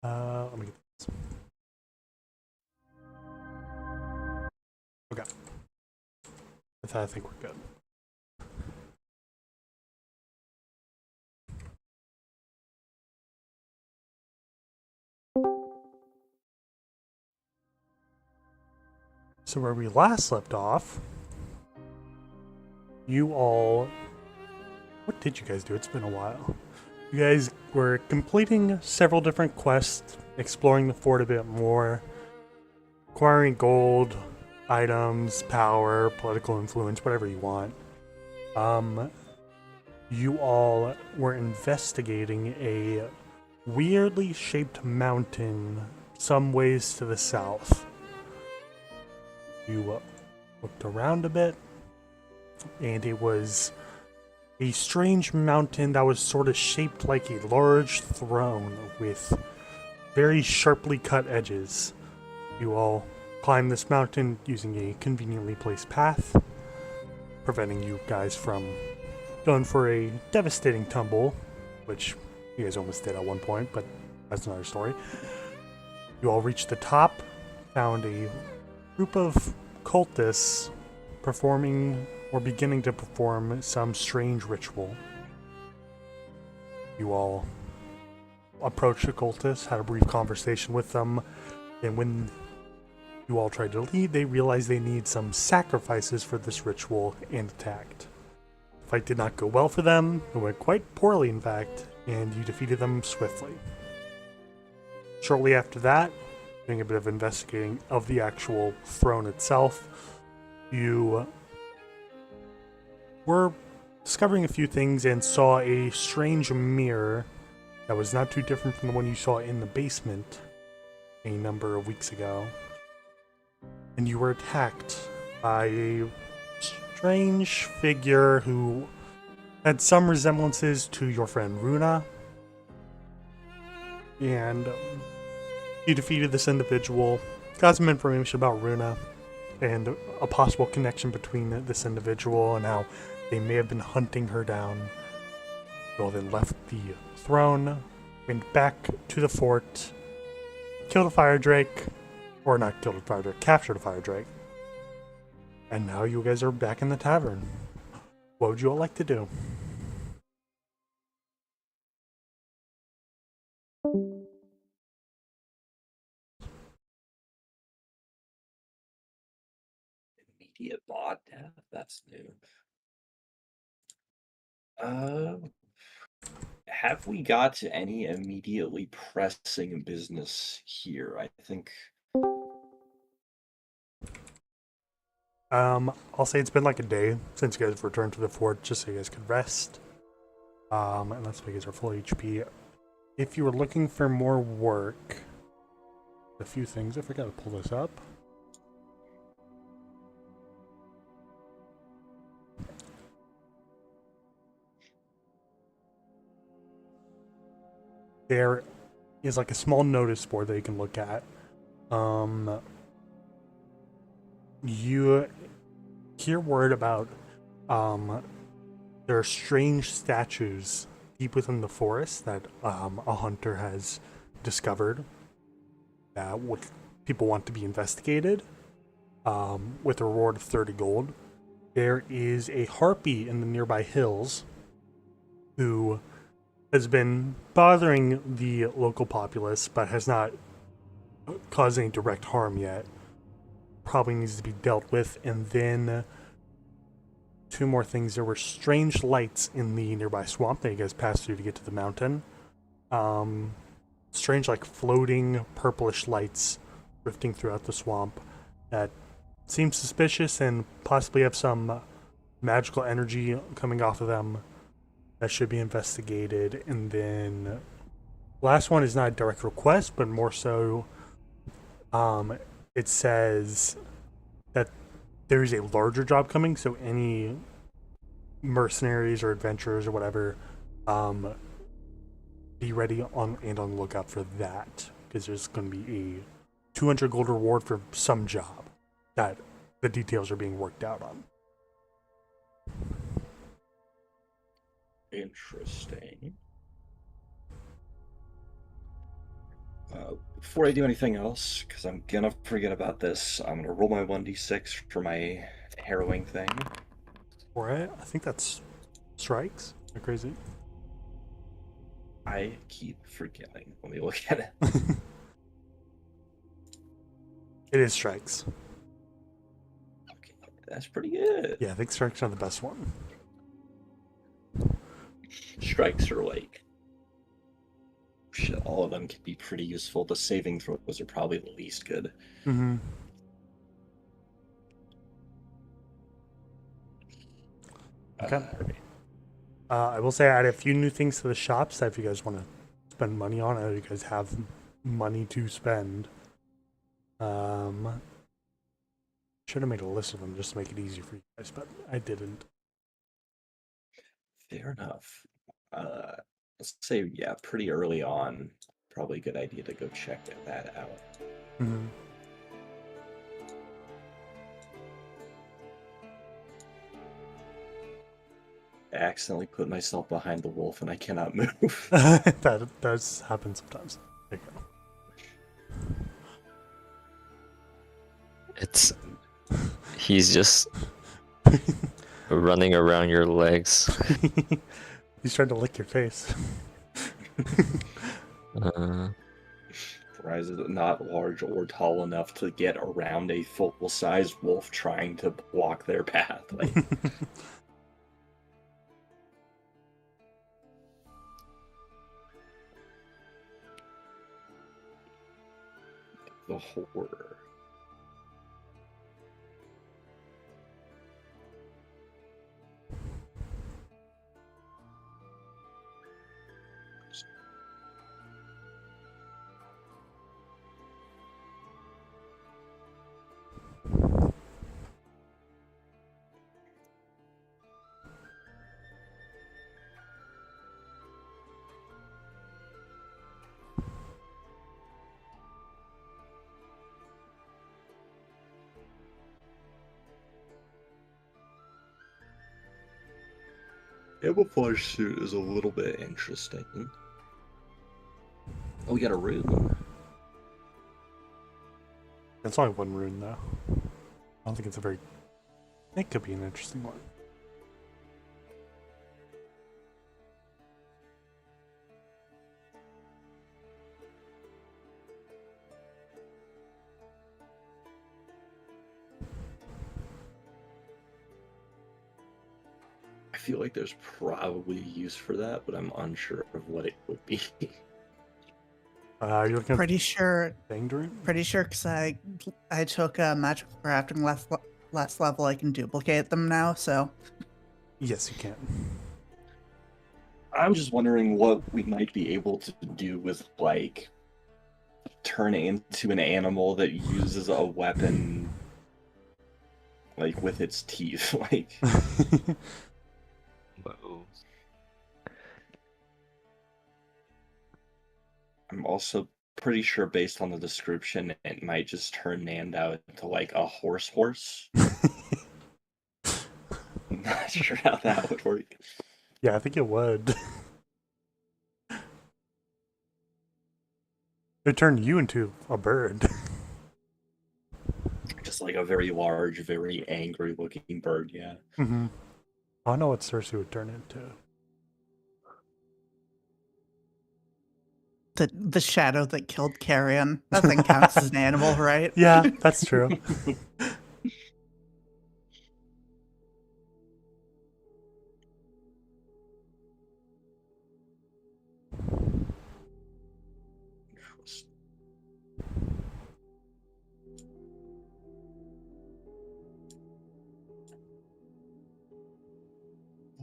Let me get this. Okay. I think we're good. So where we last left off, you all... What did you guys do? It's been a while. You guys were completing several different quests, exploring the fort a bit more, acquiring gold, items, power, political influence, whatever you want. You all were investigating a weirdly shaped mountain some ways to the south. You looked around a bit, and it was a strange mountain that was sort of shaped like a large throne with very sharply cut edges. You all climbed this mountain using a conveniently placed path, preventing you guys from going for a devastating tumble, which you guys almost did at one point, but that's another story. You all reached the top, found a group of cultists performing or beginning to perform some strange ritual. You all approached the cultists, had a brief conversation with them, and when you all tried to leave, they realized they need some sacrifices for this ritual and attacked. The fight did not go well for them. It went quite poorly, in fact, and you defeated them swiftly. Shortly after that, doing a bit of investigating of the actual throne itself, you were discovering a few things and saw a strange mirror that was not too different from the one you saw in the basement a number of weeks ago. And you were attacked by a strange figure who had some resemblances to your friend Runa. And you defeated this individual, got some information about Runa, and a possible connection between this individual and how they may have been hunting her down. You all then left the throne, went back to the fort, killed a fire drake, or not killed a fire drake, captured a fire drake. And now you guys are back in the tavern. What would you all like to do? Immediate bot death? That's new. Uh, have we got any immediately pressing business here? I think. I'll say it's been like a day since you guys have returned to the fort, just so you guys could rest. And that's why you guys are full HP. If you were looking for more work, a few things. I forgot to pull this up. There is like a small notice board that you can look at. You hear word about there are strange statues deep within the forest that a hunter has discovered that people want to be investigated with a reward of 30 gold. There is a harpy in the nearby hills who has been bothering the local populace but has not caused any direct harm yet. Probably needs to be dealt with. And then two more things. There were strange lights in the nearby swamp that you guys passed through to get to the mountain. Strange, like floating purplish lights drifting throughout the swamp that seem suspicious and possibly have some magical energy coming off of them that should be investigated. And then last one is not a direct request, but more so it says that there is a larger job coming, so any mercenaries or adventurers or whatever, be ready on the lookout for that, because there's going to be a 200 gold reward for some job that the details are being worked out on. Interesting. Before I do anything else, because I'm gonna forget about this, I'm gonna roll my 1d6 for my harrowing thing. Alright, I think that's strikes. Am I crazy? I keep forgetting. Let me look at it. It is strikes. Okay, that's pretty good. Yeah, I think strikes are the best one. Strikes are like shit, all of them can be pretty useful. The saving throws are probably the least good. Mm-hmm. Okay. Right. I will say I added a few new things to the shops that if you guys want to spend money on, I know you guys have money to spend. Should have made a list of them just to make it easier for you guys, but I didn't. Fair enough. Let's say, yeah, pretty early on, probably a good idea to go check that out. Mm-hmm. I accidentally put myself behind the wolf and I cannot move. That does happen sometimes. There you go. He's just running around your legs. He's trying to lick your face. Rise is not large or tall enough to get around a full-size wolf trying to block their path. Like, the horror. Camouflage suit is a little bit interesting. Oh, we got a rune. It's only one rune though. I don't think it's a very. It could be an interesting one. I feel like there's probably a use for that, but I'm unsure of what it would be. You're looking Pretty sure, at Banged rune? because I took a magical crafting last level. I can duplicate them now, so Yes, you can. I'm just wondering what we might be able to do with, like, turn it into an animal that uses a weapon, like, with its teeth. Like, Whoa. I'm also pretty sure, based on the description, it might just turn Nand into, like, a horse. I'm not sure how that would work. Yeah, I think it would. It turned you into a bird. Just like a very large, very angry-looking bird, yeah. Mm-hmm. I don't know what Cersei would turn into. the shadow that killed Carrion, that thing counts as an animal, right? Yeah, that's true.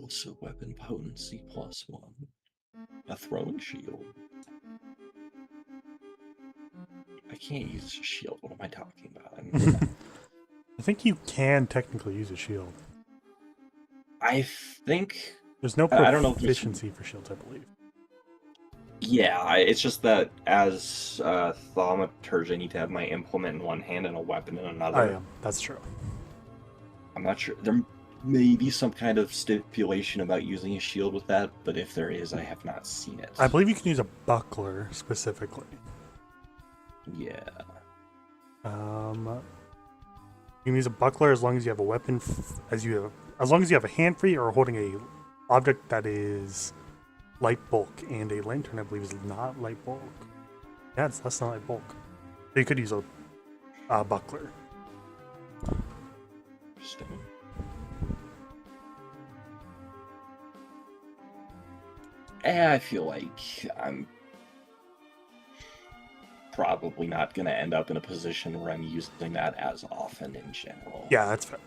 Also, weapon potency +1. A throwing shield. I can't use a shield. What am I talking about? I think you can technically use a shield. I think. There's no I don't know if there's- proficiency for shields, I believe. Yeah, it's just that as thaumaturge, I need to have my implement in one hand and a weapon in another. I am. That's true. I'm not sure. There may be some kind of stipulation about using a shield with that, but if there is, I have not seen it. I believe you can use a buckler specifically. Yeah. You can use a buckler as long as you have a weapon, as long as you have a hand free or holding a object that is light bulk, and a lantern I believe is not light bulk. Yeah, that's not light bulk. So you could use a buckler. Interesting. I feel like I'm probably not going to end up in a position where I'm using that as often in general. Yeah, that's fair.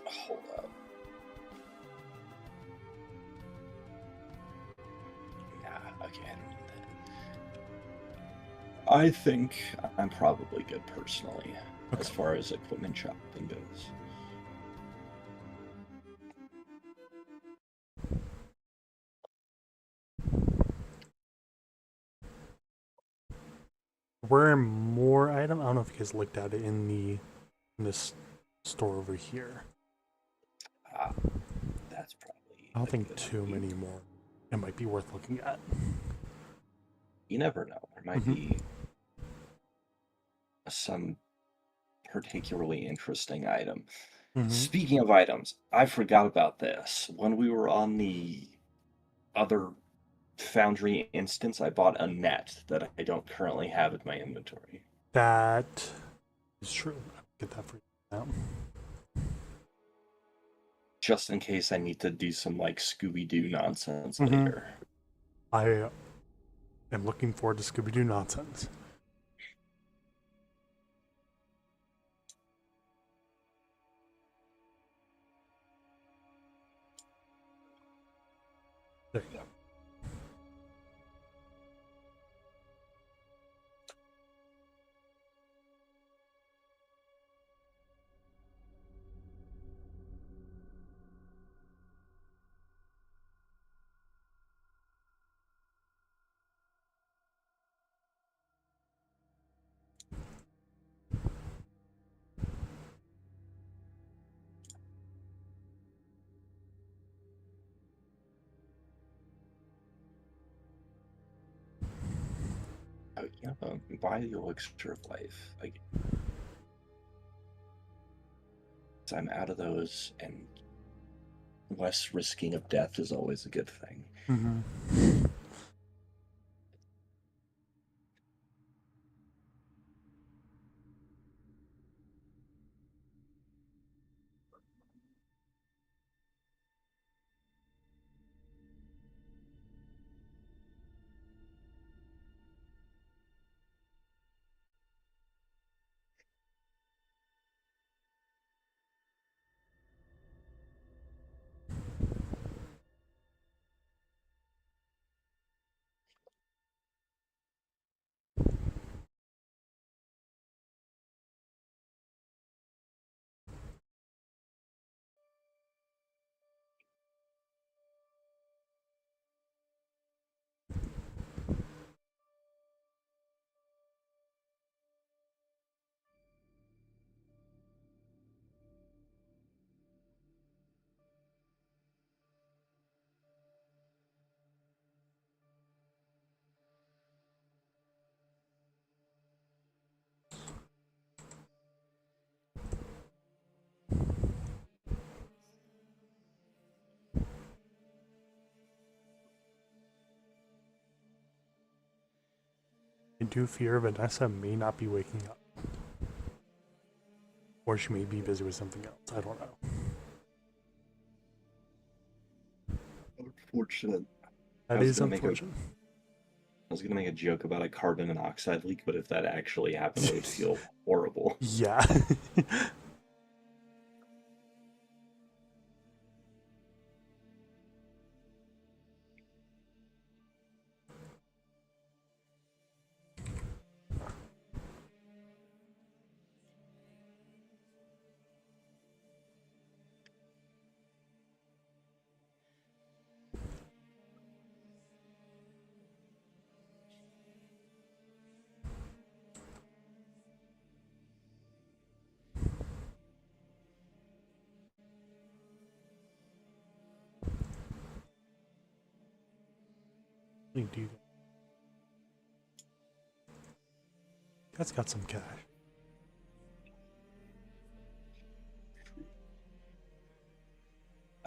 Hold up. Nah, again. I think I'm probably good personally, as far as equipment shopping goes. Were more item? I don't know if you guys looked at it in this store over here. That's probably. I don't think too many more. It might be worth looking at. You never know. There might be some particularly interesting item. Speaking of items, I forgot about this. When we were on the other Foundry instance, I bought a net that I don't currently have in my inventory. That is true. I'll get that for you now. Just in case I need to do some like Scooby-Doo nonsense later. I am looking forward to Scooby-Doo nonsense. There you go. Buy the elixir of life. I'm out of those, and less risking of death is always a good thing. I do fear Vanessa may not be waking up. Or she may be busy with something else. I don't know. Unfortunate. That is unfortunate. I was going to make a joke about a carbon monoxide leak, but if that actually happened, it would feel horrible. Yeah. We do. That's got some cash.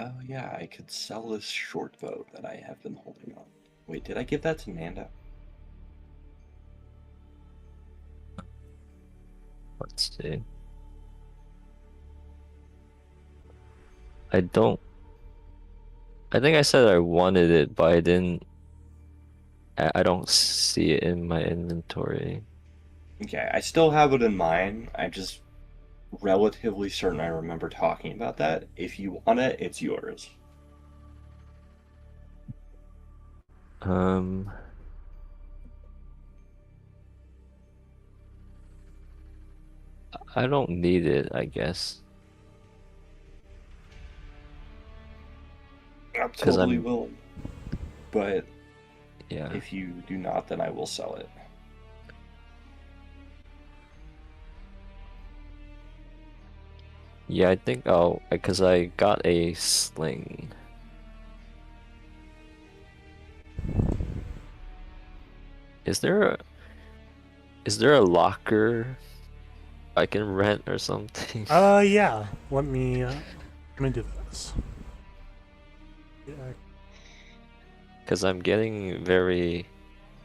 Oh yeah, I could sell this short bow that I have been holding on. Wait, did I give that to Nanda? Let's see. I don't. I think I said I wanted it, but I didn't. I don't see it in my inventory. Okay, I still have it in mine. I'm just relatively certain I remember talking about that. If you want it, it's yours. Um, I don't need it, I guess, I'm because totally I'm. willing. But Yeah. if you do not, then I will sell it. Yeah, I think I'll, because I got a sling. Is there a is there a locker I can rent or something? Yeah. Let me do this. Yeah. Because I'm getting very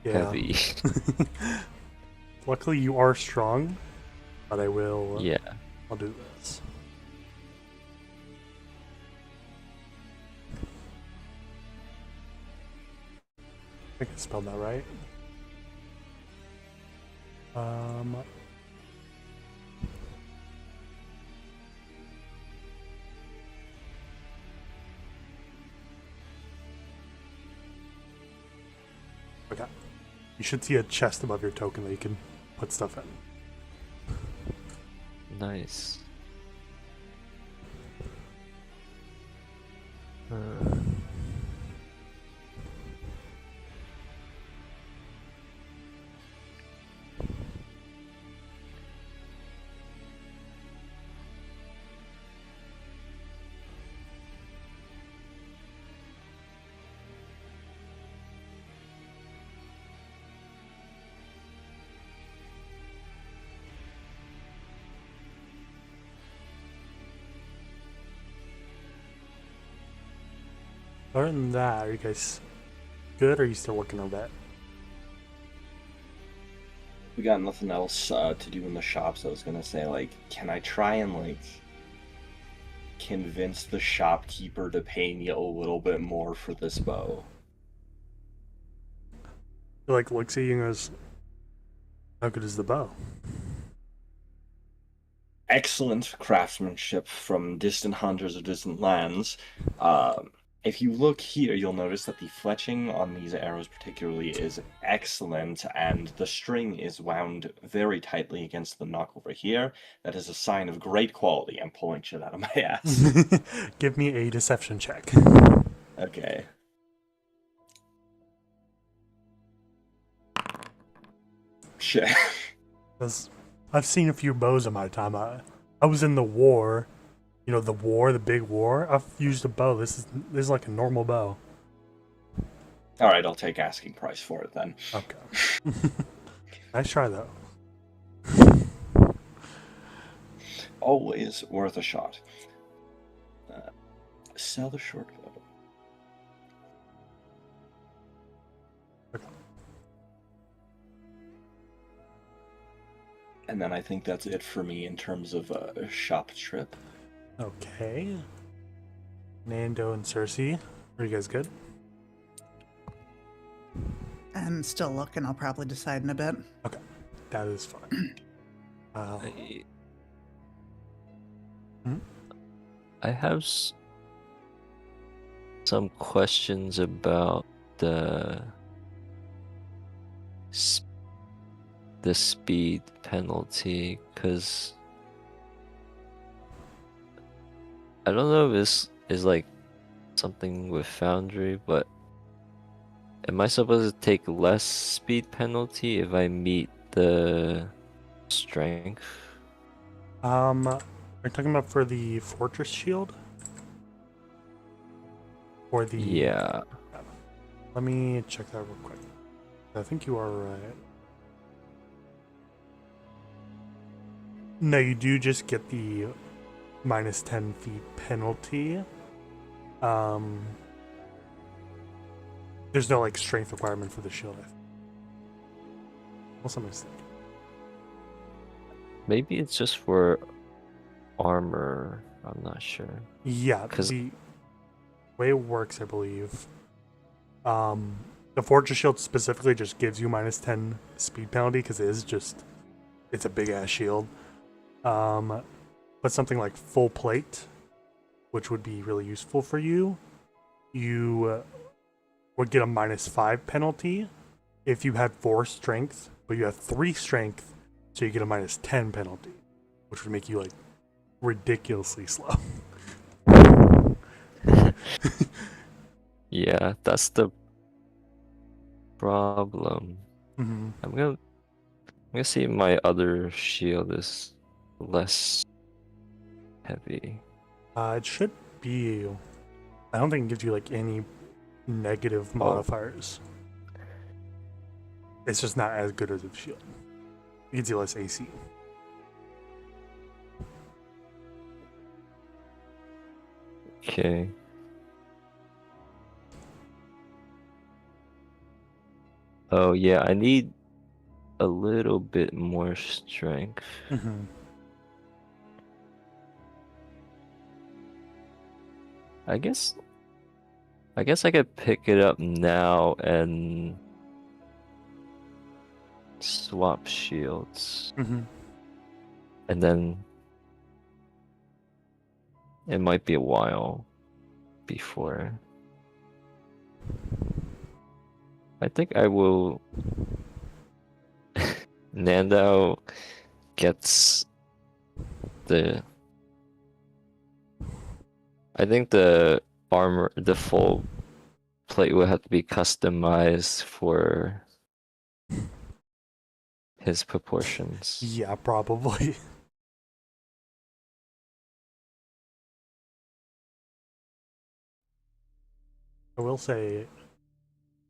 Yeah. heavy. Luckily, you are strong, but Yeah. I'll do this. I think I spelled that right. Um. Okay. You should see a chest above your token that you can put stuff in. Nice. Other than that, are you guys good, or are you still working on that? We got nothing else to do in the shop, so I was gonna say, like, can I try and, like, convince the shopkeeper to pay me a little bit more for this bow? He, like, looks at you and goes, "How good is the bow?" Excellent craftsmanship from distant hunters of distant lands. Um, if you look here, you'll notice that the fletching on these arrows particularly is excellent, and the string is wound very tightly against the nock over here. That is a sign of great quality. I'm pulling shit out of my ass. Give me a deception check. Okay. Shit. 'Cause I've seen a few bows in my time. I was in the war. You know, the big war. I've used a bow. This is like a normal bow. All right, I'll take asking price for it then. Okay. Nice try though. Always worth a shot. Sell the short bow. Okay. And then I think that's it for me in terms of a shop trip. Okay. Nando and Cersei, are you guys good? I'm still looking. I'll probably decide in a bit. Okay, that is fine. Hmm? I have some questions about the the speed penalty, because I don't know if this is like something with Foundry, but am I supposed to take less speed penalty if I meet the strength? Are you talking about for the fortress shield? Or the Yeah. Let me check that real quick. I think you are right. No, you do just get the minus 10 feet penalty. There's no like strength requirement for the shield. What's my mistake? Maybe it's just for armor. I'm not sure. Yeah, 'Cause- the way it works, I believe, the Fortress Shield specifically just gives you minus 10 speed penalty because it's a big ass shield. But something like full plate, which would be really useful for you, you would get a minus 5 penalty if you had 4 strength, but you have 3 strength, so you get a minus 10 penalty, which would make you like ridiculously slow. Yeah, that's the problem. Mm-hmm. I'm gonna see if my other shield is less heavy. It should be. I don't think it gives you like any negative modifiers. It's just not as good as a shield. It gives you less AC. Okay. Oh yeah, I need a little bit more strength. Mm-hmm. I guess I could pick it up now and swap shields. Mm-hmm. And then it might be a while before. I think I will. Nandao gets the. I think the armor, the full plate will have to be customized for his proportions. Yeah, probably. I will say,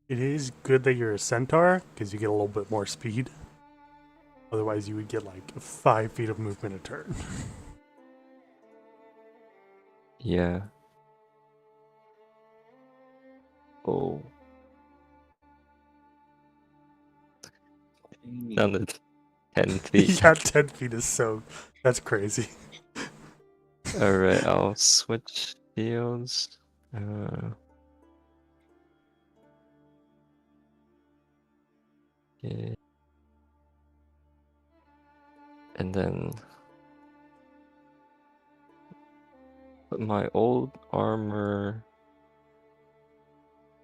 it is good that you're a centaur because you get a little bit more speed. Otherwise, you would get like 5 feet of movement a turn. Yeah. Oh. Down to 10 feet. Yeah, 10 feet is so. That's crazy. Alright, I'll switch shields. Yeah. And then put my old armor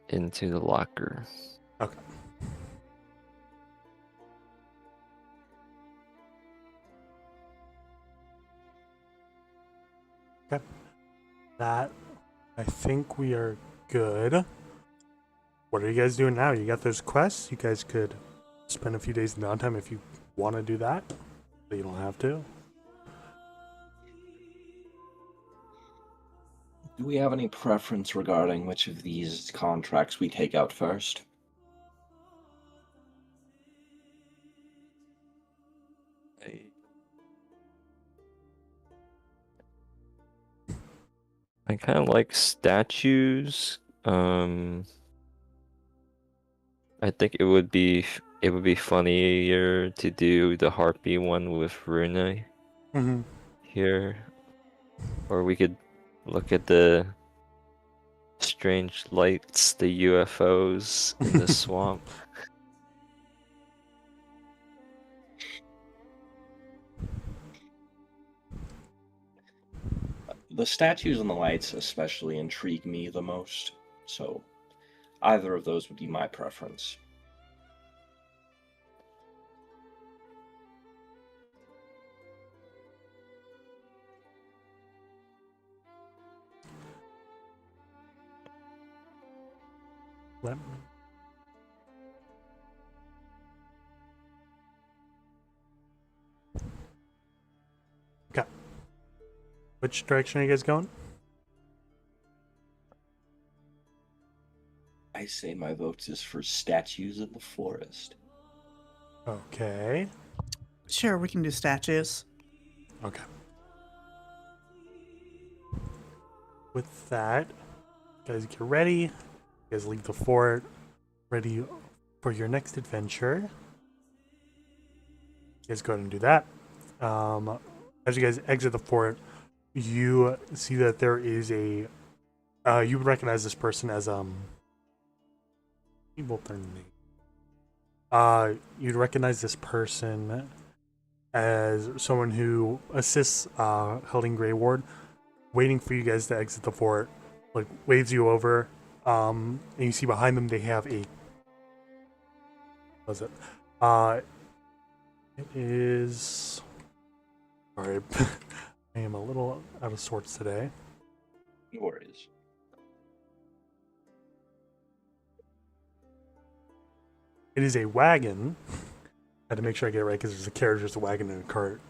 into the locker. Okay. Okay. That, I think we are good. What are you guys doing now? You got those quests? You guys could spend a few days in downtime if you want to do that, but you don't have to. Do we have any preference regarding which of these contracts we take out first? I kind of like statues. I think it would be funnier to do the harpy one with Rune Mm-hmm. here, or we could look at the strange lights, the UFOs in the swamp. The statues and the lights especially intrigue me the most, so either of those would be my preference. Let me. Okay. Which direction are you guys going? I say my vote is for statues in the forest. Okay. Sure, we can do statues. Okay. With that, guys, get ready. You guys leave the fort, ready for your next adventure. You guys go ahead and do that. As you guys exit the fort, you see that there is a. You would recognize this person as both their name. You'd recognize this person as someone who assists Hilding Grey Ward, waiting for you guys to exit the fort. Like waves you over, and you see behind them they have a. What was it? It is. Sorry, I am a little out of sorts today. No worries. It is a wagon. I had to make sure I get it right because there's a carriage, there's a wagon, and a cart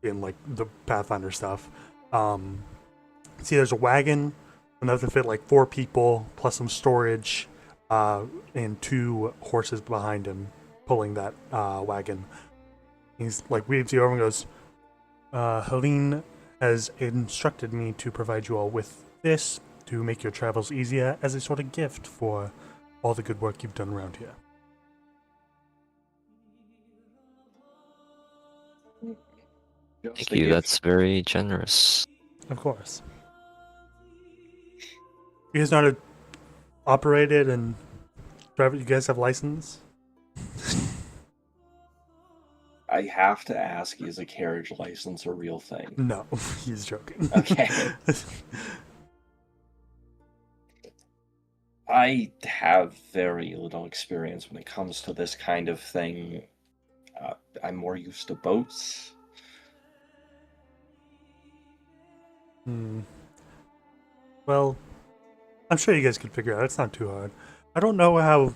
in like the Pathfinder stuff. See, there's a wagon, enough to fit like 4 people plus some storage, and 2 horses behind him pulling that wagon. He's like waves you over and goes, Helene has instructed me to provide you all with this to make your travels easier as a sort of gift for all the good work you've done around here. Thank you. That's very generous. Of course. You guys know how to operate it and drive it? You guys have license? I have to ask, is a carriage license a real thing? No, he's joking. Okay. I have very little experience when it comes to this kind of thing. I'm more used to boats. Well, I'm sure you guys could figure it out. It's not too hard. I don't know how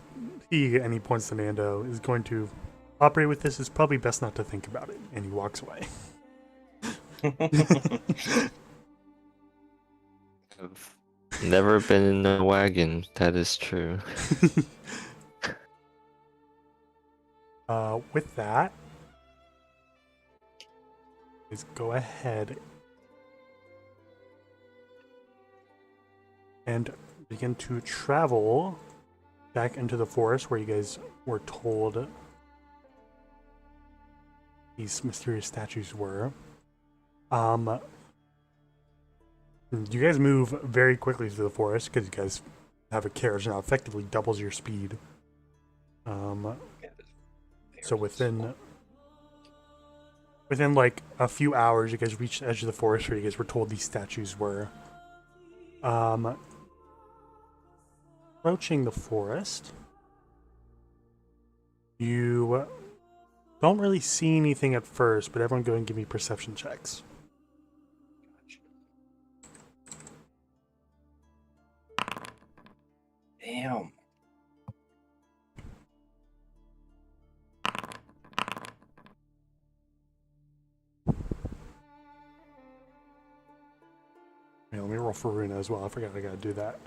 he, and he points to Nando, is going to operate with this. It's probably best not to think about it. And he walks away. I've never been in a wagon. That is true. With that, please go ahead and begin to travel back into the forest where you guys were told these mysterious statues were. You guys move very quickly through the forest because you guys have a carriage now, effectively doubles your speed. So within like a few hours, you guys reach the edge of the forest where you guys were told these statues were. Approaching the forest, you don't really see anything at first, but everyone go and give me perception checks. Damn. Yeah, let me roll for Runa as well. I forgot I gotta do that.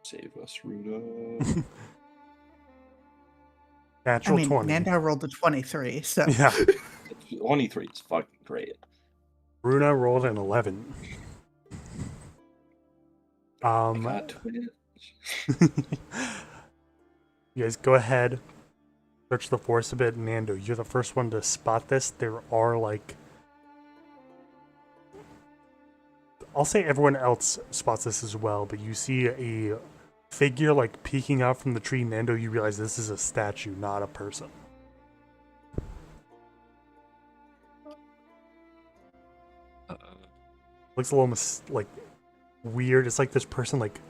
Save us, Runa. Natural 20. Nando rolled a 23, so. Yeah. 23 is fucking great. Runa rolled an 11. I got twins. You guys go ahead, search the forest a bit. Nando, you're the first one to spot this. There are like, I'll say everyone else spots this as well, but you see a figure like peeking out from the tree. Nando, you realize this is a statue, not a person. Looks a little like weird. It's like this person like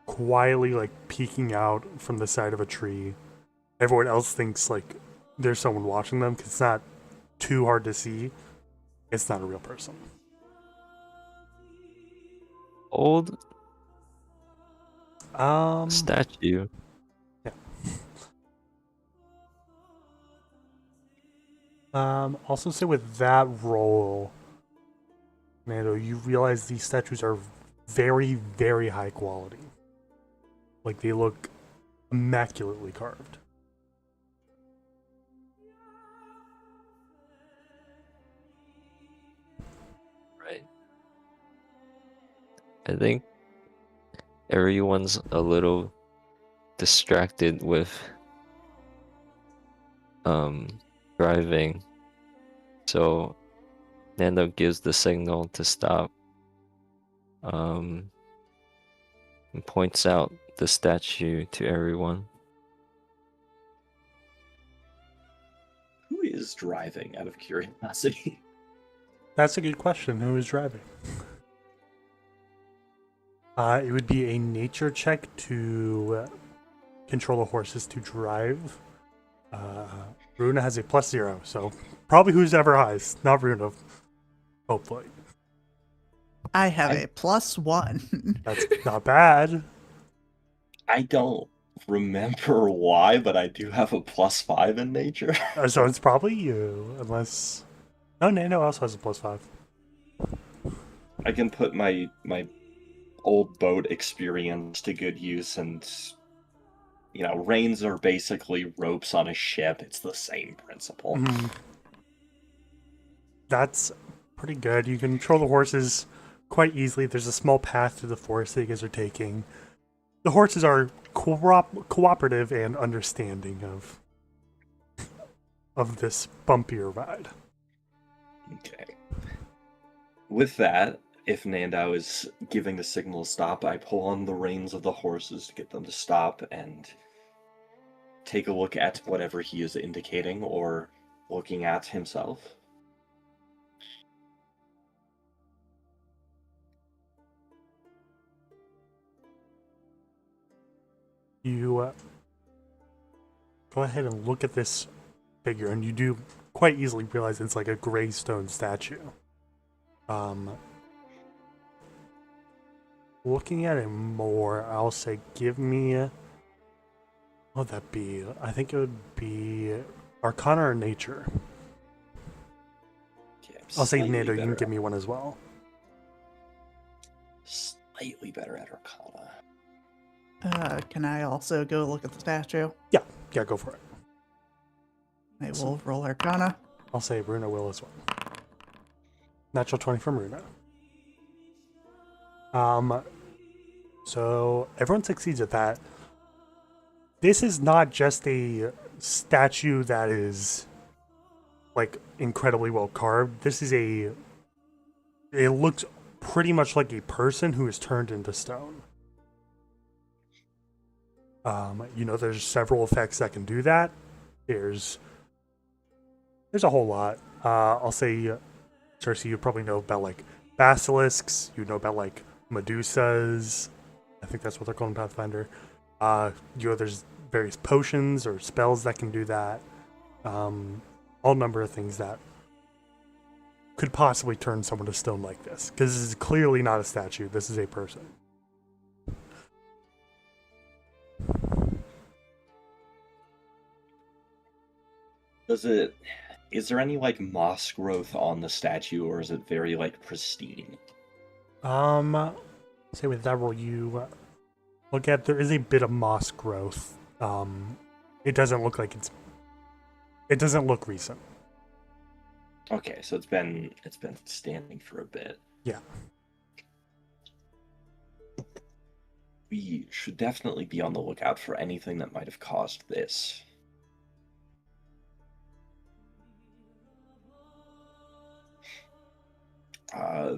quietly like peeking out from the side of a tree. Everyone else thinks like there's someone watching them because it's not too hard to see. It's not a real person. Old statue. Yeah. Also say with that roll, Nando, you realize these statues are very, very high quality. Like, they look immaculately carved. Right. I think everyone's a little distracted with driving, so Nando gives the signal to stop, and points out the statue to everyone. Who is driving, out of curiosity? That's a good question. Who is driving? It would be a nature check to control the horses to drive. Runa has a +0, so probably who's ever highest, not Runa. Hopefully. I have a +1. That's not bad. I don't remember why, but I do have a +5 in nature. So it's probably you, unless... No, Nano also has a +5. I can put my old boat experience to good use, and reins are basically ropes on a ship. It's the same principle. Mhm. That's pretty good. You can control the horses quite easily. There's a small path through the forest that you guys are taking. The horses are cooperative and understanding of this bumpier ride. Okay. With that, if Nandao is giving the signal to stop, I pull on the reins of the horses to get them to stop and take a look at whatever he is indicating or looking at himself. You go ahead and look at this figure, and you do quite easily realize it's like a gray stone statue. Looking at it more, I'll say give me... What would that be? I think it would be Arcana or Nature. Okay, I'll say slightly Nando, you can better give me one as well. Slightly better at Arcana. Can I also go look at the statue? Yeah, go for it. I will roll Arcana. I'll say Runa will as well. Natural 20 from Runa. So everyone succeeds at that. This is not just a statue that is like incredibly well carved. This is it looks pretty much like a person who is turned into stone. There's several effects that can do that. There's a whole lot. I'll say, Cersei, you probably know about like basilisks. You know about like Medusas. I think that's what they're called in Pathfinder. There's various potions or spells that can do that. All number of things that could possibly turn someone to stone like this. Because this is clearly not a statue. This is a person. Is there any like moss growth on the statue, or is it very like pristine? Say with that roll, you look at, there is a bit of moss growth. It doesn't look like it doesn't look recent. Okay, so it's been standing for a bit. Yeah. We should definitely be on the lookout for anything that might have caused this.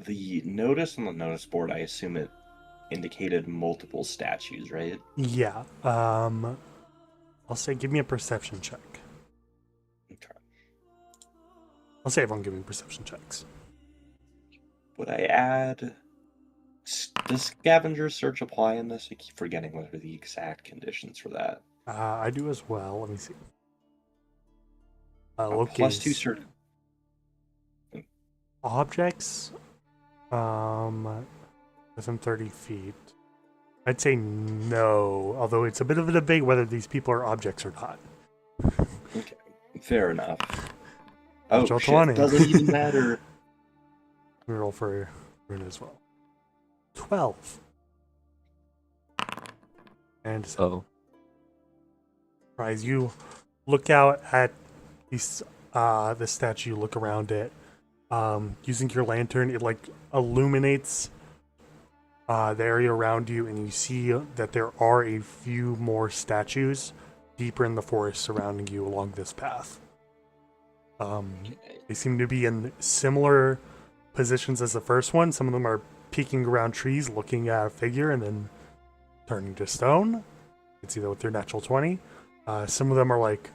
The notice on the notice board, I assume it indicated multiple statues, right? Yeah. I'll say give me a perception check. Okay. I'll say everyone give me perception checks. Would I add... Does scavenger search apply in this? I keep forgetting what are the exact conditions for that. I do as well. Let me see. +2 search. Objects, within 30 feet. I'd say no, although it's a bit of a debate whether these people are objects or not. Okay, fair enough. Oh, Natural shit, 20. doesn't even matter. We roll for Runa as well. 12. And Oh, as you look out at these, the statue, look around it, using your lantern, it like illuminates the area around you, and you see that there are a few more statues deeper in the forest surrounding you along this path. They seem to be in similar positions as the first one. Some of them are peeking around trees, looking at a figure, and then turning to stone. You can see that with their natural 20. Some of them are like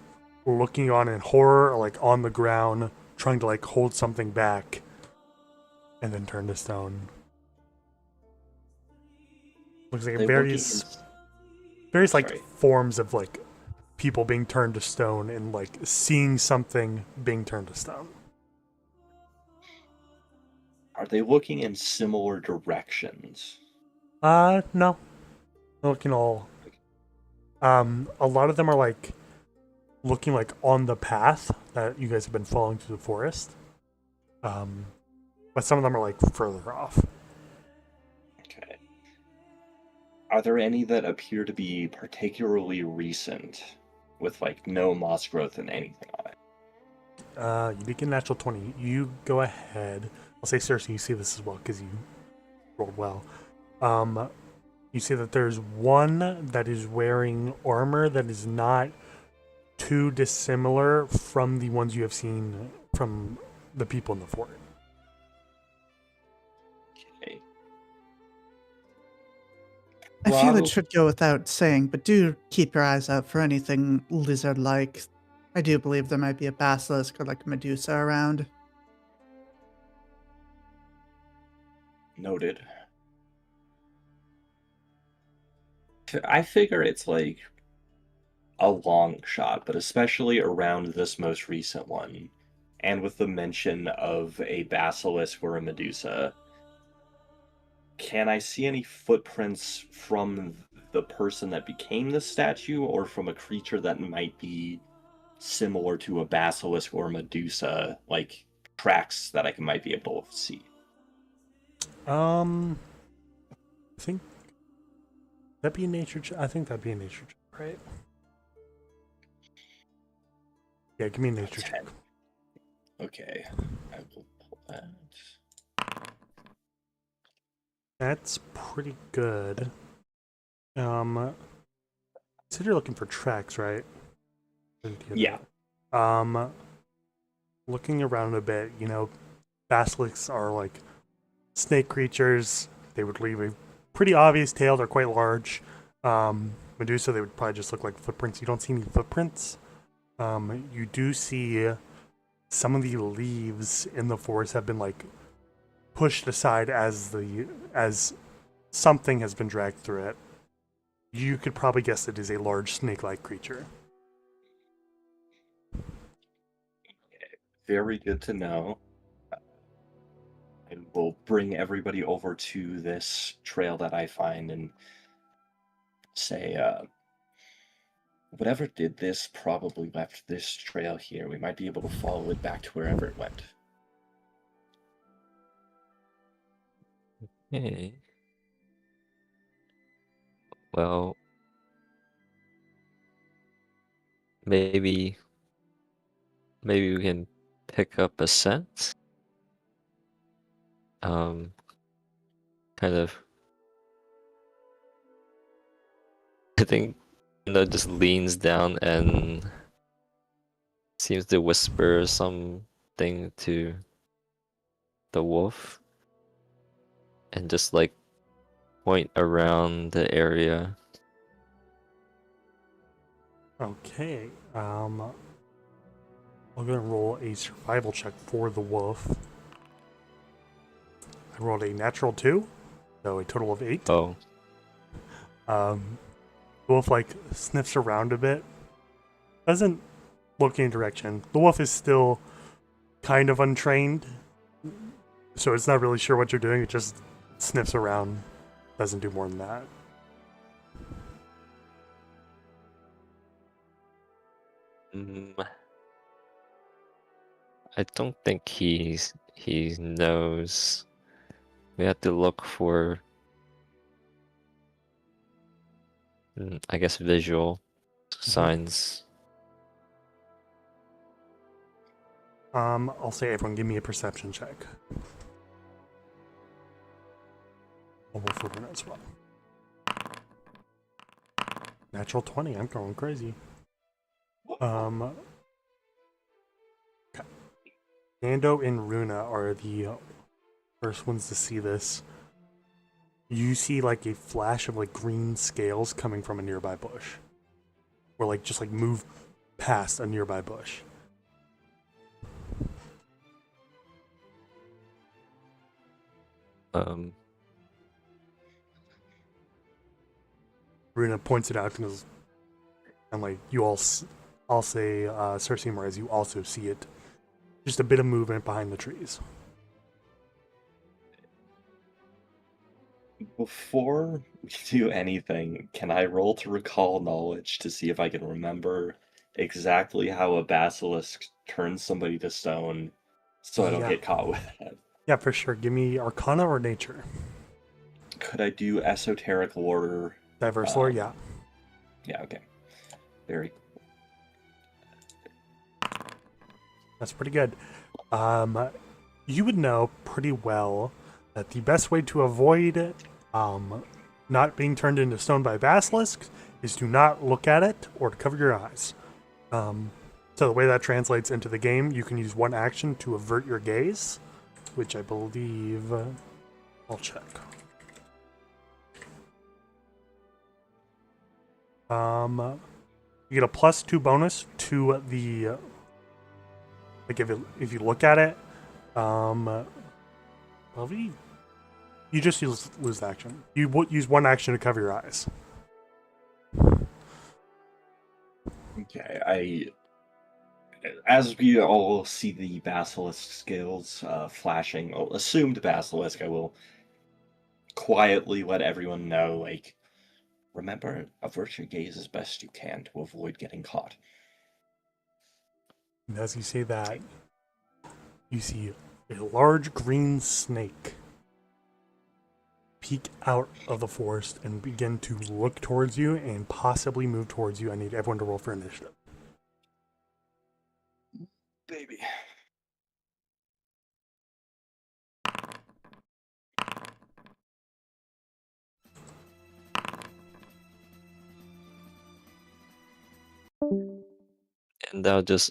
looking on in horror, or like on the ground, trying to like hold something back, and then turn to stone. Looks like They various like Sorry. forms of like people being turned to stone and like seeing something being turned to stone. Are they looking in similar directions? No. They're looking all. A lot of them are like looking like on the path that you guys have been following through the forest. But some of them are like further off. Okay. Are there any that appear to be particularly recent, with like no moss growth and anything on it? You did get a natural 20. You go ahead. I'll say, Cersei, you see this as well because you rolled well. You see that there's one that is wearing armor that is not too dissimilar from the ones you have seen from the people in the fort. Okay. I feel Rob- it should go without saying, but do keep your eyes out for anything lizard-like. I do believe there might be a basilisk or like a Medusa around. Noted. I figure it's like a long shot, but especially around this most recent one, and with the mention of a basilisk or a Medusa, can I see any footprints from the person that became the statue or from a creature that might be similar to a basilisk or Medusa, like tracks that might be able to see? I think that'd be a nature check. I think that'd be a nature check, right? Yeah, give me a nature 10. check. Okay, I will pull that. That's pretty good. So you're looking for tracks, right? Yeah. Looking around a bit, you know, basilisks are like snake creatures. They would leave a pretty obvious tail. They're quite large. Medusa, they would probably just look like footprints. You don't see any footprints. You do see some of the leaves in the forest have been like pushed aside as something has been dragged through it. You could probably guess it is a large snake-like creature. Very good to know. I will bring everybody over to this trail that I find and say, whatever did this probably left this trail here. We might be able to follow it back to wherever it went. okay. Well, maybe we can pick up a scent. Kind of. I think just leans down and seems to whisper something to the wolf, and just like point around the area. Okay. I'm gonna roll a survival check for the wolf. I rolled a natural 2, so a total of 8. Oh, The wolf like sniffs around a bit. Doesn't look any direction. The wolf is still kind of untrained, so it's not really sure what you're doing. It just sniffs around. Doesn't do more than that. I don't think he knows. We have to look for I guess visual signs. I'll say everyone give me a perception check. I'll roll for Runa as well. Natural 20, I'm going crazy. Okay. Nando and Runa are the first ones to see this. You see like a flash of like green scales coming from a nearby bush. Or like just like move past a nearby bush. Runa points it out and goes, and like you all, I'll say, Cersei and Mraz, you also see it. Just a bit of movement behind the trees. Before we do anything, can I roll to recall knowledge to see if I can remember exactly how a basilisk turns somebody to stone so I don't Yeah. get caught with that? Yeah, for sure. Give me Arcana or Nature. Could I do esoteric lore? Diverse lore, yeah. Yeah, okay. Very That's pretty good. You would know pretty well that the best way to avoid not being turned into stone by basilisks is to not look at it or to cover your eyes. So the way that translates into the game, you can use one action to avert your gaze, which I believe I'll check. You get a +2 bonus to the like if you look at it, probably you just lose the action. You use one action to cover your eyes. okay. As we all see the basilisk scales flashing, assumed basilisk, I will quietly let everyone know, like, remember, avert your gaze as best you can to avoid getting caught. And as you say that, you see a large green snake peek out of the forest and begin to look towards you and possibly move towards you. I need everyone to roll for initiative. Baby. And Thou just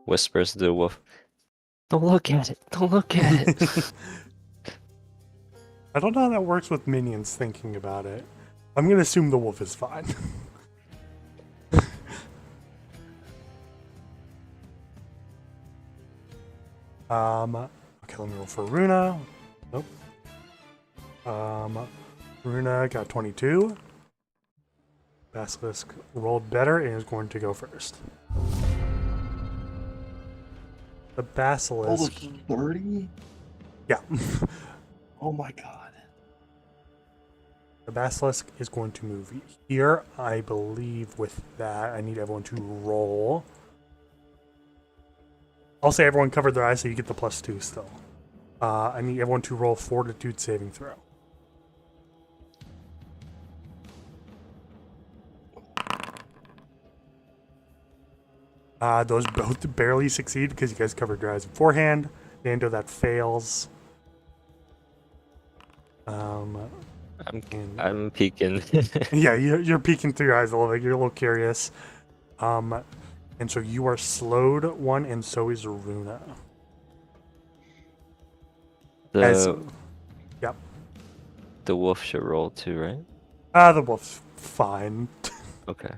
whispers to the wolf, "Don't look at it! Don't look at it!" I don't know how that works with minions thinking about it. I'm gonna assume the wolf is fine. Okay, let me roll for Runa. Nope. Runa got 22. Basilisk rolled better and is going to go first. The basilisk. 30? Yeah. Oh my god. The basilisk is going to move here. I believe with that, I need everyone to roll. I'll say everyone covered their eyes, so you get the +2 still. I need everyone to roll Fortitude saving throw. Those both barely succeed because you guys covered your eyes beforehand. Nando, that fails. I'm peeking. Yeah, you're peeking through your eyes a little bit. You're a little curious. And so you are slowed one, and so is Runa. Yep. The wolf should roll too, right? The wolf's fine. Okay.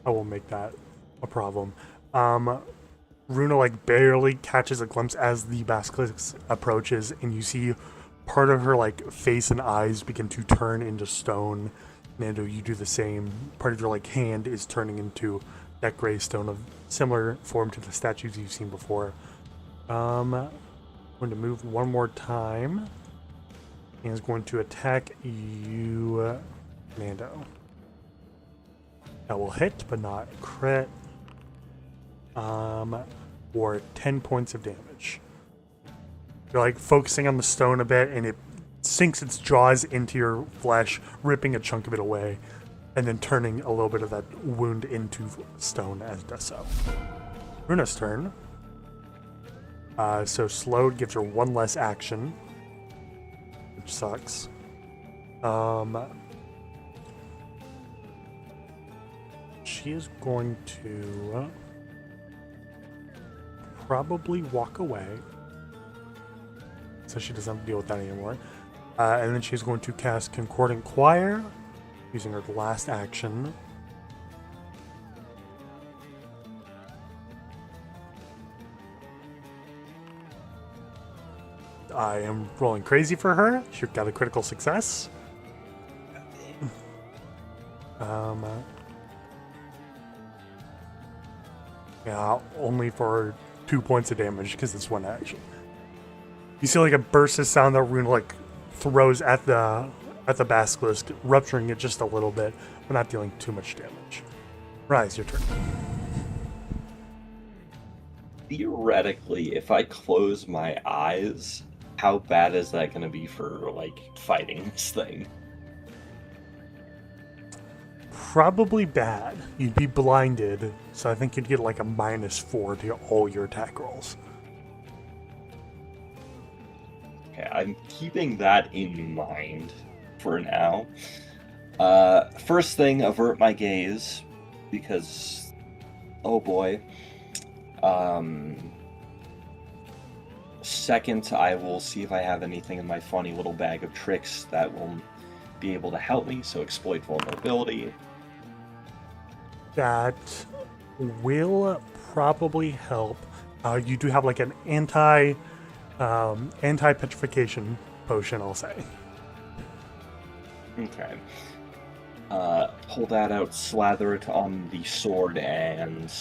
I won't make that a problem. Runa like barely catches a glimpse as the basilisk approaches, and you see part of her like face and eyes begin to turn into stone. Nando, you do the same. Part of your like hand is turning into that gray stone of similar form to the statues you've seen before. I'm going to move one more time, and is going to attack you, Nando. That will hit, but not crit. For 10 points of damage. You're like focusing on the stone a bit, and it sinks its jaws into your flesh, ripping a chunk of it away, and then turning a little bit of that wound into stone as it does so. Runa's turn. So slowed gives her one less action, which sucks. She is going to probably walk away, so she doesn't have to deal with that anymore. And then she's going to cast Concordant Choir, using her last action. I am rolling crazy for her. She got a critical success. Yeah, only for 2 points of damage because it's one action. You see like a burst of sound that Rune like throws at the basilisk, rupturing it just a little bit, but not dealing too much damage. Rise, your turn. Theoretically, if I close my eyes, how bad is that going to be for like fighting this thing? Probably bad. You'd be blinded, so I think you'd get like a -4 to all your attack rolls. Okay, I'm keeping that in mind for now. First thing, avert my gaze, because, oh boy. Second, I will see if I have anything in my funny little bag of tricks that will be able to help me, so exploit vulnerability. That will probably help. You do have like an anti-petrification potion, I'll say. Okay. Pull that out, slather it on the sword, and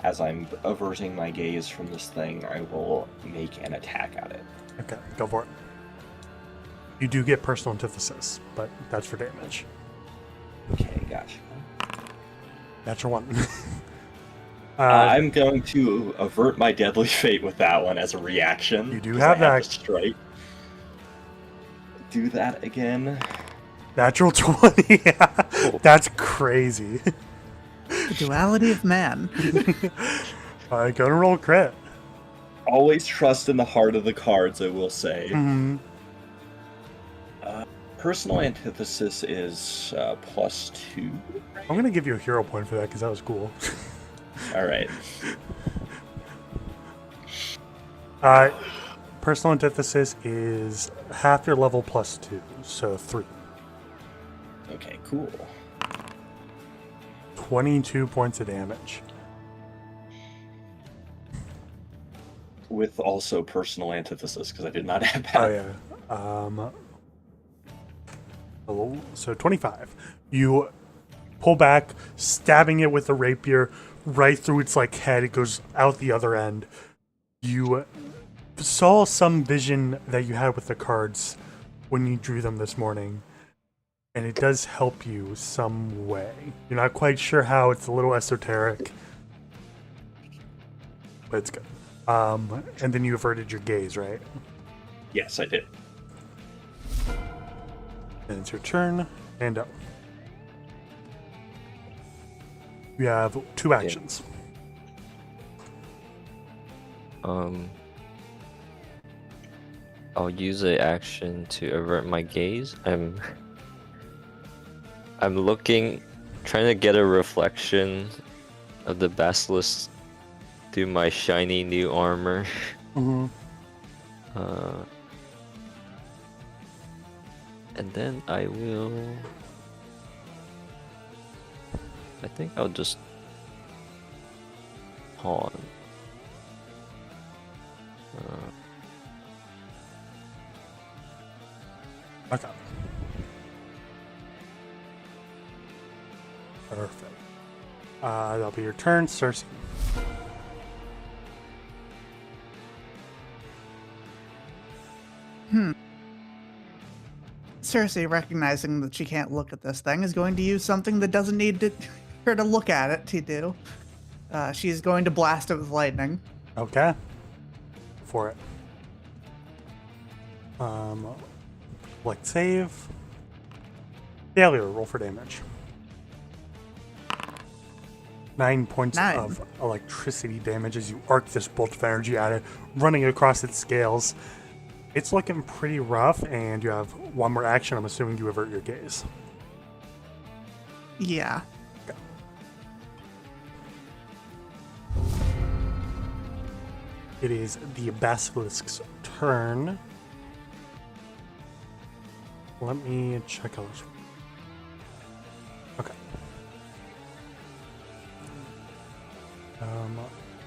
as I'm averting my gaze from this thing, I will make an attack at it. Okay, go for it. You do get personal antithesis, but that's for damage. Okay, gotcha. Natural one. I'm going to avert my deadly fate with that one as a reaction. You do 'cause have I that. to strike. Do that again. Natural 20. That's crazy. The duality of man. Go to roll crit. Always trust in the heart of the cards, I will say. Mm-hmm. Personal antithesis is +2. I'm going to give you a hero point for that because that was cool. Alright. Personal antithesis is half your level +2, so 3. Okay, cool. 22 points of damage. With also personal antithesis, because I did not have that. Oh, yeah. So 25. You pull back, stabbing it with the rapier right through its like head. It goes out the other end. You saw some vision that you had with the cards when you drew them this morning, and it does help you some way. You're not quite sure how. It's a little esoteric, but it's good. And then you averted your gaze, right? Yes, I did. And it's your turn, and up. You have 2 actions. I'll use an action to avert my gaze. I'm looking, trying to get a reflection of the basilisk through my shiny new armor. Mm-hmm. And then I think I'll just pawn. Okay. Perfect. That'll be your turn, Cersei. Cersei, recognizing that she can't look at this thing, is going to use something that doesn't need her to look at it to do. She's going to blast it with lightning. Okay. For it. Select save. Failure, roll for damage. 9 points 9. of electricity damage as you arc this bolt of energy at it, running across its scales. It's looking pretty rough, and you have one more action. I'm assuming you avert your gaze. Yeah. It is the basilisk's turn. Let me check out. Okay.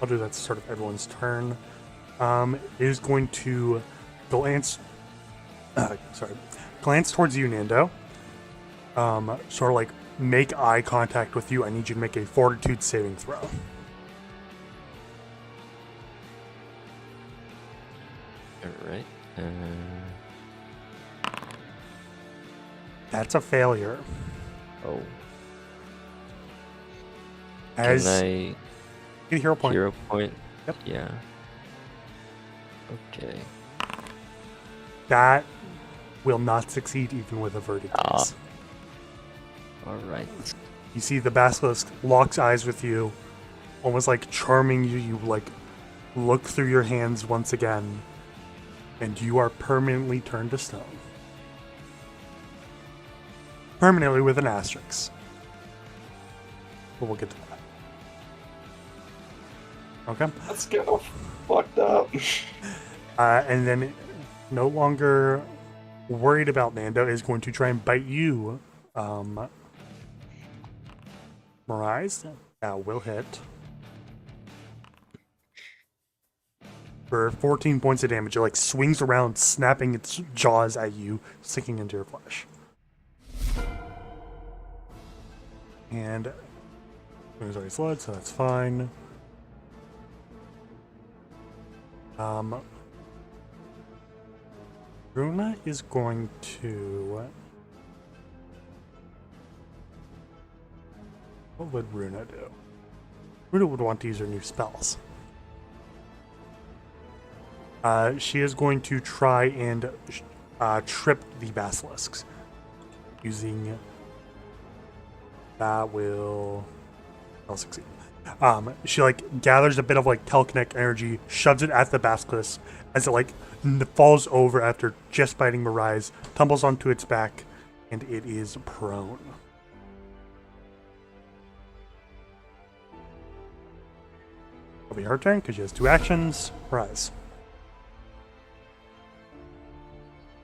I'll do that to sort of everyone's turn. It is going to glance. Glance towards you, Nando. Sort of like make eye contact with you. I need you to make a fortitude saving throw. Alright. That's a failure. Oh. As Can I you get a hero point. hero point? Yep. Yeah. Okay. That will not succeed even with averted gaze. Alright. You see the basilisk locks eyes with you, almost like charming you. You like look through your hands once again, and you are permanently turned to stone. Permanently with an asterisk. But we'll get to that. Okay. Let's go. Fucked up. And then, no longer worried about Nando, is going to try and bite you. Mirage, that will hit. For 14 points of damage. It like swings around, snapping its jaws at you, sinking into your flesh. And it was already slowed, so that's fine. Runa is going to... What would Runa do? Runa would want to use her new spells. She is going to try and trip the basilisks. Using... That will... I'll succeed. She like gathers a bit of like telekinetic energy, shoves it at the basilisk as it like falls over after just biting Mirage, tumbles onto its back, and it is prone. It'll be her turn because she has 2 actions. Mirage.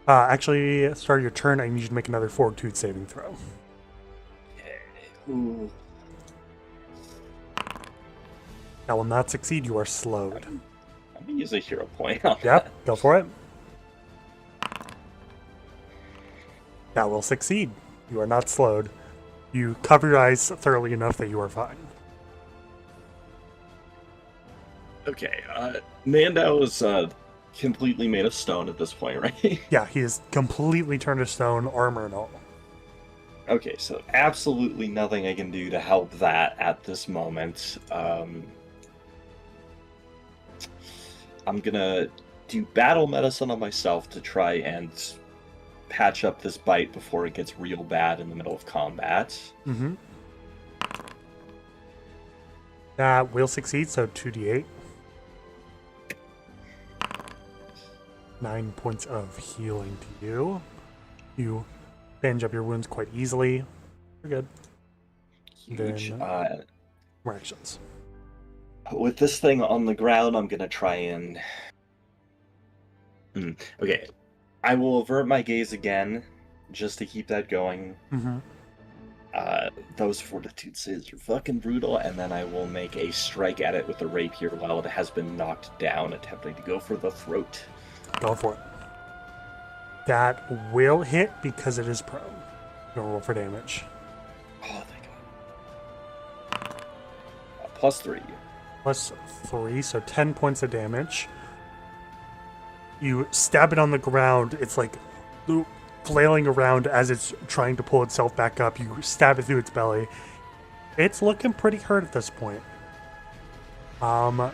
Actually, start your turn. I need you to make another fortitude saving throw. Ooh. That will not succeed. You are slowed. I'm gonna use a hero point on Yep, go for it. That will succeed. You are not slowed. You cover your eyes thoroughly enough that you are fine. Okay, Nando is completely made of stone at this point, right? Yeah, he is completely turned to stone, armor and all. Okay, so absolutely nothing I can do to help that at this moment. I'm gonna do battle medicine on myself to try and patch up this bite before it gets real bad in the middle of combat. Mm-hmm. That will succeed, so 2d8. 9 points of healing to you. You bandage up your wounds quite easily. You're good. Huge. Then, more actions. With this thing on the ground, I'm gonna try and... Okay, I will avert my gaze again, just to keep that going. Mm-hmm. Those fortitude saves are fucking brutal, and then I will make a strike at it with the rapier while it has been knocked down, attempting to go for the throat. Go for it. That will hit because it is prone. You'll roll for damage. Oh, thank God. +3. +3, so 10 points of damage. You stab it on the ground. It's like flailing around as it's trying to pull itself back up. You stab it through its belly. It's looking pretty hurt at this point. I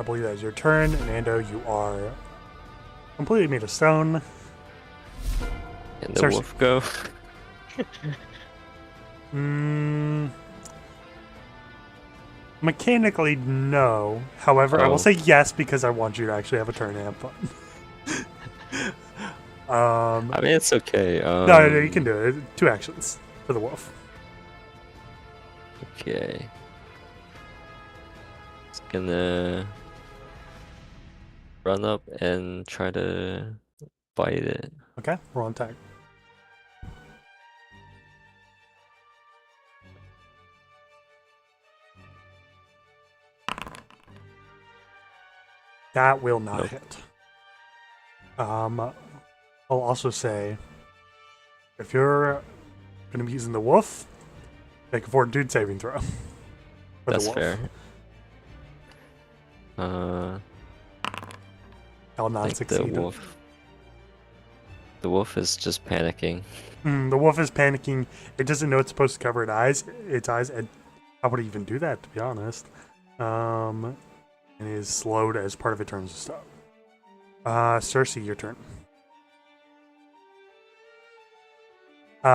believe that is your turn. Nando, you are completely made of stone. Can the Cersei. wolf go? Mechanically, no. However, I will Oh. say yes because I want you to actually have a turn and have fun. I mean, it's okay. No, you can do it. 2 actions for the wolf. Okay. It's gonna run up and try to bite it. Okay, we're on tag. That will not Nope. hit. I'll also say, if you're going to be using the wolf, make a fortitude saving throw. For That's the wolf. fair. I'll I not think succeed. the wolf is just panicking. The wolf is panicking. It doesn't know it's supposed to cover its eyes, and how would it even do that, to be honest? And is slowed as part of it turns to stop. Cersei, your turn.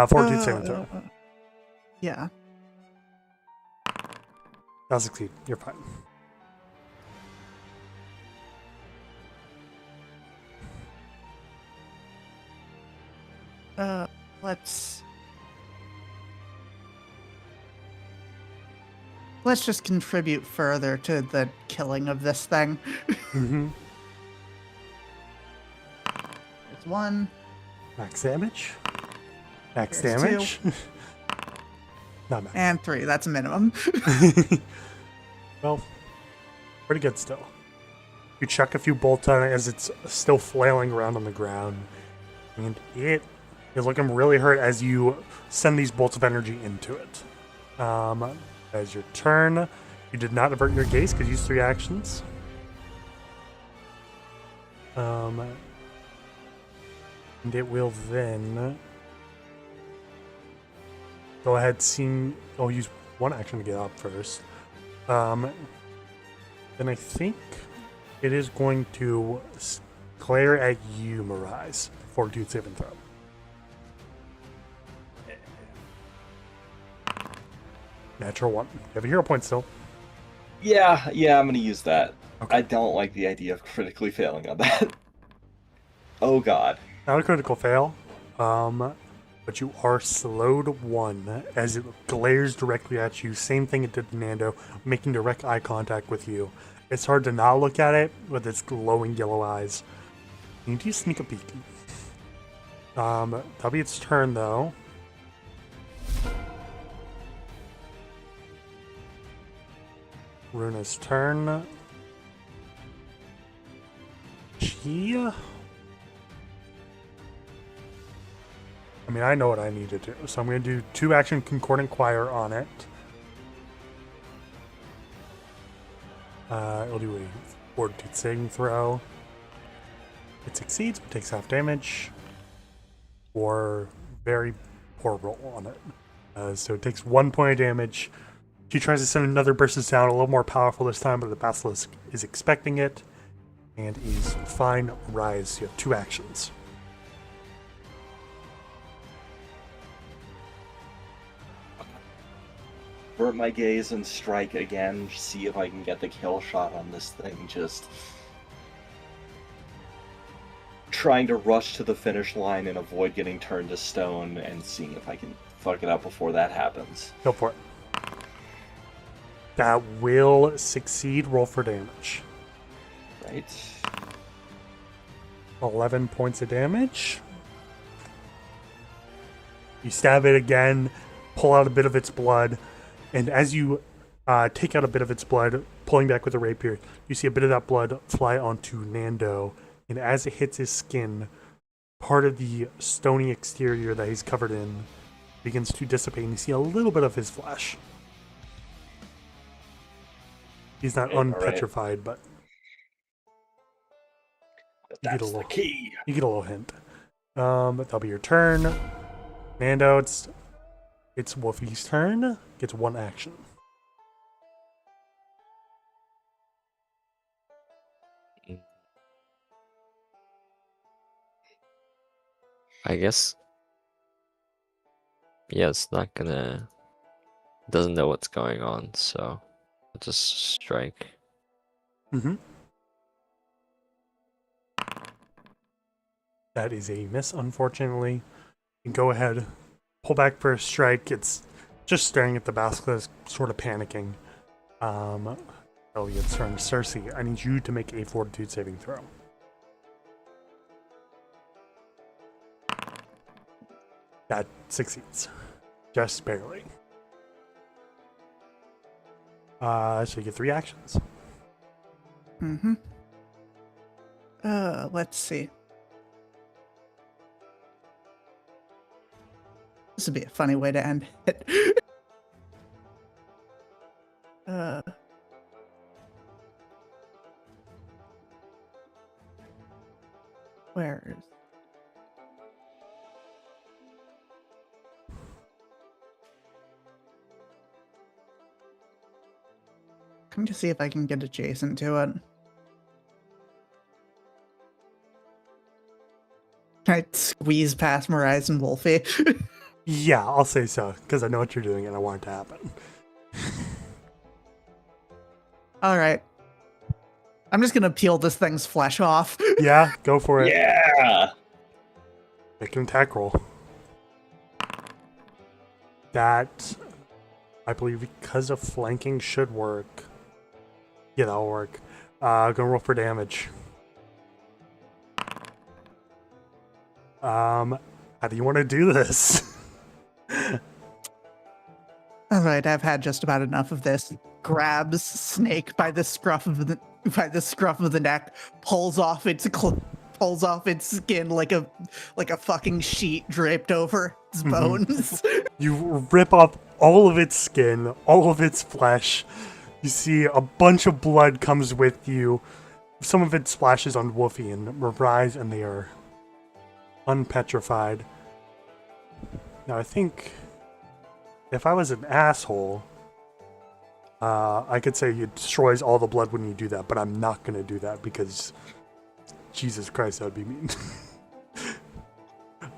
Fortitude saving throw. Yeah. I'll succeed. You're fine. Let's just contribute further to the killing of this thing. Mm-hmm. There's 1. Max damage. Max There's damage. Not max. And 3. That's a minimum. Well, pretty good still. You chuck a few bolts on it as it's still flailing around on the ground. And it is looking really hurt as you send these bolts of energy into it. As your turn, you did not avert your gaze because you used 3 actions. And it will then go ahead, I'll use 1 action to get up first. Then I think it is going to glare at you, Mirais. Fortitude saving throw. Natural 1. You have a hero point still. Yeah, I'm gonna use that. Okay. I don't like the idea of critically failing on that. Oh god. Not a critical fail, but you are slowed 1 as it glares directly at you. Same thing it did to Nando, making direct eye contact with you. It's hard to not look at it with its glowing yellow eyes. You need to sneak a peek. That'll be its turn though. Runa's turn. I mean, I know what I need to do, so I'm going to do 2 action Concordant Choir on it. It'll do a fortitude saving throw. It succeeds, but takes half damage. Or very poor roll on it. So it takes 1 point of damage. She tries to send another burst of sound, a little more powerful this time, but the basilisk is expecting it and is fine. Rise. You have 2 actions. Avert my gaze and strike again. See if I can get the kill shot on this thing. Just trying to rush to the finish line and avoid getting turned to stone, and seeing if I can fuck it up before that happens. Go for it. That will succeed. Roll for damage. Right. 11 points of damage. You stab it again, pull out a bit of its blood, and as you take out a bit of its blood, pulling back with a rapier, you see a bit of that blood fly onto Nando, and as it hits his skin, part of the stony exterior that he's covered in begins to dissipate, and you see a little bit of his flesh. He's not Okay, all right. unpetrified, but That's the key. you get a little hint. That'll be your turn. Nando, it's Wolfie's turn. Gets 1 action. I guess Yeah, it's not gonna. Doesn't know what's going on, so I'll just strike. Mm-hmm. That is a miss, unfortunately. Go ahead, pull back for a strike. It's just staring at the basilisk, sort of panicking. Elliot's turn. Cersei, I need you to make a fortitude saving throw. That succeeds. Just barely. So you get 3 actions. Mm-hmm. Let's see. This would be a funny way to end it. Where is... Come to see if I can get adjacent to it. Can I squeeze past Miraz and Wolfie? Yeah, I'll say so, because I know what you're doing and I want it to happen. All right. I'm just gonna peel this thing's flesh off. Yeah, go for it. Yeah. Make an attack roll. That, I believe, because of flanking, should work. Yeah, that'll work. Gonna roll for damage. How do you want to do this? All right, I've had just about enough of this. Grabs Snake by the scruff of the neck, pulls off its skin like a fucking sheet draped over its bones. You rip off all of its skin, all of its flesh. You see a bunch of blood comes with you. Some of it splashes on Wolfie and Miraz, and they are unpetrified. Now, I think if I was an asshole, I could say it destroys all the blood when you do that, but I'm not going to do that because Jesus Christ, that would be mean.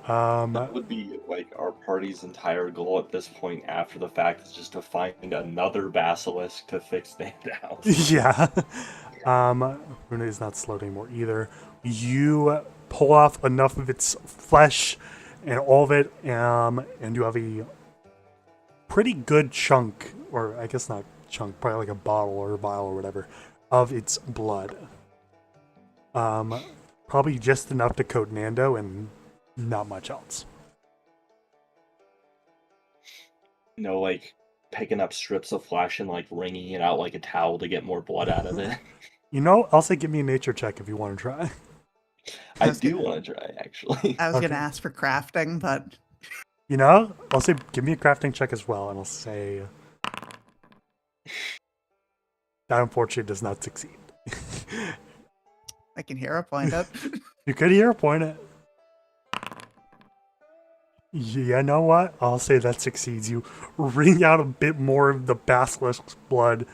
That would be like our party's entire goal at this point after the fact is just to find another basilisk to fix down. Yeah. Runa is not slowed anymore either. You pull off enough of its flesh and all of it, and you have a pretty good chunk, or I guess not chunk, probably like a bottle or a vial or whatever, of its blood. Probably just enough to coat Nando and not much else. Like picking up strips of flesh and like wringing it out like a towel to get more blood out of it. You know, I'll say give me a nature check if you want to try. I do want to try, actually. I was Okay. gonna ask for crafting, but You know, I'll say give me a crafting check as well, and I'll say that unfortunately does not succeed. I can hear a point it. You could hear a point it. You know what? I'll say that succeeds. You wring out a bit more of the basilisk's blood,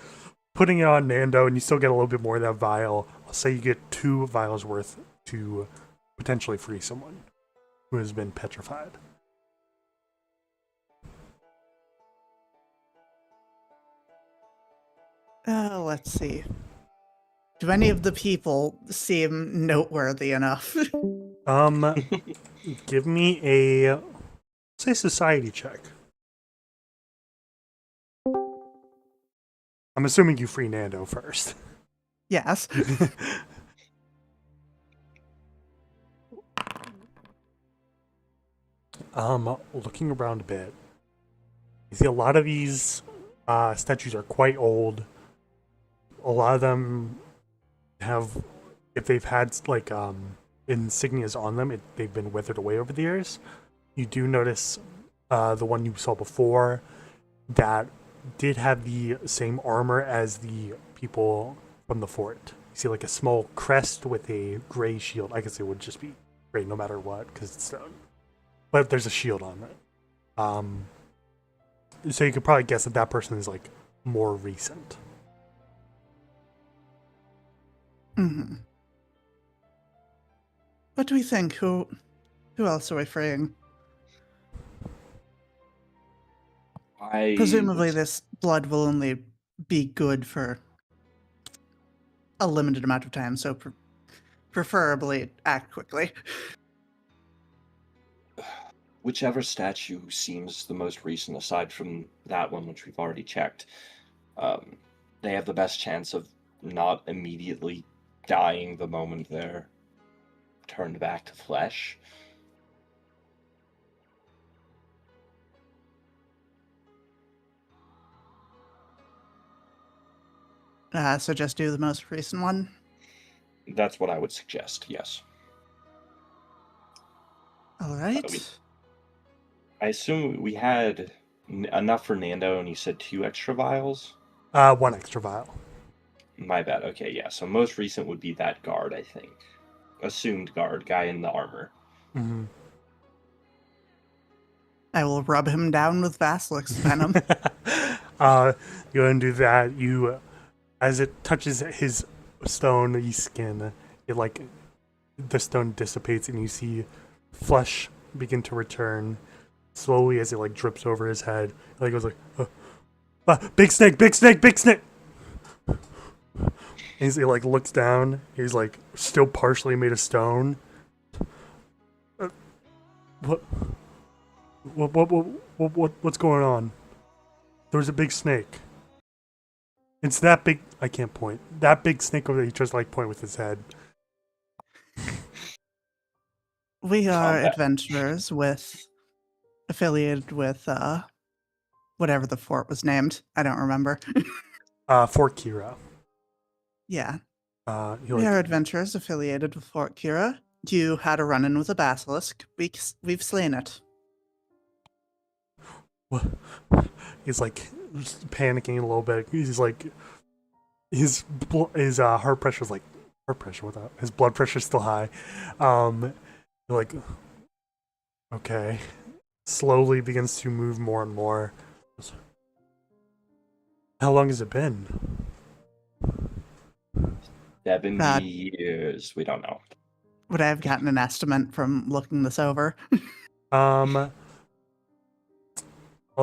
putting it on Nando, and you still get a little bit more of that vial. I'll say you get 2 vials worth to potentially free someone who has been petrified. Let's see. Do any of the people seem noteworthy enough? Give me a, say, society check. I'm assuming you free Nando first. Yes. Looking around a bit, you see a lot of these statues are quite old. A lot of them have, if they've had like insignias on them, they've been withered away over the years. You do notice the one you saw before that did have the same armor as the people from the fort. You see like a small crest with a gray shield. I guess it would just be gray no matter what because it's stone. But there's a shield on it. So you could probably guess that that person is like more recent. Mm-hmm. What do we think? Who else are we freeing? I Presumably, would this blood will only be good for a limited amount of time, so preferably act quickly. whichever statue seems the most recent, aside from that one, which we've already checked, um, they have the best chance of not immediately dying the moment they're turned back to flesh. So just do the most recent one. That's what I would suggest, yes. All we- right. I assume we had enough for Nando, and you said 2 extra vials? 1 extra vial. My bad. Okay, yeah. So most recent would be that guard, I think. Assumed guard, guy in the armor. Mm-hmm. I will rub him down with Basilisk's venom. You go and do that. You, as it touches his stony skin, it like the stone dissipates, and you see flesh begin to return slowly as it like drips over his head. Like it goes like, big snake, big snake, big snake. And he like looks down. He's like still partially made of stone. What? What's going on? There's a big snake. It's that big. I can't point. That big snake over there. He tries to like point with his head. We are Combat. adventurers affiliated with whatever the fort was named. I don't remember. Fort Kira. Yeah. He We like are adventurers affiliated with Fort Kira. You had a run-in with a basilisk. We've slain it. he's like panicking a little bit. He's like his heart pressure's like heart pressure without his blood pressure's still high. Like okay, slowly begins to move more and more. How long has it been? 70 years. We don't know. Would I have gotten an estimate from looking this over? I'll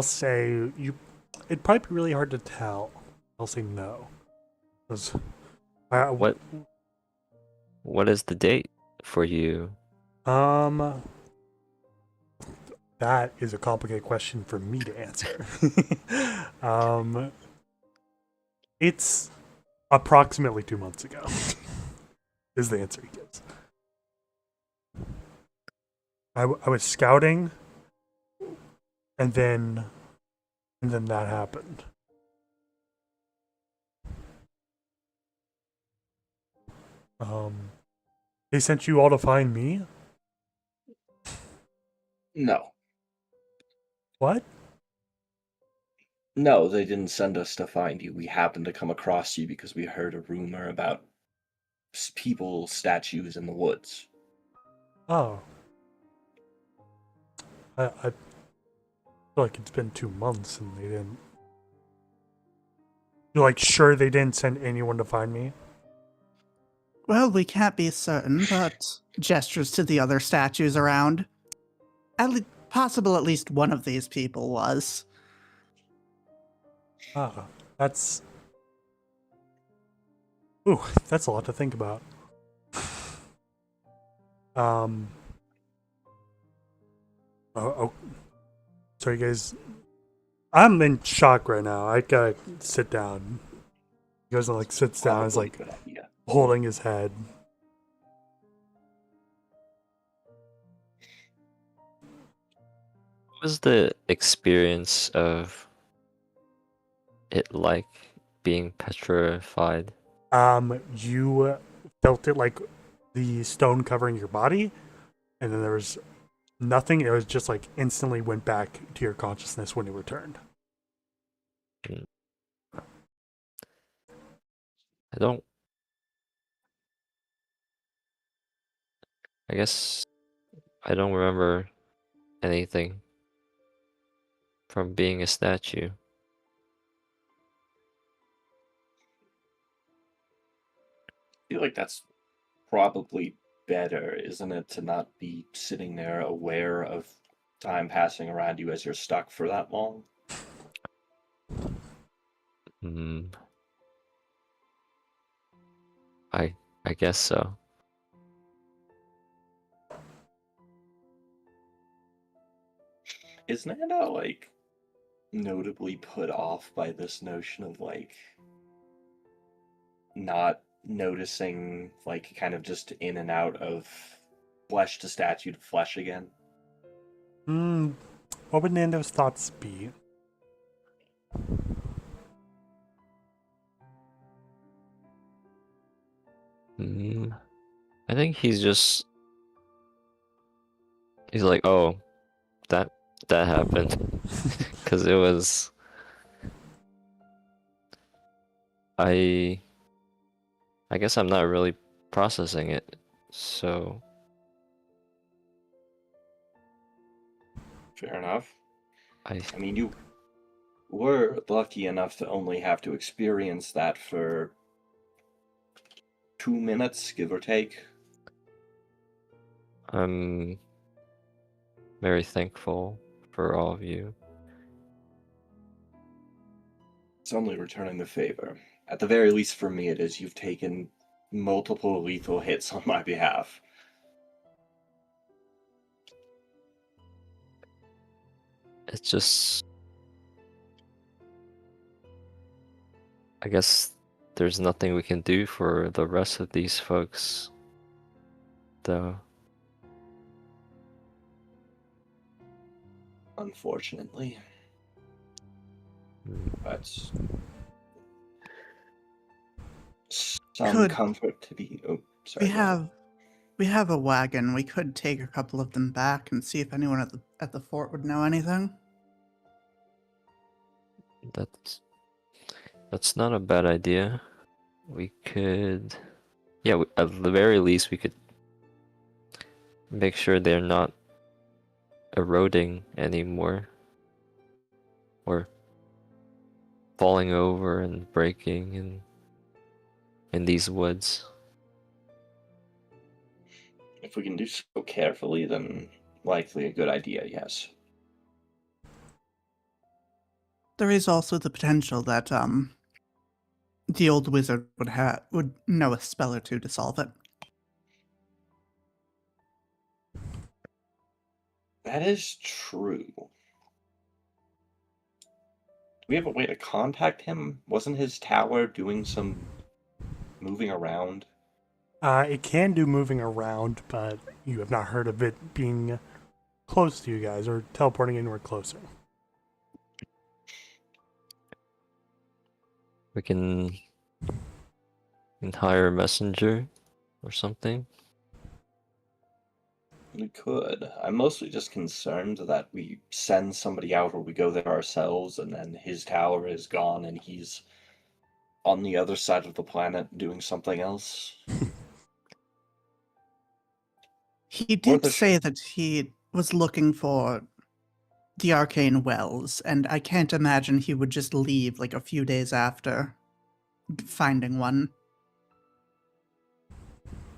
say you. It'd probably be really hard to tell. I'll say no. 'Cause What is the date for you? That is a complicated question for me to answer. It's approximately 2 months ago. Is the answer he gives. I was scouting, and then that happened. They sent you all to find me? No. What? No, they didn't send us to find you. We happened to come across you because we heard a rumor about people, statues in the woods. Oh. I feel like it's been 2 months and they didn't. You're like sure they didn't send anyone to find me? Well, we can't be certain, but gestures to the other statues around. Possible at least one of these people was. Ah, that's. Ooh, that's a lot to think about. Oh, sorry, guys. I'm in shock right now. I gotta sit down. He goes and like sits down. Is Probably like a good idea. holding his head. What was the experience of it like being petrified? You felt it like the stone covering your body, and then there was nothing. It was just like instantly went back to your consciousness when you returned. I guess I don't remember anything from being a statue. I feel like that's probably better, isn't it, to not be sitting there aware of time passing around you as you're stuck for that long? Hmm. I I guess so. Is Nana like notably put off by this notion of like not noticing like kind of just in and out of flesh to statue to flesh again? Hmm. What would Nando's thoughts be? Hmm. I think he's like, oh, that that happened, because it was I I guess I'm not really processing it, so Fair enough. I I mean, you were lucky enough to only have to experience that for 2 minutes, give or take. I'm very thankful for all of you. It's only returning the favor. At the very least, for me, it is. You've taken multiple lethal hits on my behalf. It's just, I guess there's nothing we can do for the rest of these folks, though. Unfortunately. Mm. But some Could comfort to be. Oh, we sorry. Go ahead. have a wagon? We could take a couple of them back and see if anyone at the fort would know anything. That's that's not a bad idea. We could, yeah, at the very least, we could make sure they're not eroding anymore or falling over and breaking in these woods. If we can do so carefully, then likely a good idea, yes. There is also the potential that the old wizard would know a spell or two to solve it. That is true. Do we have a way to contact him? Wasn't his tower doing some moving around? It can do moving around, but you have not heard of it being close to you guys or teleporting anywhere closer. We can hire a messenger or something. We could. I'm mostly just concerned that we send somebody out or we go there ourselves and then his tower is gone and he's on the other side of the planet doing something else. He Or did the say that he was looking for the arcane wells, and I can't imagine he would just leave like a few days after finding one.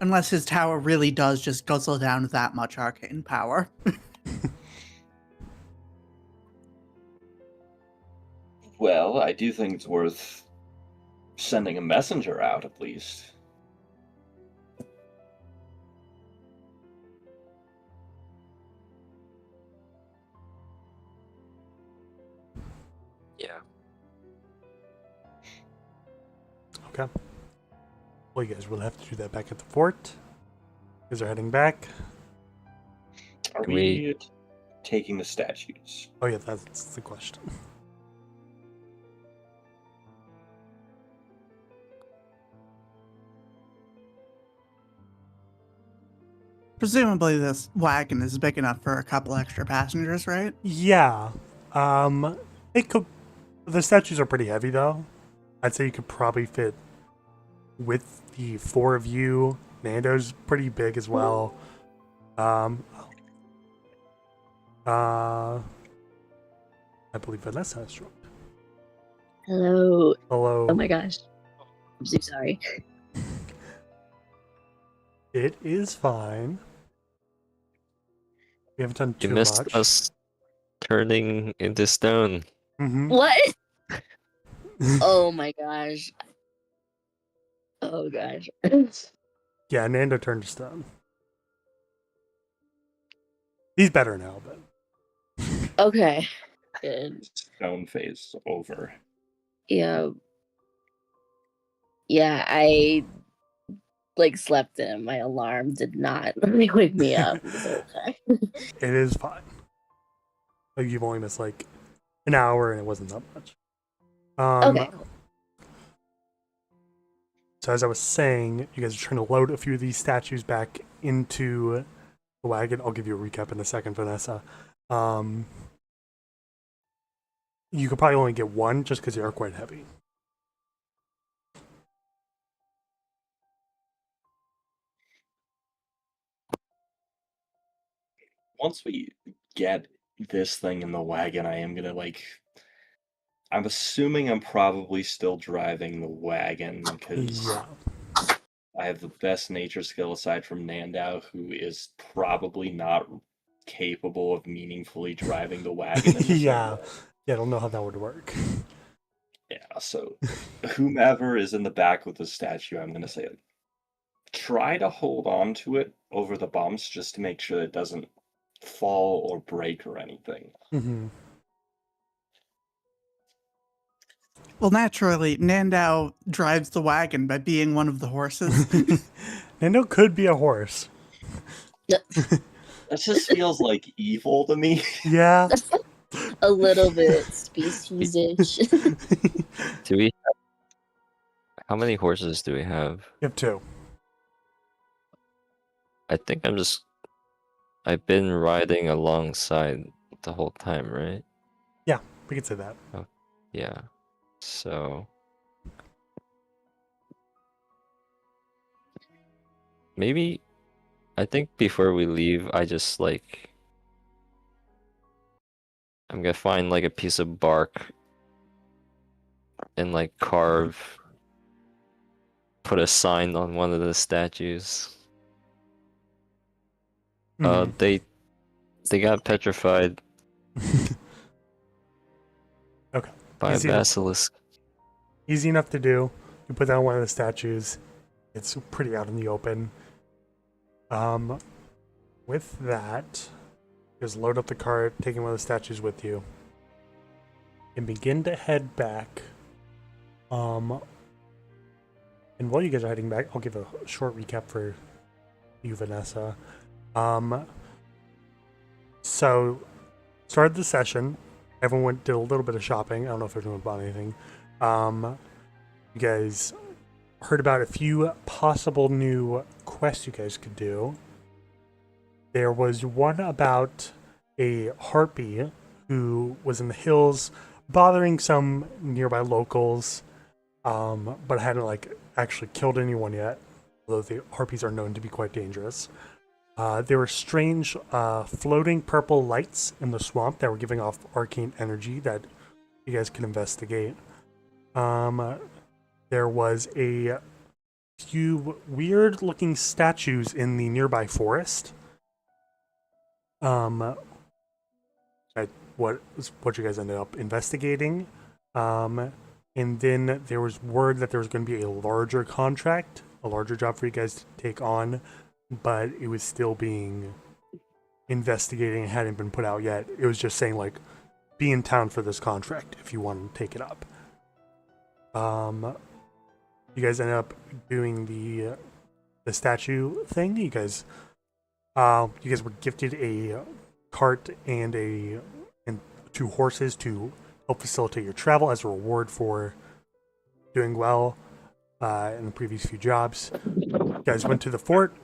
Unless his tower really does just guzzle down that much arcane power. Well, I do think it's worth sending a messenger out at least. Yeah. Okay. Well, you guys will have to do that back at the fort. You guys are heading back. Are Can we taking the statues? Oh, yeah, that's the question. Presumably this wagon is big enough for a couple extra passengers, right? Yeah. It could. The statues are pretty heavy, though. I'd say you could probably fit with the four of you. Nando's pretty big as well. I believe Vanessa has joined. Hello. Hello. Oh my gosh. I'm so sorry. It is fine. We haven't done You too missed much. us turning into stone. Mm-hmm. What? Oh my gosh. Oh gosh. Yeah, Nando turned to stone. He's better now, but Okay. Good. Stone phase over. Yeah. Yeah, I like slept in. My alarm did not really wake me up. So okay. it is fine. Like you've only missed like an hour, and it wasn't that much. Okay, cool. So as I was saying, you guys are trying to load a few of these statues back into the wagon. I'll give you a recap in a second, Vanessa. You could probably only get one just because they are quite heavy. Once we get this thing in the wagon, I am gonna like. I'm assuming I'm probably still driving the wagon because Yeah. I have the best nature skill aside from Nandao, who is probably not capable of meaningfully driving the wagon in the yeah. same way. Yeah, I don't know how that would work. Yeah, so whomever is in the back with the statue, I'm gonna say try to hold on to it over the bumps just to make sure it doesn't fall or break or anything. Mm-hmm. Well, naturally, Nandao drives the wagon by being one of the horses. Nando could be a horse. That just feels like evil to me. Yeah. A little bit species-ish. Do we? How many horses do we have? You have two. I think I've been riding alongside the whole time, right? Yeah, we could say that. Yeah. So maybe I think before we leave, I'm gonna find like a piece of bark and like put a sign on one of the statues. Mhm. They got petrified Okay. by a Easy enough. basilisk. Easy enough to do. You put that on one of the statues. It's pretty out in the open. With that, just load up the cart, taking one of the statues with you, and begin to head back. And while you guys are heading back, I'll give a short recap for you, Vanessa. So started the session. Everyone did a little bit of shopping. I don't know if everyone bought anything. You guys heard about a few possible new quests you guys could do. There was one about a harpy who was in the hills bothering some nearby locals, but hadn't like actually killed anyone yet, although the harpies are known to be quite dangerous. There were strange floating purple lights in the swamp that were giving off arcane energy that you guys can investigate. There was a few weird looking statues in the nearby forest. What you guys ended up investigating. And then there was word that there was going to be a larger contract, a larger job for you guys to take on, but it was still being investigated and hadn't been put out yet. It was just saying like, be in town for this contract if you want to take it up. You guys ended up doing the statue thing. You guys were gifted a cart and two horses to help facilitate your travel as a reward for doing well in the previous few jobs. You guys went to the fort.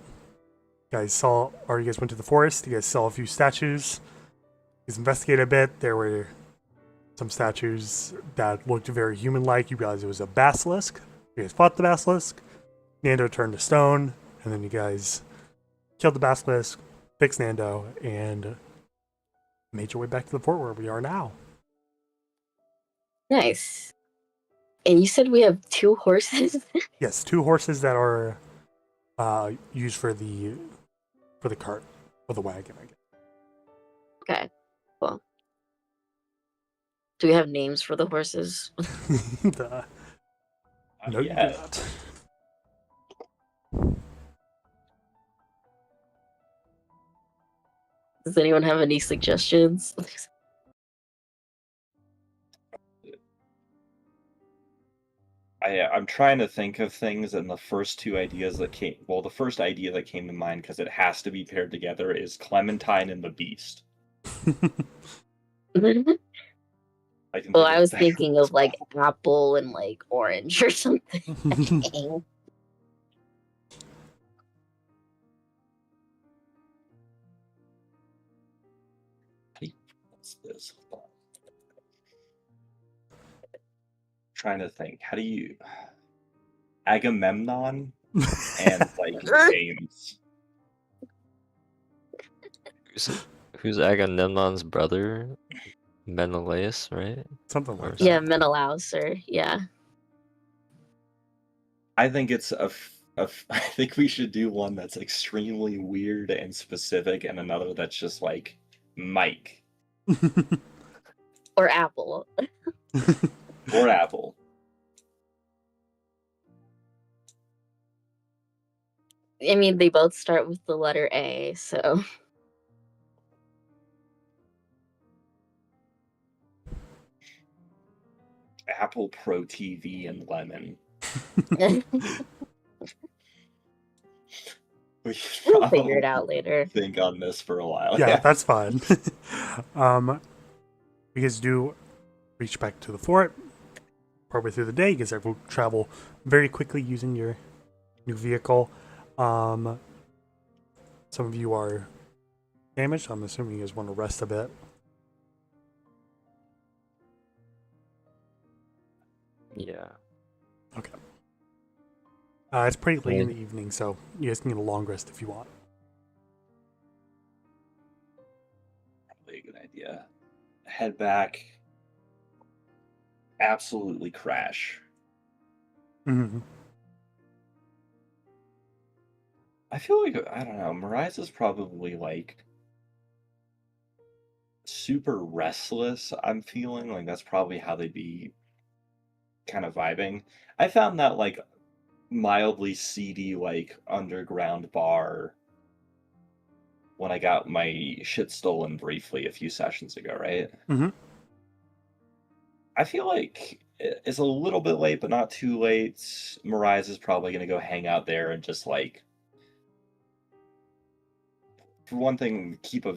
You guys went to the forest. You guys saw a few statues. You guys investigated a bit. There were some statues that looked very human-like. You realized it was a basilisk. You guys fought the basilisk. Nando turned to stone, and then you guys killed the basilisk, fixed Nando, and made your way back to the fort where we are now. Nice. And you said we have 2 horses? Yes, 2 horses that are used for the cart or the wagon, I guess. Okay, cool. Do we have names for the horses? No, you do Yeah. not. Does anyone have any suggestions? I'm trying to think of things, and the first two ideas that came, well, the first idea that came to mind, because it has to be paired together, is Clementine and the Beast. I can Well, think I of was better thinking ones of like possible. apple and like orange or something. What's this? Hold on. Trying to think. How do you Agamemnon and like James? Who's Agamemnon's brother? Menelaus, right? Something like Or that. Yeah, Menelaus, or yeah. I think it's I think we should do one that's extremely weird and specific, and another that's just like Mike Or apple. or Apple. I mean, they both start with the letter A, so Apple Pro TV and Lemon. We should we'll figure it probably out later. think on this for a while. Yeah, that's fine. You guys do reach back to the fort. Partway through the day, you guys will travel very quickly using your new vehicle. Some of you are damaged. I'm assuming you guys want to rest a bit. Yeah. Okay. It's pretty late in Right. the evening, so you guys can get a long rest if you want. Probably a good idea. Head back. Absolutely crash. Mm-hmm. I feel like, I don't know, Mariah is probably like super restless. I'm feeling like that's probably how they'd be kind of vibing. I found that like mildly seedy, like underground bar when I got my shit stolen briefly a few sessions ago, right? Mhm. I feel like it's a little bit late, but not too late. Mariah is probably going to go hang out there and just like, for one thing, keep a.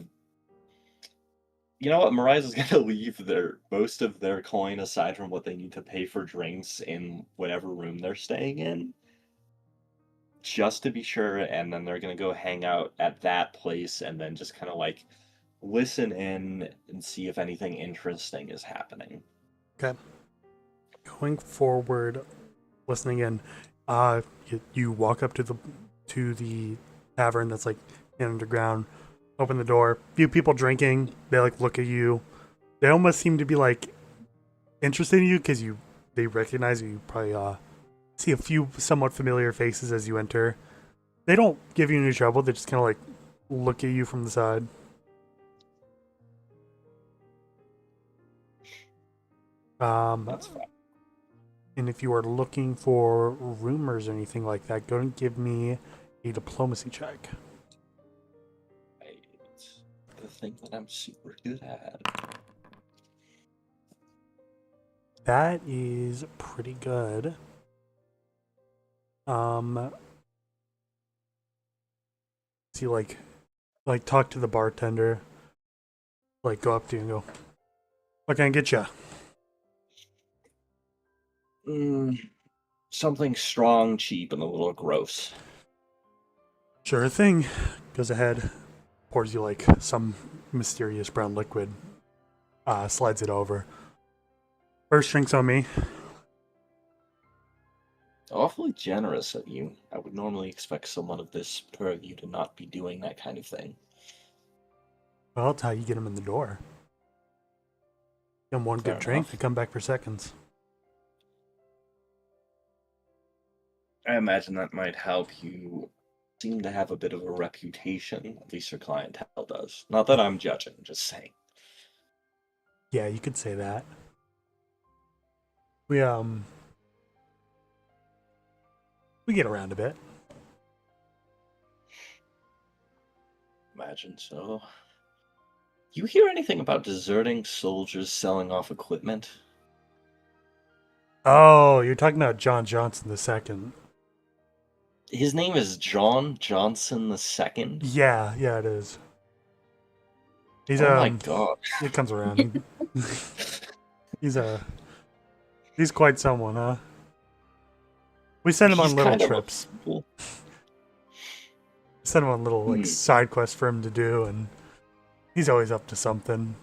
You know what? Mariah is going to leave most of their coin aside from what they need to pay for drinks in whatever room they're staying in, just to be sure. And then they're going to go hang out at that place and then just kind of like listen in and see if anything interesting is happening. Okay. Going forward, listening in, you walk up to the tavern that's like underground. Open the door. Few people drinking. They like look at you. They almost seem to be like interested in you because they recognize you. You probably see a few somewhat familiar faces as you enter. They don't give you any trouble. They just kind of like look at you from the side. That's fine. And if you are looking for rumors or anything like that, go and give me a diplomacy check. Right. The thing that I'm super good at. That is pretty good. See, like talk to the bartender. Like, go up to you and go, "What can I get you?" Something strong, cheap, and a little gross. Sure thing. Goes ahead, pours you like some mysterious brown liquid. Slides it over. First drinks on me. Awfully generous of you. I would normally expect someone of this purview to not be doing that kind of thing. Well, that's how you get them in the door. Give them one Fair good drink, enough. they come back for seconds. I imagine that might help. You seem to have a bit of a reputation, at least your clientele does. Not that I'm judging, just saying. Yeah, you could say that. We we get around a bit. Imagine so. You hear anything about deserting soldiers selling off equipment? Oh, you're talking about John Johnson the second. His name is John Johnson II. Yeah, yeah, it is. He's Oh my god. it comes around. he's he's quite someone, huh? We send him He's on little kind of a trips. fool. Send him on little like Hmm. side quests for him to do, and he's always up to something.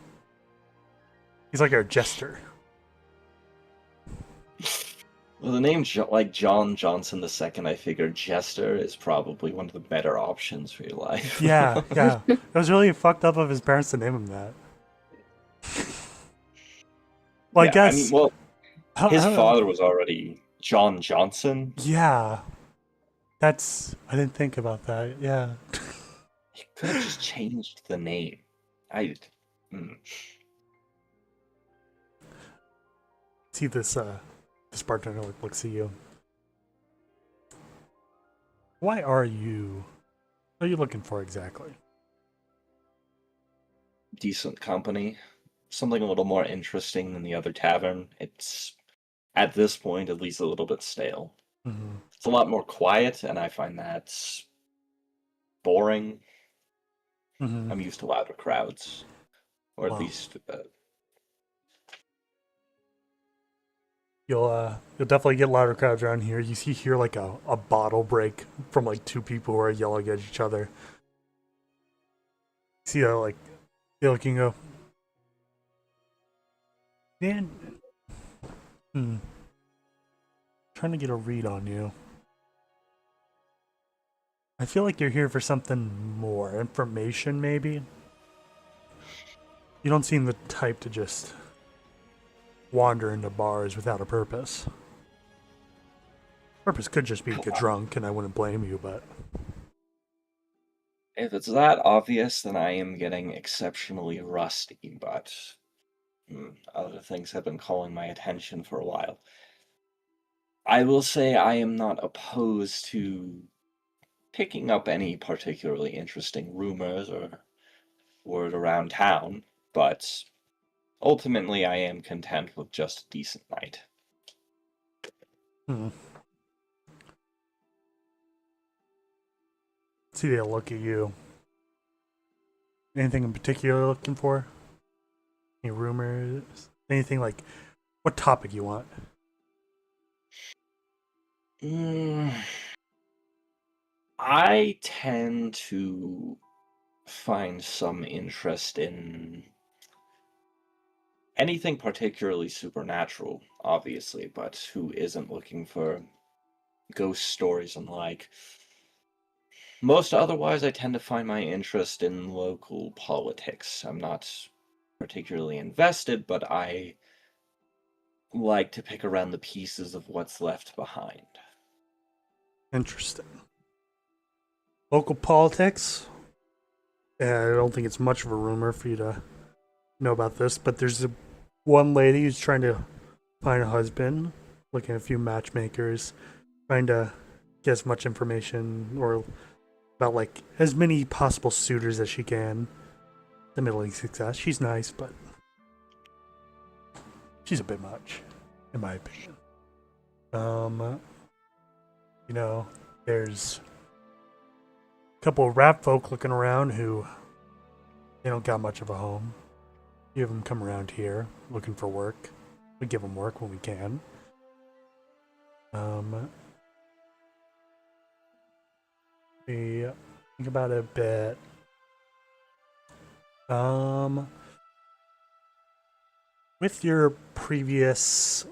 He's like our jester. Well, the name like John Johnson II, I figured Jester is probably one of the better options for your life. Yeah, yeah. It was really fucked up of his parents to name him that. Well, Yeah, I guess. I mean, well, how- his how- father was already John Johnson. Yeah, that's. I didn't think about that. Yeah. He could have just changed the name. See this. This bartender looks at you. Why are you? What are you looking for exactly? Decent company. Something a little more interesting than the other tavern. It's, at this point, at least a little bit stale. Mm-hmm. It's a lot more quiet, and I find that boring. Mm-hmm. I'm used to louder crowds. Or at Wow. least... You'll definitely get louder crowds around here. You hear like a bottle break from like two people who are yelling at each other. See how like they look and go, man. Trying to get a read on you. I feel like you're here for something more. Information, maybe? You don't seem the type to just wander into bars without a purpose. Purpose could just be to get drunk, and I wouldn't blame you, but... If it's that obvious, then I am getting exceptionally rusty, but other things have been calling my attention for a while. I will say I am not opposed to picking up any particularly interesting rumors or word around town, but ultimately I am content with just a decent night. See, they'll look at you. Anything in particular you're looking for? Any rumors? Anything like, what topic you want? I tend to find some interest in anything particularly supernatural, obviously, but who isn't looking for ghost stories and the like. Most otherwise, I tend to find my interest in local politics. I'm not particularly invested, but I like to pick around the pieces of what's left behind. Interesting. Local politics? Yeah, I don't think it's much of a rumor for you to know about this, but there's one lady who's trying to find a husband, looking at a few matchmakers, trying to get as much information or about like as many possible suitors as she can. The middling success. She's nice, but she's a bit much, in my opinion. You know, there's a couple of rap folk looking around who they don't got much of a home. You have them come around here looking for work. We give them work when we can. We think about it a bit. With your previous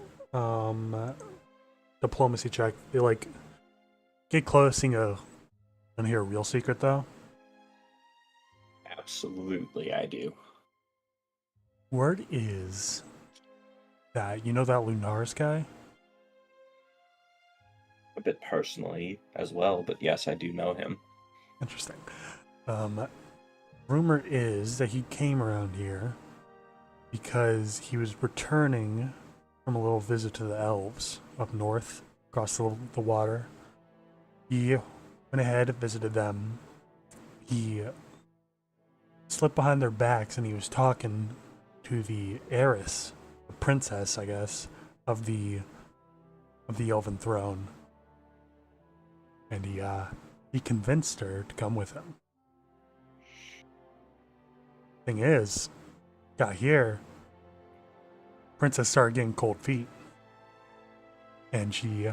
diplomacy check, they like get close and go, "Wanna hear a real secret though?" Absolutely, I do. Word is that you know that Lunaris guy? A bit personally as well, but yes, I do know him. Interesting. Rumor is that he came around here because he was returning from a little visit to the elves up north, across the water. He went ahead and visited them. He slipped behind their backs and he was talking to the heiress, the princess, I guess, of the elven throne. And he convinced her to come with him. Thing is, got here, princess started getting cold feet. And she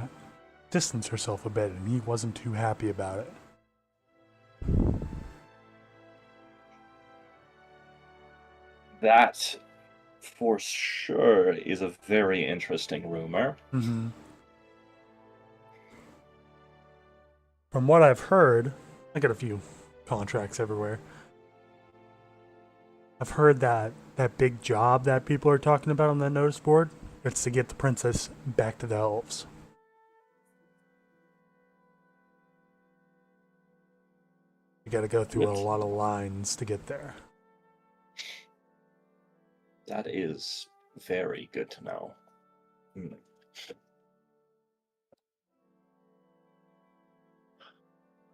distanced herself a bit, and he wasn't too happy about it. That, for sure, is a very interesting rumor. Mm-hmm. From what I've heard, I got a few contracts everywhere. I've heard that that big job that people are talking about on that notice board, it's to get the princess back to the elves. You gotta go through a lot of lines to get there. That is very good to know. Hmm.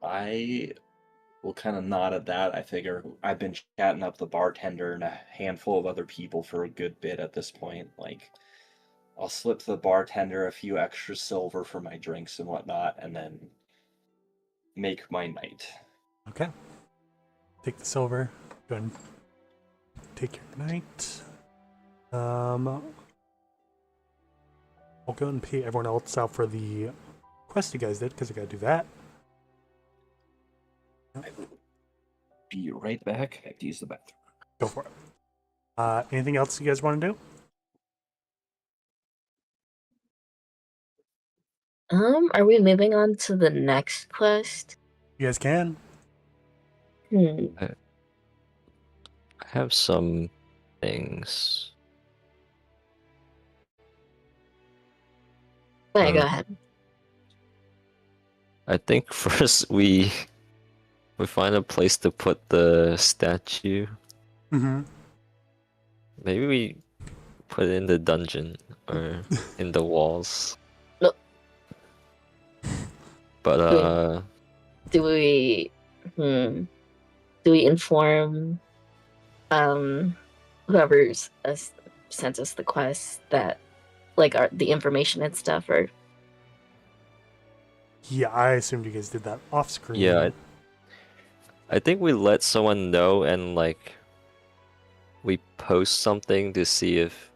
I will kind of nod at that. I figure I've been chatting up the bartender and a handful of other people for a good bit at this point. Like, I'll slip the bartender a few extra silver for my drinks and whatnot, and then make my night. Okay. Take the silver. Go ahead and take your night. I'll go and pay everyone else out for the quest you guys did, because I gotta do that. Be right back. I have to use the bathroom. Go for it. Anything else you guys want to do? Are we moving on to the next quest? You guys can. I have some things. Okay, go ahead. I think first we find a place to put the statue. Mm-hmm. Maybe we put it in the dungeon or in the walls. No. But Do we inform whoever's sent us the quest that like the information and stuff, or Yeah, I assumed you guys did that off screen. yeah, I think we let someone know and like we post something to see if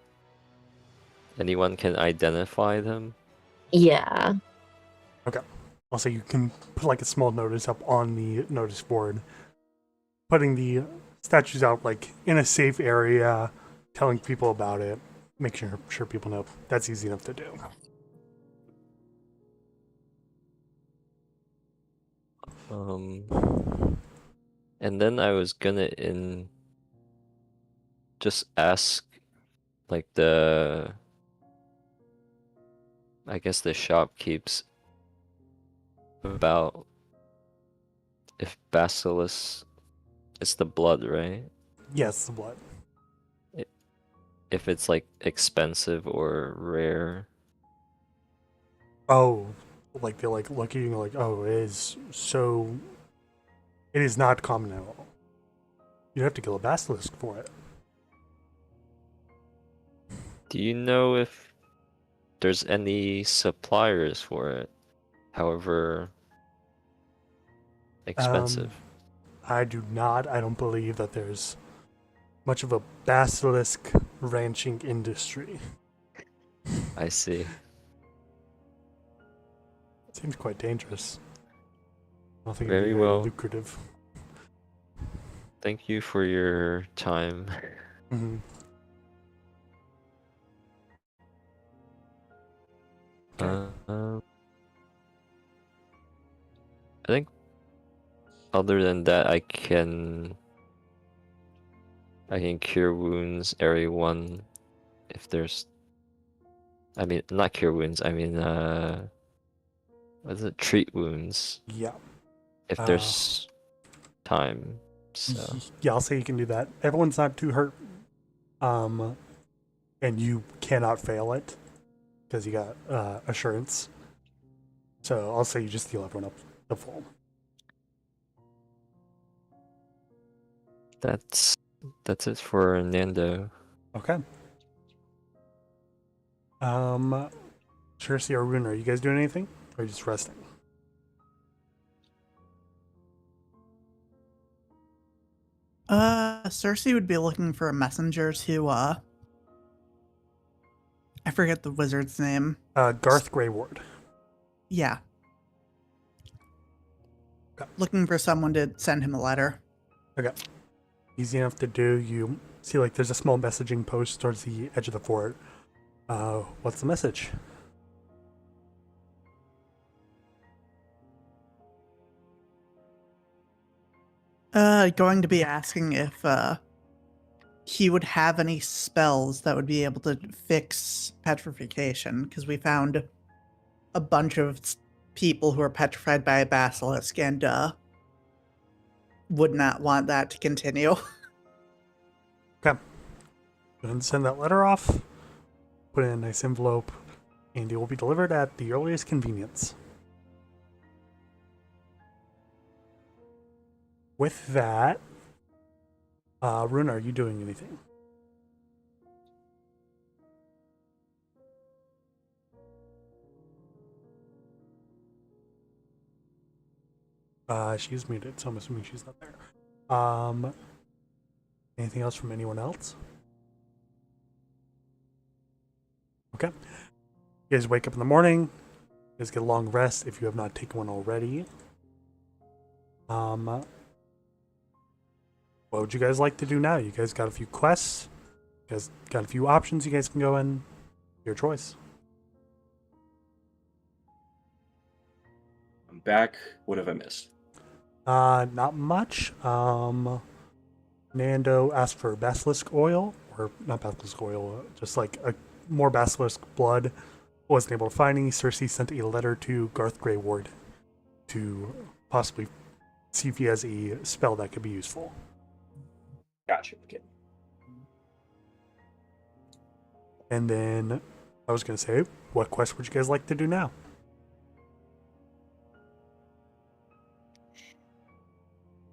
anyone can identify them. yeah. Also, you can put like a small notice up on the notice board, putting the statues out like in a safe area, telling people about it, make sure people know. That's easy enough to do. And then I was gonna just ask like I guess the shopkeeps about if Basilisk is the blood, right? Yes, the blood. If it's like expensive or rare. Oh, like they're like looking like, oh, it is not common at all. You have to kill a basilisk for it. Do you know if there's any suppliers for it? However expensive. I do not. I don't believe that there's much of a basilisk ranching industry. I see. It seems quite dangerous. I don't think Very it'd be well. lucrative. Thank you for your time. Mm-hmm. I think other than that, I can cure wounds area 1 if there's, I mean, not cure wounds, I mean what is it, treat wounds Yeah. if there's time. So Yeah, I'll say you can do that. Everyone's not too hurt. And you cannot fail it. because you got assurance. So I'll say you just heal everyone up to full. That's it for Nando. Okay. Cersei or Rune, are you guys doing anything? Or are you just resting? Cersei would be looking for a messenger to I forget the wizard's name. Garth Greyward. Yeah. Okay. Looking for someone to send him a letter. Okay. Easy enough to do. You see, like, there's a small messaging post towards the edge of the fort. What's the message? Going to be asking if he would have any spells that would be able to fix petrification, because we found a bunch of people who are petrified by a basilisk and would not want that to continue. Okay. Go ahead and send that letter off. Put it in a nice envelope, and it will be delivered at the earliest convenience. With that, Rune, are you doing anything? She's muted, so I'm assuming she's not there. Anything else from anyone else? Okay. You guys wake up in the morning. You guys get a long rest if you have not taken one already. What would you guys like to do now? You guys got a few quests. You guys got a few options you guys can go in. Your choice. I'm back. What have I missed? Not much. Nando asked for basilisk oil, or not basilisk oil, just like a more basilisk blood. Wasn't able to find any. Cersei sent a letter to Garth Greyward to possibly see if he has a spell that could be useful. Gotcha. Okay. And then I was gonna say, what quest would you guys like to do now?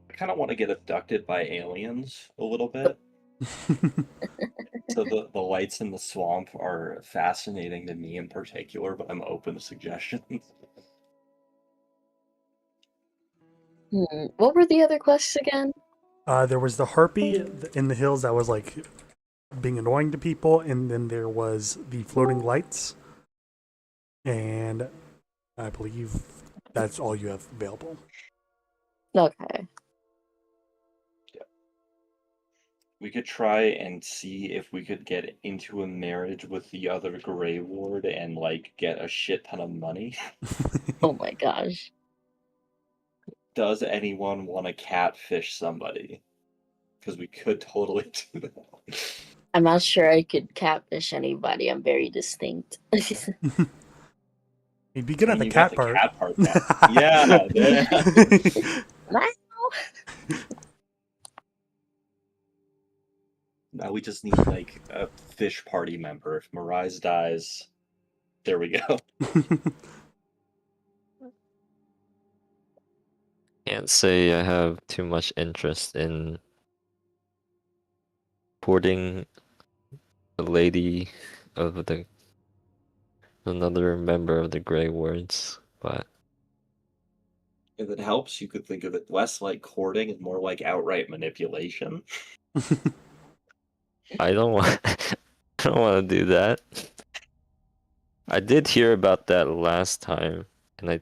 I kind of want to get abducted by aliens a little bit. So the lights in the swamp are fascinating to me in particular, but I'm open to suggestions. What were the other quests again? There was the harpy in the hills that was like being annoying to people, and then there was the floating lights, and I believe that's all you have available. Okay. We could try and see if we could get into a marriage with the other Grey Ward and like get a shit ton of money. Oh my gosh. Does anyone want to catfish somebody? Because we could totally do that. I'm not sure I could catfish anybody. I'm very distinct. You'd be good I at mean, the you cat got part. Cat part now. Yeah. Now we just need like a fish party member. If Miraz dies, there we go. Can't say I have too much interest in courting the lady of another member of the Grey Wards, but If it helps, you could think of it less like courting and more like outright manipulation. I don't want I don't want to do that. I did hear about that last time, and I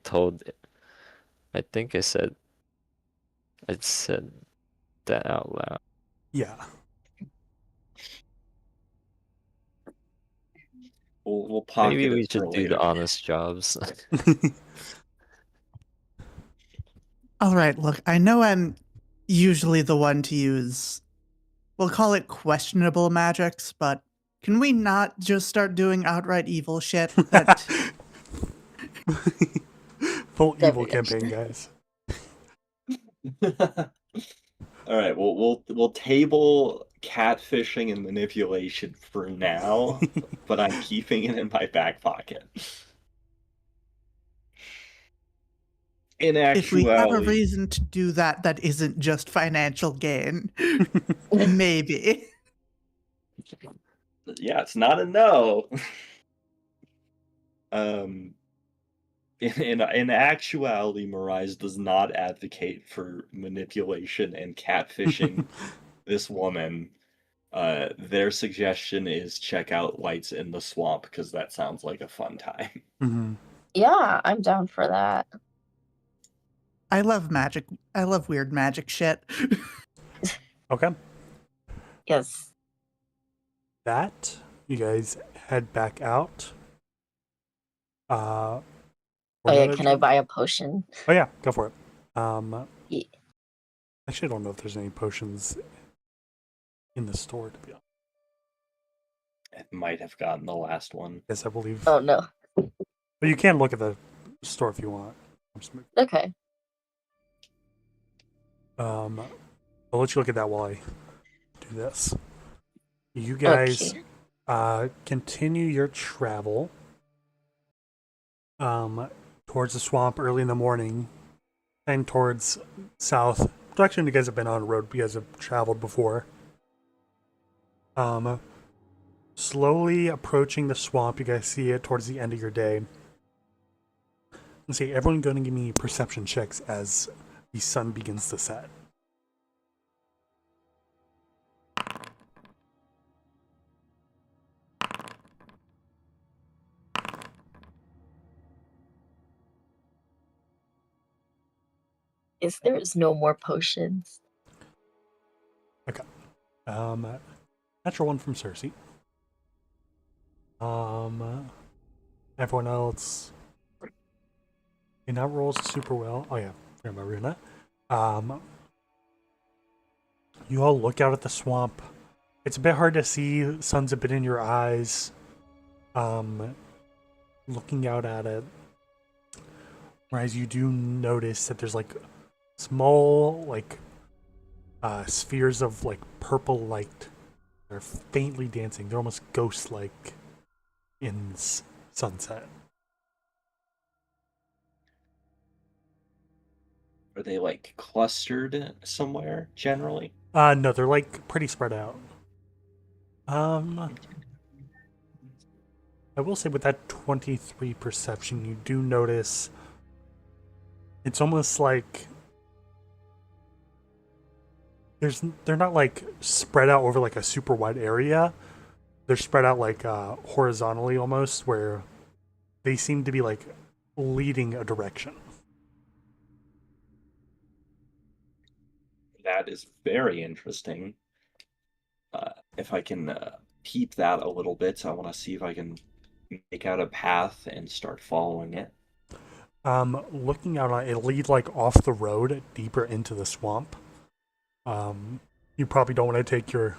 think I said that out loud. Yeah. We'll pocket Maybe we it for should do later. the honest jobs. All right, look, I know I'm usually the one to use, we'll call it questionable magics, but can we not just start doing outright evil shit? That Full evil Definitely. campaign, guys. All right, well, we'll table catfishing and manipulation for now, but I'm keeping it in my back pocket. In If we have a actuality, reason to do that, that isn't just financial gain, maybe. yeah, it's not a no. Um, in actuality, Mirais does not advocate for manipulation and catfishing this woman. Their suggestion is check out Lights in the Swamp because that sounds like a fun time. Mhm. Yeah, I'm down for that. I love magic. I love weird magic shit. Okay. Yes. That you guys head back out. Oh yeah, can I buy a potion? Oh yeah, go for it. Yeah. Actually, I don't know if there's any potions in the store, to be honest. It might have gotten the last one. Yes, I believe. Oh no. But you can look at the store if you want. Okay. I'll let you look at that while I do this. You guys continue your travel towards the swamp early in the morning and towards south. Direction you guys have been on a road you guys have traveled before. Slowly approaching the swamp, you guys see it towards the end of your day. Let's see, everyone going to give me perception checks as the sun begins to set. There is no more potions? Okay. Natural one from Cersei. Everyone else. Okay, now rolls super well. Oh yeah, forgot about Runa. You all look out at the swamp. It's a bit hard to see. Sun's a bit in your eyes. Looking out at it. Whereas you do notice that there's like small spheres of like purple light. They're faintly dancing. They're almost ghost-like in sunset. Are they like clustered somewhere generally? No, they're like pretty spread out. I will say with that 23 perception, you do notice it's almost like they're not like spread out over like a super wide area. They're spread out like horizontally almost, where they seem to be like leading a direction. That is very interesting. If I can peep that a little bit, I want to see if I can make out a path and start following it. Looking out on it, lead like off the road deeper into the swamp. You probably don't want to take your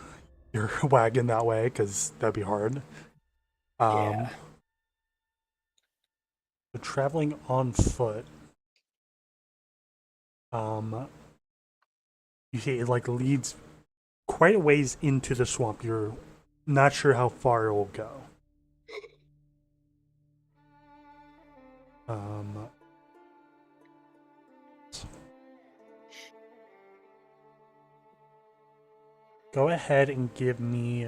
wagon that way because that'd be hard. Yeah. So traveling on foot. You see it like leads quite a ways into the swamp. You're not sure how far it will go. Go ahead and give me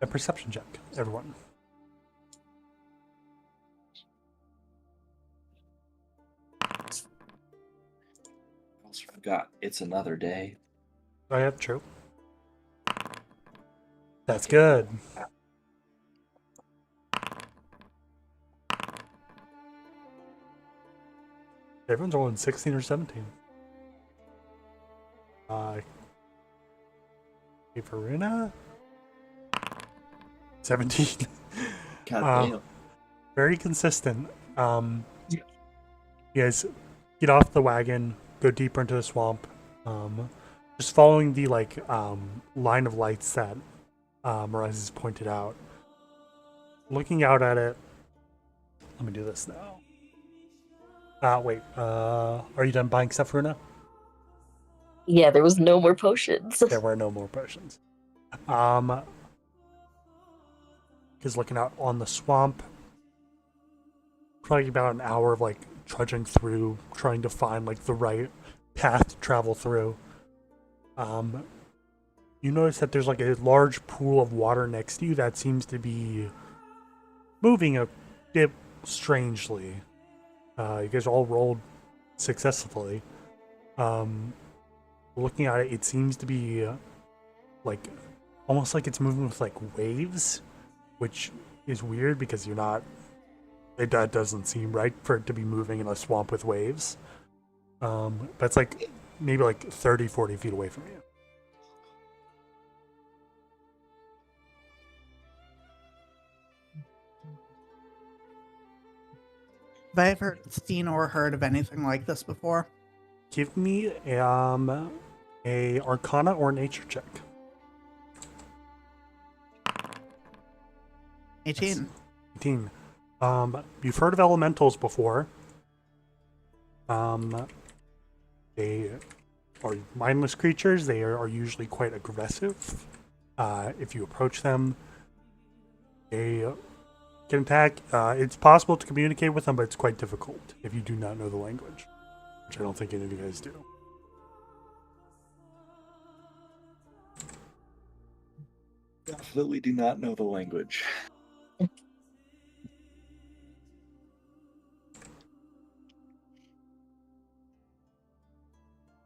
a perception check, everyone. I also forgot it's another day. Oh yeah, true. That's good. Everyone's rolling 16 or 17. Verena? 17. God damn. Very consistent. You guys get off the wagon, go deeper into the swamp. Just following the line of lights that Miraz has pointed out. Looking out at it. Let me do this now. Wait. Are you done buying stuff, Runa? Yeah, there was no more potions. There were no more potions. Because looking out on the swamp, probably about an hour of like trudging through, trying to find like the right path to travel through. You notice that there's like a large pool of water next to you that seems to be moving a bit strangely. You guys all rolled successfully. Looking at it, it seems to be like almost like it's moving with like waves, which is weird because you're not. That doesn't seem right for it to be moving in a swamp with waves. But it's like maybe like 30, 40 feet away from you. Have I ever seen or heard of anything like this before? Give me a Arcana or nature check. 18. 18. You've heard of elementals before. They are mindless creatures. They are usually quite aggressive. If you approach them, they can attack. It's possible to communicate with them, but it's quite difficult if you do not know the language, which I don't think any of you guys do. Definitely do not know the language.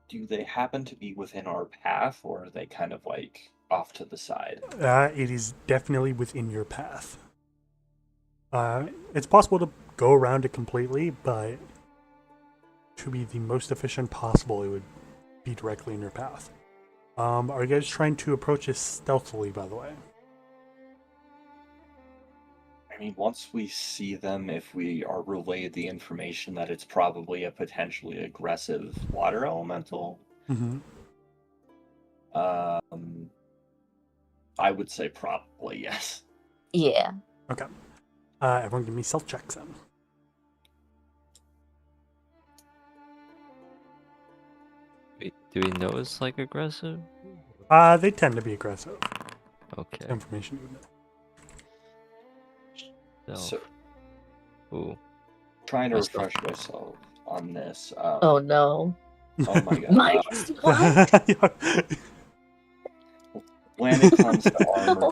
Do they happen to be within our path, or are they kind of like off to the side? It is definitely within your path. It's possible to go around it completely, but to be the most efficient possible, it would be directly in your path. Are you guys trying to approach this stealthily, by the way? I mean, once we see them, if we are relayed the information that it's probably a potentially aggressive water elemental, Mm-hmm. I would say probably yes. Yeah. Okay. Everyone give me self checks then. Wait, do we know it's like aggressive? They tend to be aggressive. Okay. Information you know. So, Ooh. trying to Myself. refresh myself on this. Oh no. Oh my god. Minus one. When it comes to No. armor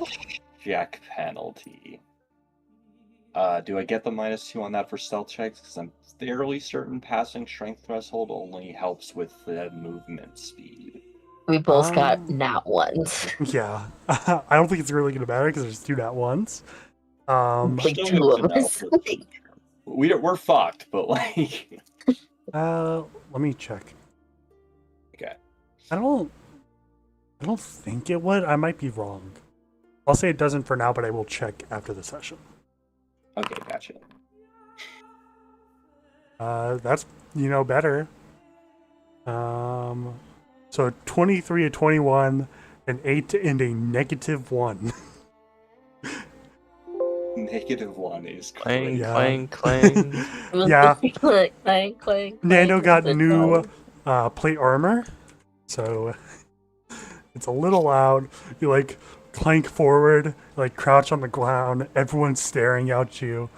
check penalty, do I get the -2 on that for stealth checks? Because I'm fairly certain passing strength threshold only helps with the movement speed. We both got nat ones. Yeah. I don't think it's really going to matter because there's 2 nat ones. Like Still 2 good to of know. us. We're fucked, but like. Let me check. Okay. I don't think it would. I might be wrong. I'll say it doesn't for now, but I will check after the session. Okay, gotcha. That's better. So 23 to 21, an 8 and a -1. -1 is Clang, crazy. Yeah. clang, clang. Yeah. Clank, clank, clank. Nando got But new no. plate armor, so it's a little loud. You like clank forward, like crouch on the ground. Everyone's staring at you.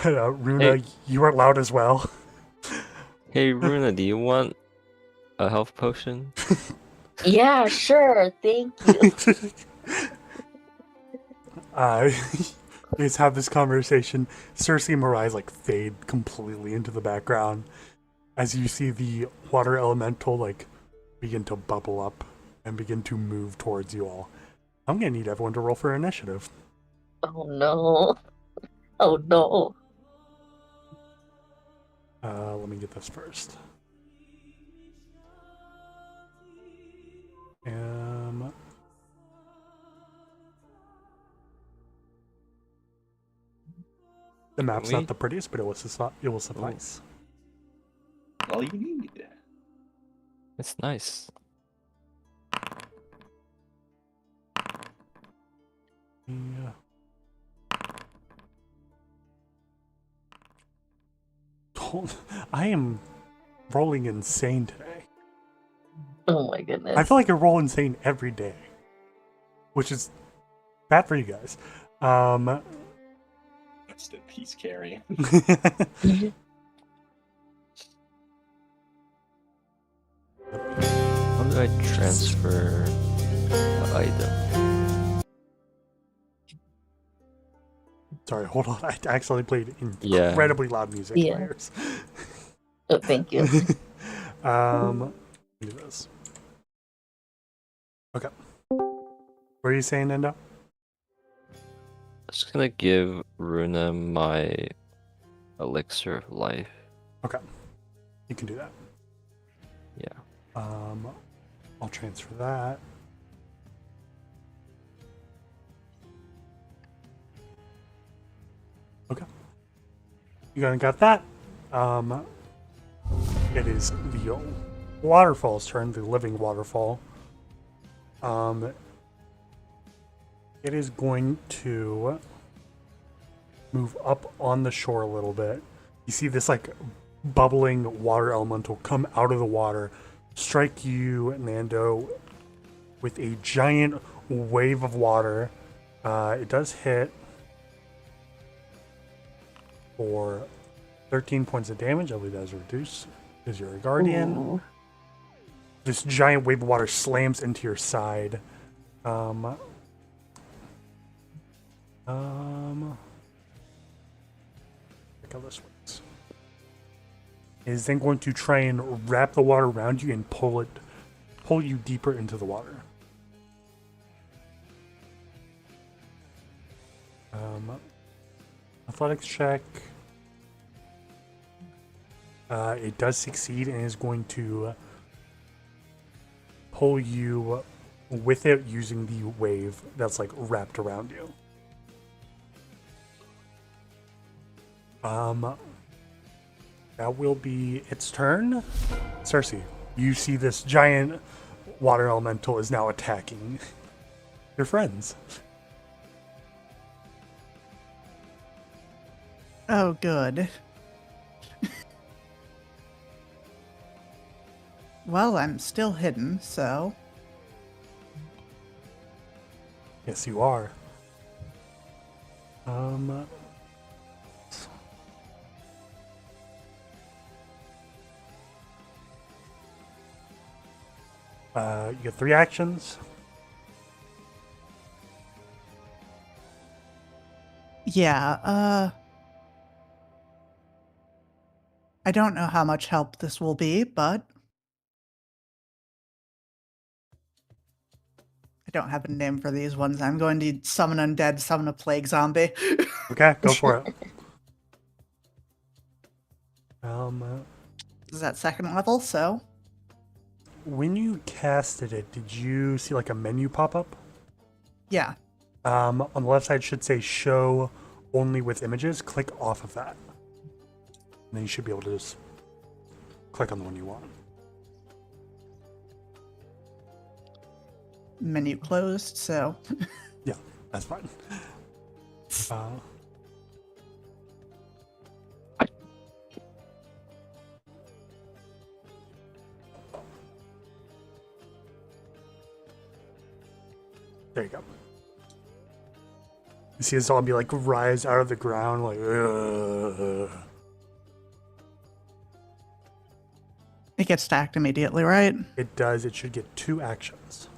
Runa, Hey. you are loud as well. Hey, Runa, do you want a health potion? Yeah, sure. Thank you. You guys have this conversation. Cersei and Mirai like fade completely into the background as you see the water elemental like begin to bubble up and begin to move towards you all. I'm gonna need everyone to roll for initiative. Oh no. Oh no. Let me get this first. The map's We- not the prettiest, but it will suffice. All you need. It's nice. Yeah. I am rolling insane today. Oh my goodness. I feel like I roll insane every day, which is bad for you guys. Rest in peace, Carrie. How do I transfer the item? Sorry, hold on. I accidentally played Yeah. incredibly loud music in my Yeah. ears. Oh, thank you. Do this. Okay. What are you saying, Nendo? I'm just gonna give Runa my elixir of life. Okay. You can do that. Yeah. I'll transfer that. Okay. You got that. It is the waterfall's turn, the living waterfall. It is going to move up on the shore a little bit. You see this like bubbling water elemental come out of the water, strike you, Nando, with a giant wave of water. It does hit for 13 points of damage. I believe that is reduced because you're a guardian. Ooh. This giant wave of water slams into your side. Look how this works. It is then going to try and wrap the water around you and pull you deeper into the water. Athletics check. It does succeed and is going to pull you with it using the wave that's like wrapped around you. That will be its turn. Cersei, you see this giant water elemental is now attacking your friends. Oh, good. Well, I'm still hidden, so Yes, you are. You get 3 actions. yeah, I don't know how much help this will be, but I don't have a name for these ones. I'm going to summon undead, summon a plague zombie. Okay, go for it. This is at second level, so When you casted it, did you see like a menu pop up? yeah. On the left side should say show only with images. Click off of that. And then you should be able to just click on the one you want. Menu closed, so Yeah, that's fine. There you go. You see a zombie like rise out of the ground, like. Ugh. it gets stacked immediately, right? It does. It should get 2 actions.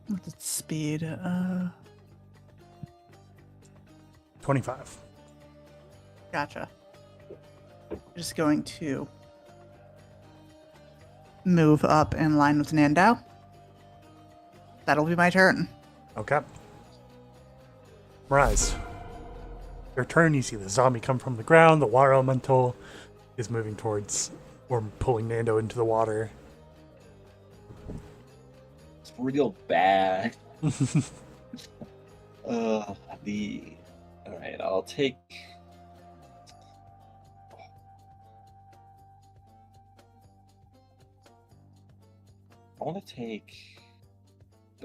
What's its speed? 25. Gotcha. Just going to move up in line with Nandao. That'll be my turn. Okay. Rise. Your turn. You see the zombie come from the ground. The water elemental is moving towards or pulling Nando into the water. It's real bad. Alright, I'll take. I want to take.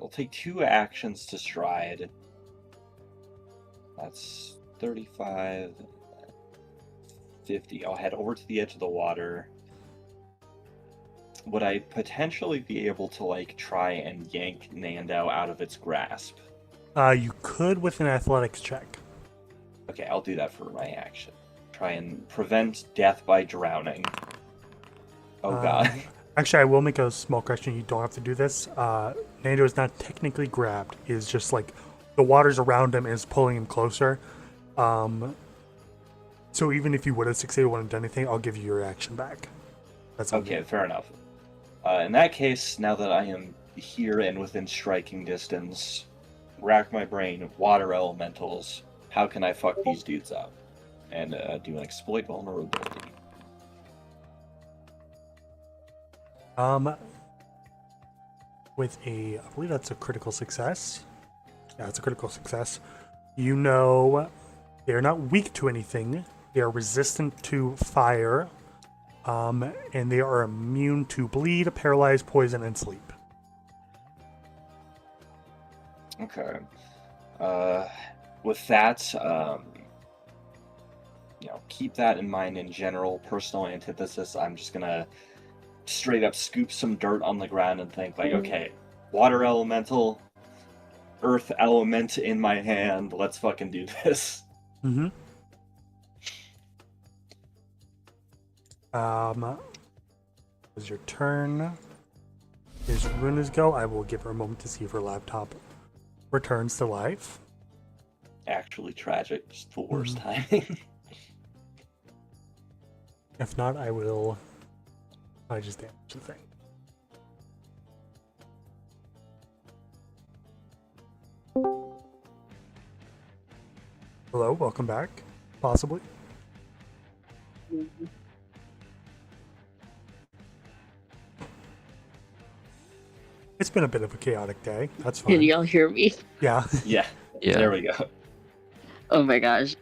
I'll take 2 actions to stride. That's 35, 50. I'll head over to the edge of the water. Would I potentially be able to, like, try and yank Nando out of its grasp? You could with an athletics check. Okay, I'll do that for my action. Try and prevent death by drowning. Oh god. Actually, I will make a small correction. You don't have to do this. Nando is not technically grabbed. Is just like the water's around him and is pulling him closer. So even if you would have succeeded, wouldn't have done anything, I'll give you your action back. That's Okay, fair enough. In that case, now that I am here and within striking distance, rack my brain, water elementals, how can I fuck these dudes up? And do an exploit vulnerability. With I believe that's a critical success. Yeah, it's a critical success. You know, they're not weak to anything. They are resistant to fire, and they are immune to bleed, paralyze, poison, and sleep. Okay. With that, keep that in mind in general. Personal antithesis, I'm just gonna straight up scoop some dirt on the ground and think, like, okay, water elemental, earth element in my hand, let's fucking do this. Mm-hmm. As your turn, as Runa's go, I will give her a moment to see if her laptop returns to life. Actually tragic, just the worst timing. If not, I will. I just damage the thing. Hello, welcome back. Possibly. It's been a bit of a chaotic day. That's fine. Can y'all hear me? Yeah. Yeah, there we go. Oh my gosh.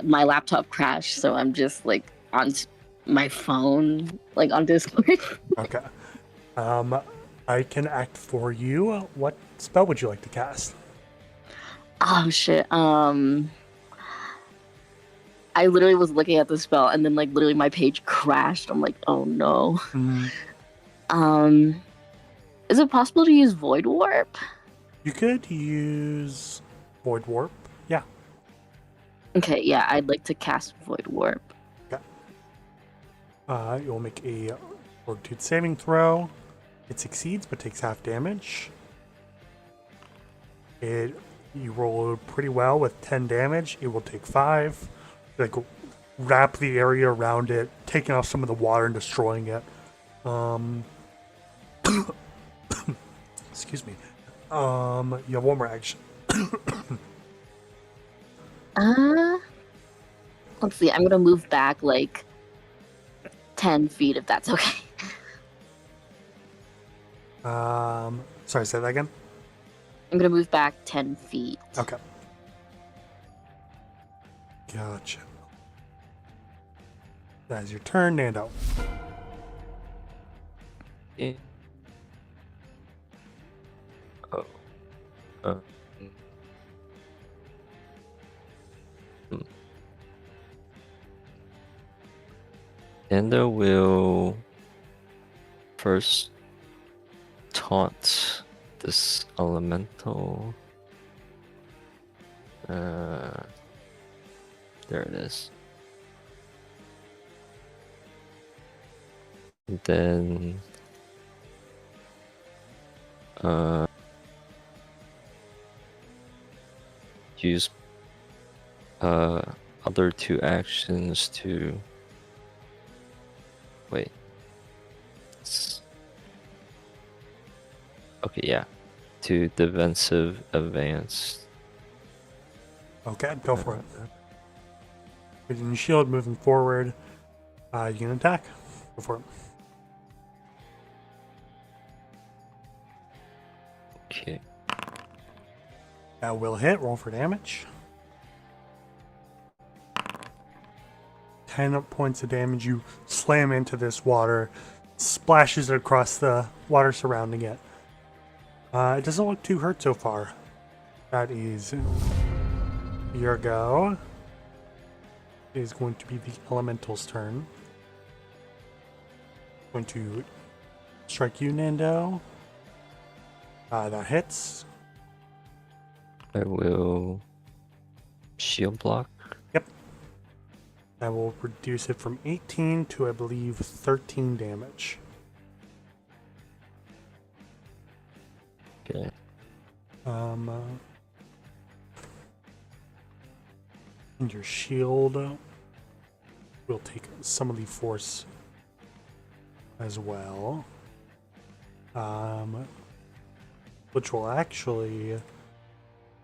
My laptop crashed, so I'm just like on my phone, like on Discord. Okay. I can act for you. What spell would you like to cast? Oh shit. I literally was looking at the spell and then like literally my page crashed. I'm like, oh no. Is it possible to use Void Warp? You could use Void Warp. Yeah. Okay, yeah, I'd like to cast Void Warp. Okay. You'll make a Fortitude saving throw. It succeeds, but takes half damage. You roll pretty well with 10 damage. It will take 5. Like, wrap the area around it, taking off some of the water and destroying it. Excuse me. You have one more action. Let's see, I'm gonna move back like 10 feet if that's okay. Sorry, say that again? I'm gonna move back 10 feet. Okay. Gotcha. That is your turn, Nando. Yeah. Oh. Nando will first taunt this elemental. There it is. And then use other 2 actions to wait. Okay, yeah. To defensive advance. Okay, go for it. Using your shield, moving forward. You can attack. Go for it. Okay. That will hit. Roll for damage. 10 points of damage. You slam into this water, splashes it across the water surrounding it. It doesn't look too hurt so far. That is your go. is going to be the elemental's turn. Going to strike you, Nando. That hits. I will shield block. I will reduce it from 18 to, I believe, 13 damage. Okay. And your shield will take some of the force as well. Which will actually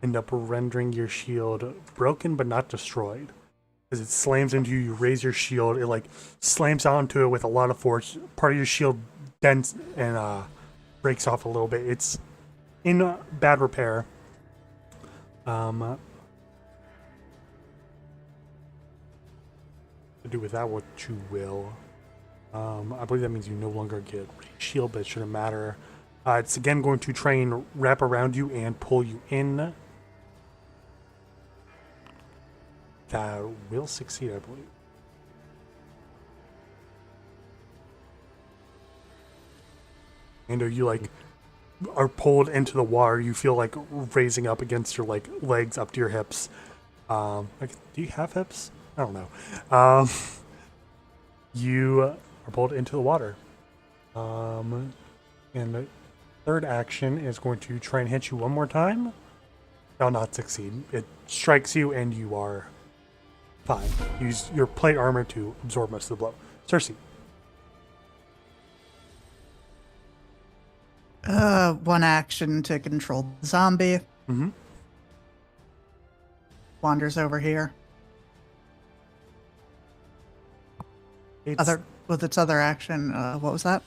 end up rendering your shield broken but not destroyed. As it slams into you, you raise your shield, it like slams onto it with a lot of force. Part of your shield bends and breaks off a little bit. It's in bad repair. To do with that what you will. I believe that means you no longer get shield, but it shouldn't matter. It's again going to try and wrap around you and pull you in. That will succeed, I believe. And you like are pulled into the water. You feel like raising up against your like legs up to your hips. Do you have hips? I don't know. You are pulled into the water. And the third action is going to try and hit you one more time. I'll not succeed. It strikes you and you are fine. Use your plate armor to absorb most of the blow. Cersei. One action to control the zombie. Mm-hmm. Wanders over here. With its other action, what was that?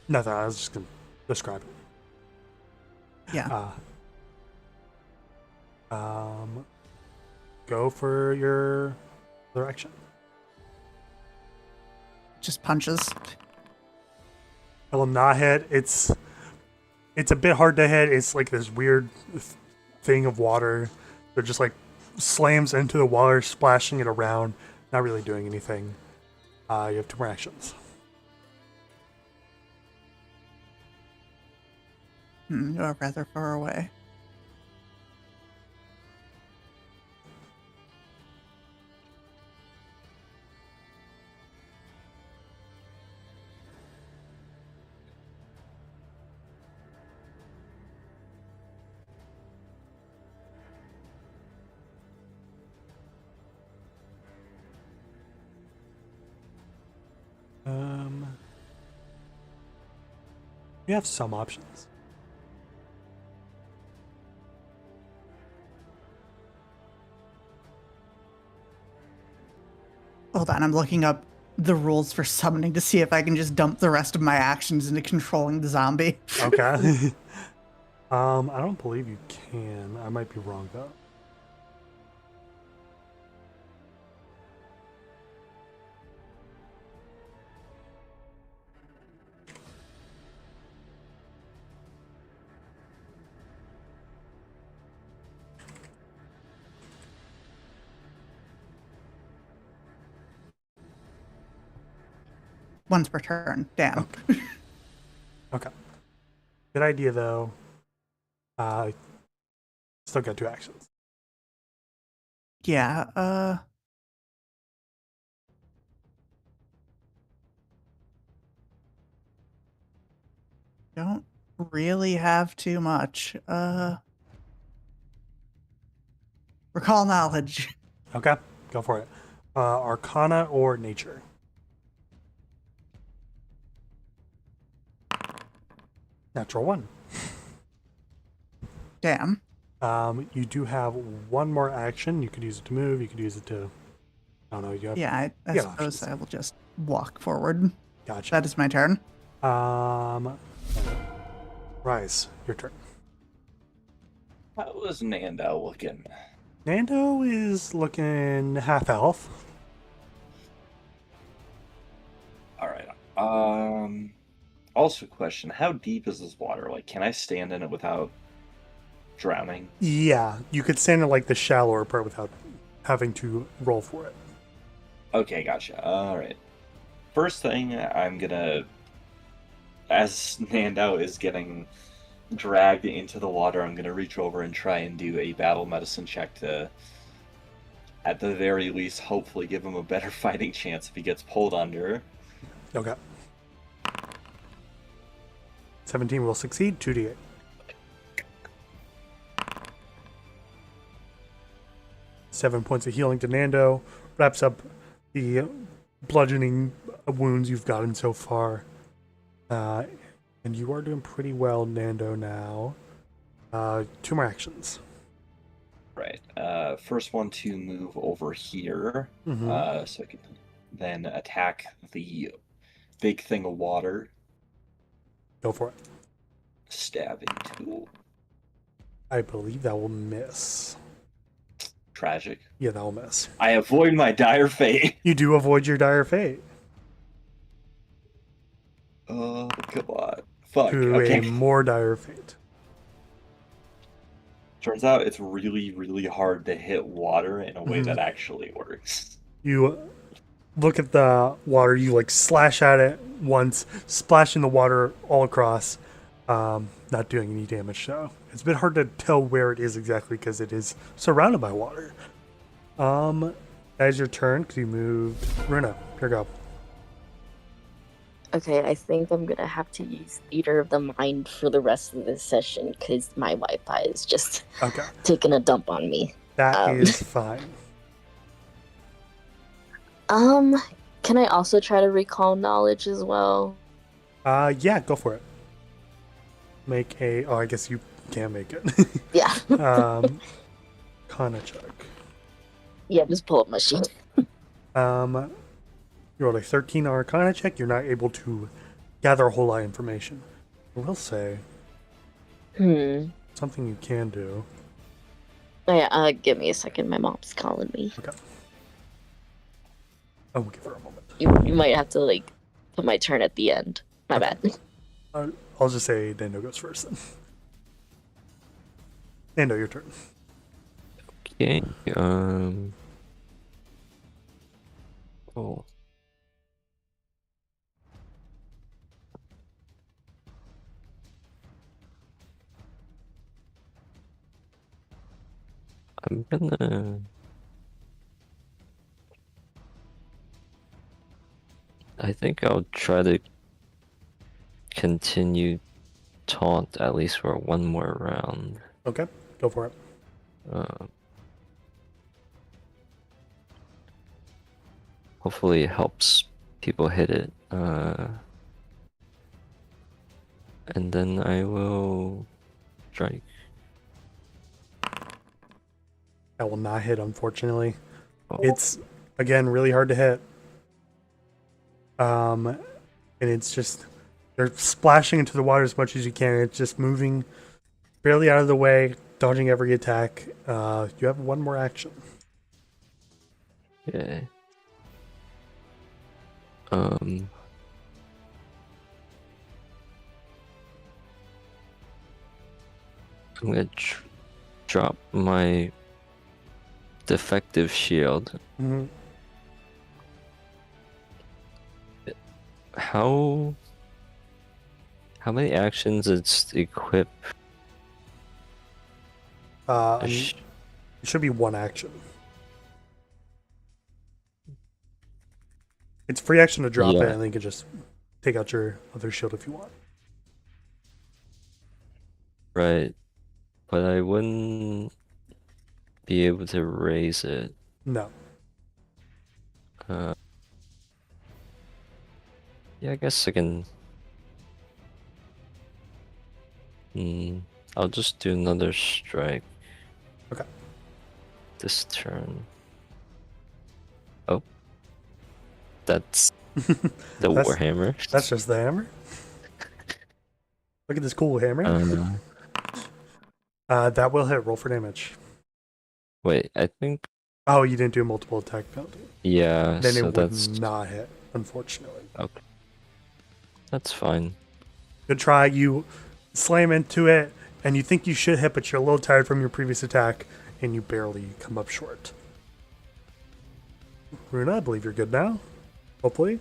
Nothing. I was just gonna describe it. Yeah. Go for your other action. Just punches. I will not hit. It's a bit hard to hit. It's like this weird thing of water that just like slams into the water, splashing it around, not really doing anything. You have 2 more actions. You're rather far away. You have some options. Hold on, I'm looking up the rules for summoning to see if I can just dump the rest of my actions into controlling the zombie. Okay. I don't believe you can. I might be wrong though. Once per turn. Damn. Okay. Good idea though. Still got 2 actions. Yeah, don't really have too much. Recall knowledge. Okay, go for it. Arcana or nature? Natural 1. Damn. You do have 1 more action. You could use it to move. You could use it to. I don't know. You have. Yeah, I Yeah, suppose options. I will just walk forward. Gotcha. That is my turn. Rise, your turn. How was Nando looking? Nando is looking half elf. All right. Also, question: how deep is this water? Like, can I stand in it without drowning? Yeah, you could stand in like the shallower part without having to roll for it. Okay, gotcha. All right. First thing, I'm gonna, as Nando is getting dragged into the water, I'm gonna reach over and try and do a battle medicine check to, at the very least, hopefully give him a better fighting chance if he gets pulled under. Okay. 17 will succeed. 2d8. Seven points of healing to Nando. Wraps up the bludgeoning wounds you've gotten so far. And you are doing pretty well, Nando, now. 2 more actions. Right. First one to move over here, so I can then attack the big thing of water. Go for it. Stabbing tool. I believe that will miss. Tragic. Yeah, that will miss. I avoid my dire fate. You do avoid your dire fate. Oh, come on. Fuck. To Okay. a more dire fate. Turns out it's really, really hard to hit water in a way that actually works. You look at the water, you like slash at it once, splashing the water all across, not doing any damage. So it's a bit hard to tell where it is exactly because it is surrounded by water. That is your turn because you moved. Runa, here you go. Okay, I think I'm gonna have to use Theater of the Mind for the rest of this session because my Wi-Fi is just Okay, taking a dump on me. that is fine. Can I also try to recall knowledge as well? Yeah, go for it. Make a. Oh, I guess you can make it. Yeah. Kana check. Yeah, just pull up my sheet. You rolled a 13 Arcana check. You're not able to gather a whole lot of information. I will say something you can do. Oh, yeah, give me a second. My mom's calling me. Okay. I will give her a moment. You might have to like put my turn at the end. My bad. I'll just say Nando goes first then. Nando, your turn. Okay. Oh. I'm gonna. I think I'll try to continue taunt at least for one more round. Okay, go for it. Hopefully it helps people hit it. And then I will strike. That will not hit, unfortunately. Oh. It's, again, really hard to hit. And it's just, they're splashing into the water as much as you can. It's just moving barely out of the way, dodging every attack. You have one more action. Yeah. I'm gonna drop my defective shield. Mm-hmm. How many actions it's equip? It should be one action. It's free action to drop it, and then you can just take out your other shield if you want. Right. But I wouldn't be able to raise it. No. Yeah, I guess I can. I'll just do another strike. Okay. This turn. Oh. That's the Warhammer. That's just the hammer. Look at this cool hammer. That will hit. Roll for damage. Wait, I think. Oh, you didn't do a multiple attack penalty. Yeah, Then so it would that's not hit, unfortunately. okay. That's fine. Good try. You slam into it, and you think you should hit, but you're a little tired from your previous attack, and you barely come up short. Runa, I believe you're good now. Hopefully.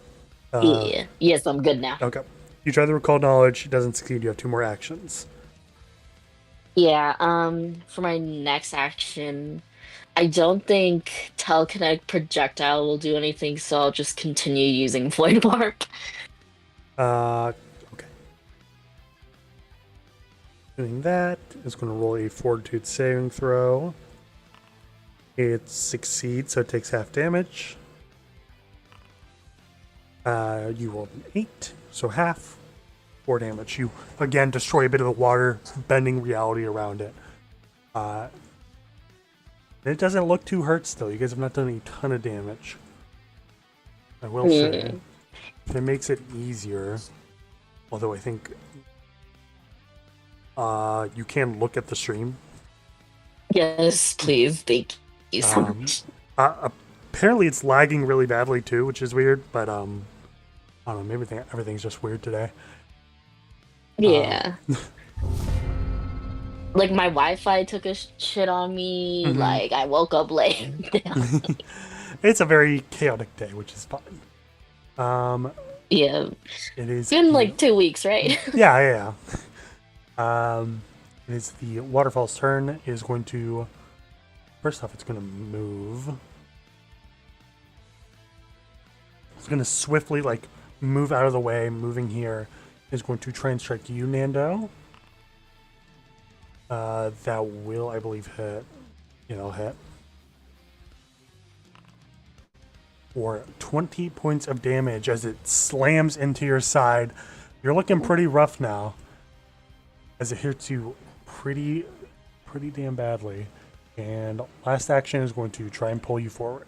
Yeah. Yes, I'm good now. Okay. You try to recall knowledge. It doesn't succeed. You have 2 more actions. Yeah, for my next action, I don't think telekinetic projectile will do anything, so I'll just continue using void warp. Okay. Doing that is going to roll a fortitude saving throw. It succeeds, so it takes half damage. You rolled an 8, so half. 4 damage. You again destroy a bit of the water, bending reality around it. It doesn't look too hurt still. You guys have not done a ton of damage. I will say, if it makes it easier, although I think you can look at the stream. Yes, please. Thank you so much. Apparently it's lagging really badly too, which is weird, but I don't know, maybe everything's just weird today. Yeah. Like my Wi-Fi took a shit on me. Mhm. Like I woke up late. It's a very chaotic day, which is fine. Yeah. It is It's been like 2 weeks, right? yeah. It is the waterfall's turn. It is going to first off, it's going to move. It's going to swiftly move out of the way. Moving here is going to try and strike you, Nando. That will, I believe, hit. It'll hit. For 20 points of damage as it slams into your side. You're looking pretty rough now. As it hits you pretty damn badly. And last action is going to try and pull you forward.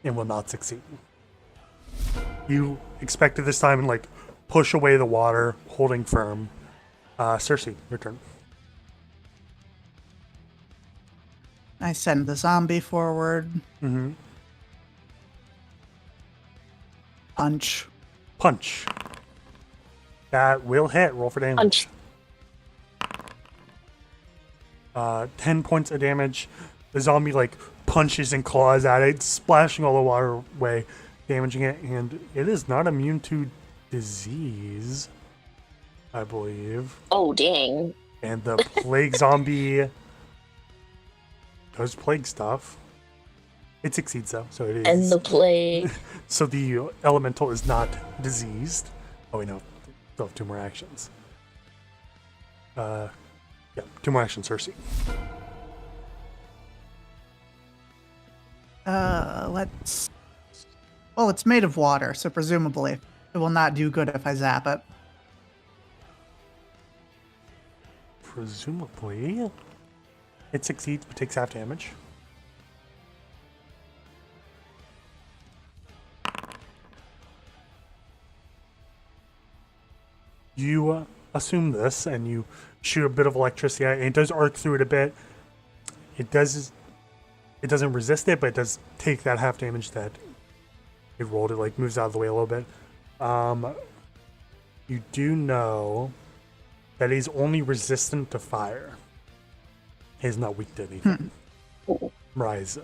And will not succeed. You expected this time and push away the water, holding firm. Cersei, your turn. I send the zombie forward. Mm-hmm. Punch. That will hit. Roll for damage. Punch. 10 points of damage. The zombie punches and claws at it, splashing all the water away, damaging it, and it is not immune to disease, I believe. Oh dang. And the plague zombie does plague stuff. It succeeds though, so it is. And the plague. So the elemental is not diseased. Oh wait, no. Still have 2 more actions. Yeah, 2 more actions, Cersei. Well, it's made of water, so presumably it will not do good if I zap it. Presumably. It succeeds, but takes half damage. You assume this, and you shoot a bit of electricity at it, and it does arc through it a bit. It doesn't resist it, but it does take that half damage that it rolled. It moves out of the way a little bit. You do know that he's only resistant to fire. He's not weak to anything. Rise.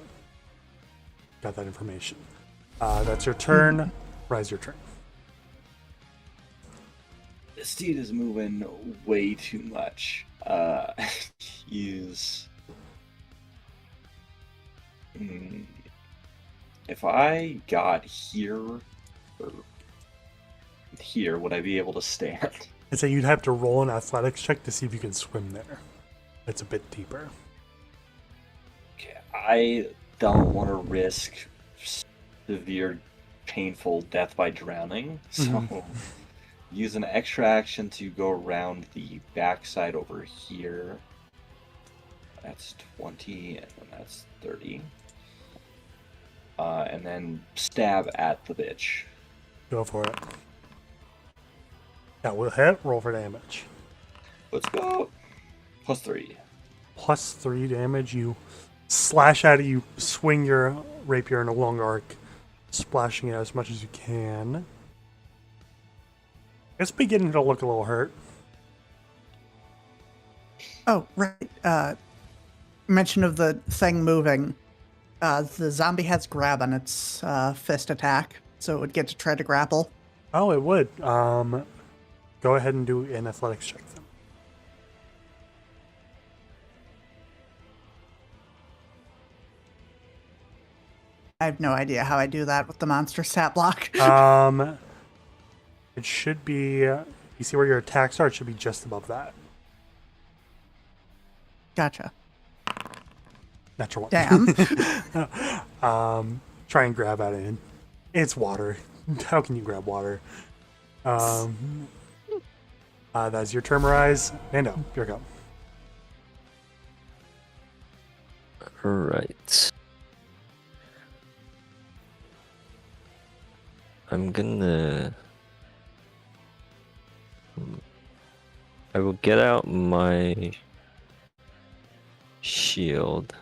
Got that information. That's your turn. Rise, your turn. This dude is moving way too much. He's... If I got here, or here, would I be able to stand? I'd say you'd have to roll an athletics check to see if you can swim there. It's a bit deeper. Okay, I don't want to risk severe, painful death by drowning, so use an extra action to go around the backside over here. That's 20, and then that's 30. And then stab at the bitch. Go for it. That will hit. Roll for damage. Let's go. +3. +3 damage. You slash at it. You swing your rapier in a long arc, splashing it as much as you can. It's beginning to look a little hurt. Oh, right. Mention of the thing moving. The zombie has grab on its fist attack, so it would get to try to grapple. Oh, it would. Go ahead and do an athletics check then. I have no idea how I do that with the monster stat block. It should be. You see where your attacks are? It should be just above that. Gotcha. Natural one. Damn. Try and grab at it. It's water. How can you grab water? That's your turn, Rise. Mando, here we go. Alright. I'm gonna... I will get out my shield.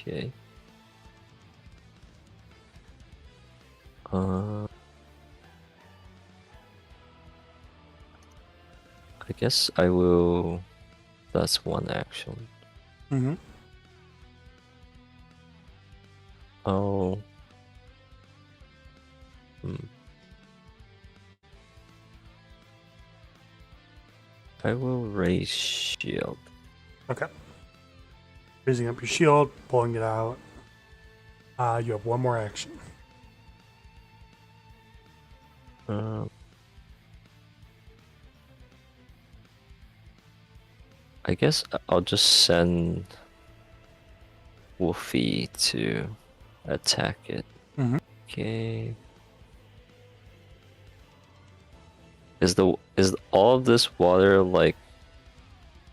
Okay. I guess I will. That's one action. Mm-hmm. Oh. I will raise shield. Okay. Raising up your shield, pulling it out. You have one more action. I guess I'll just send Wolfie to attack it. Mm-hmm. Okay. Is all of this water like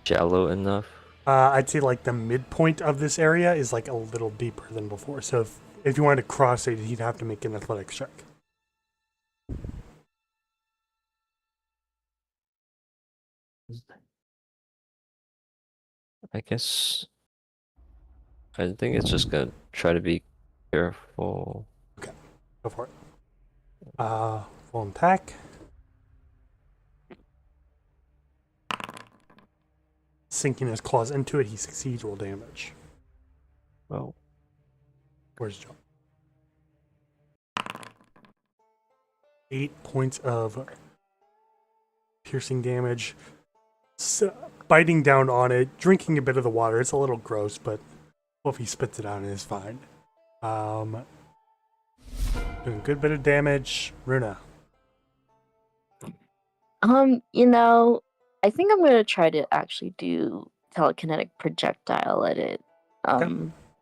shallow enough? I'd say like the midpoint of this area is like a little deeper than before. So if you wanted to cross it, he'd have to make an athletics check. I guess I think it's just gonna try to be careful. Okay, go for it. Full attack. Sinking his claws into it, he succeeds. Roll damage. Oh. Where's Joe? 8 points of piercing damage. Biting down on it, drinking a bit of the water. It's a little gross, but well, if he spits it out, it is fine. Doing a good bit of damage. Runa. I think I'm gonna try to actually do telekinetic projectile at it.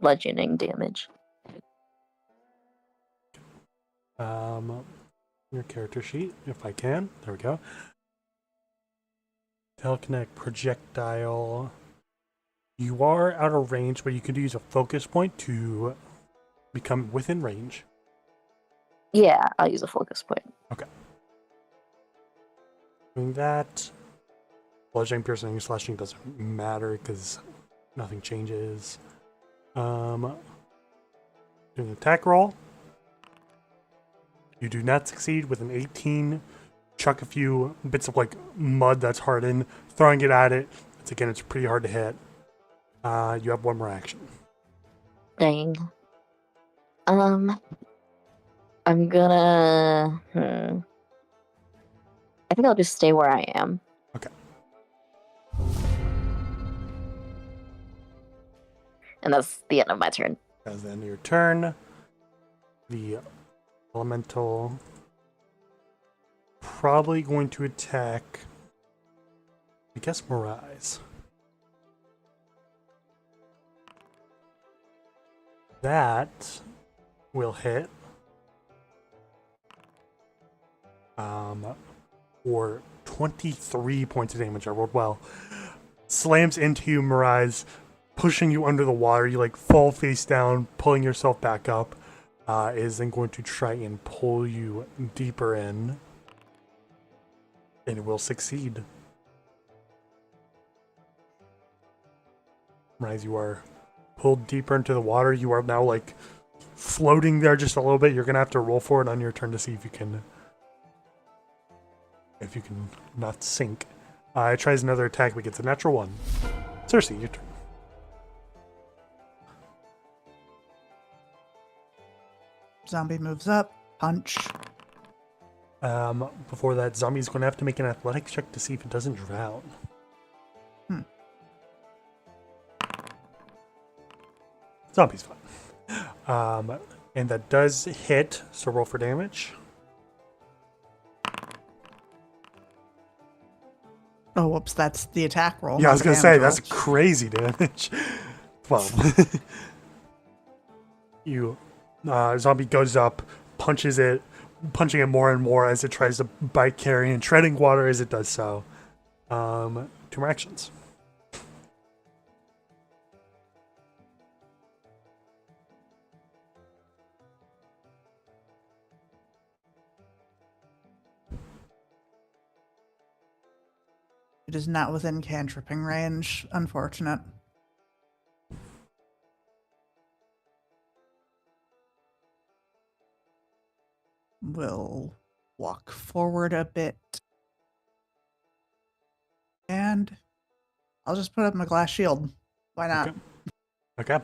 Bludgeoning damage. Your character sheet, if I can. There we go. Telekinetic projectile. You are out of range, but you could use a focus point to become within range. Yeah, I'll use a focus point. Okay. Doing that. Bludgeoning, piercing, slashing doesn't matter because nothing changes. Doing an attack roll. You do not succeed with an 18. Chuck a few bits of like mud that's hardened, throwing it at it. It's pretty hard to hit. You have one more action. Dang. I'm gonna. I think I'll just stay where I am. Okay. And that's the end of my turn. As the end of your turn, the elemental probably going to attack, I guess, Miraz. That will hit. For 23 points of damage. I rolled well. Slams into you, Miraz, pushing you under the water. You like fall face down, pulling yourself back up. Is then going to try and pull you deeper in. And it will succeed. Miraz, you are pulled deeper into the water. You are now like floating there just a little bit. You're gonna have to roll for it on your turn to see if you can not sink. It tries another attack, but gets a natural 1. Cersei, your turn. Zombie moves up. Punch. Before that, zombie's going to have to make an athletics check to see if it doesn't drown. Zombie's fine. And that does hit, so roll for damage. Oh, whoops, that's the attack roll. Yeah, I not was the going to say, damage that's roll. crazy damage. 12. Zombie goes up, punching it more and more as it tries to bite Carrie and treading water as it does so. 2 more actions. It is not within cantripping range. Unfortunate. We'll walk forward a bit. And I'll just put up my glass shield. Why not? Okay.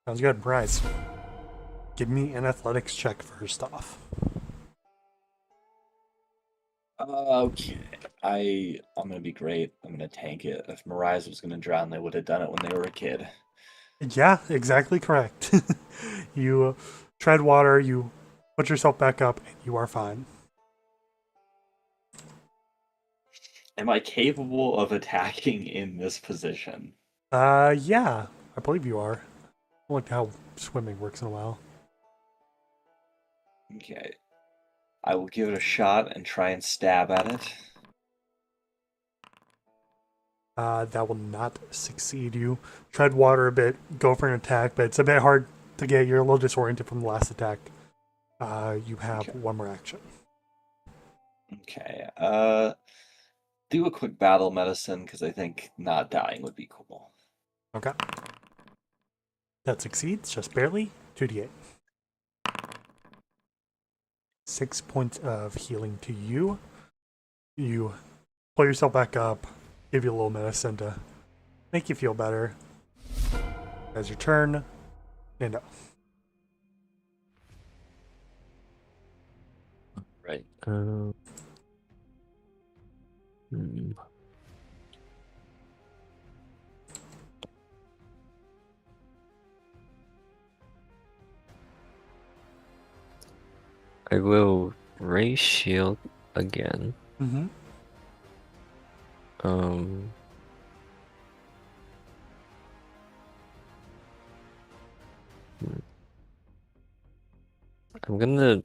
Sounds good. Rise. Give me an athletics check first off. Okay. I'm gonna be great. I'm gonna tank it. If Miraz was gonna drown, they would have done it when they were a kid. Yeah, exactly correct. You tread water, you put yourself back up, and you are fine. Am I capable of attacking in this position? Yeah, I believe you are. I looked how swimming works in a while. Okay. I will give it a shot and try and stab at it. That will not succeed. You tread water a bit, go for an attack, but it's a bit hard to get. You're a little disoriented from the last attack. You have Okay. 1 more action. Okay. Do a quick battle medicine because I think not dying would be cool. Okay. That succeeds, just barely. 2d8. 6 points of healing to you. You pull yourself back up, give you a little medicine to make you feel better. As your turn, and Right. I will raise shield again. Mm-hmm. I'm gonna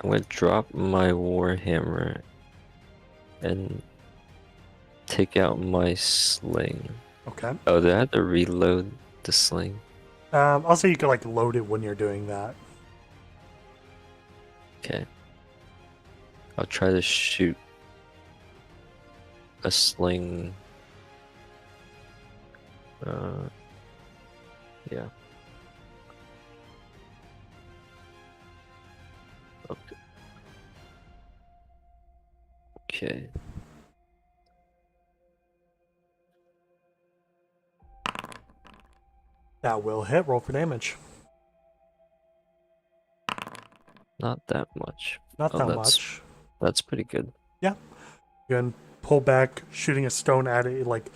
I'm gonna drop my warhammer and take out my sling. Okay. Oh, do I have to reload the sling? I'll say you can like load it when you're doing that. Okay. I'll try to shoot a sling. Yeah. Okay. Okay. That will hit. Roll for damage. Not that much. Not Oh, that that's- much. That's pretty good. You can pull back, shooting a stone at it. It like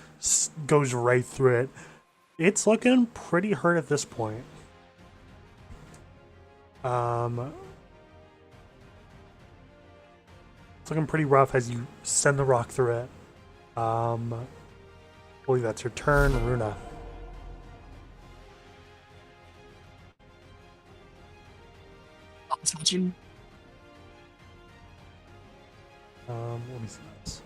goes right through it. It's looking pretty hurt at this point. It's looking pretty rough as you send the rock through it. I believe that's your turn, Runa. Touching. Let me see this.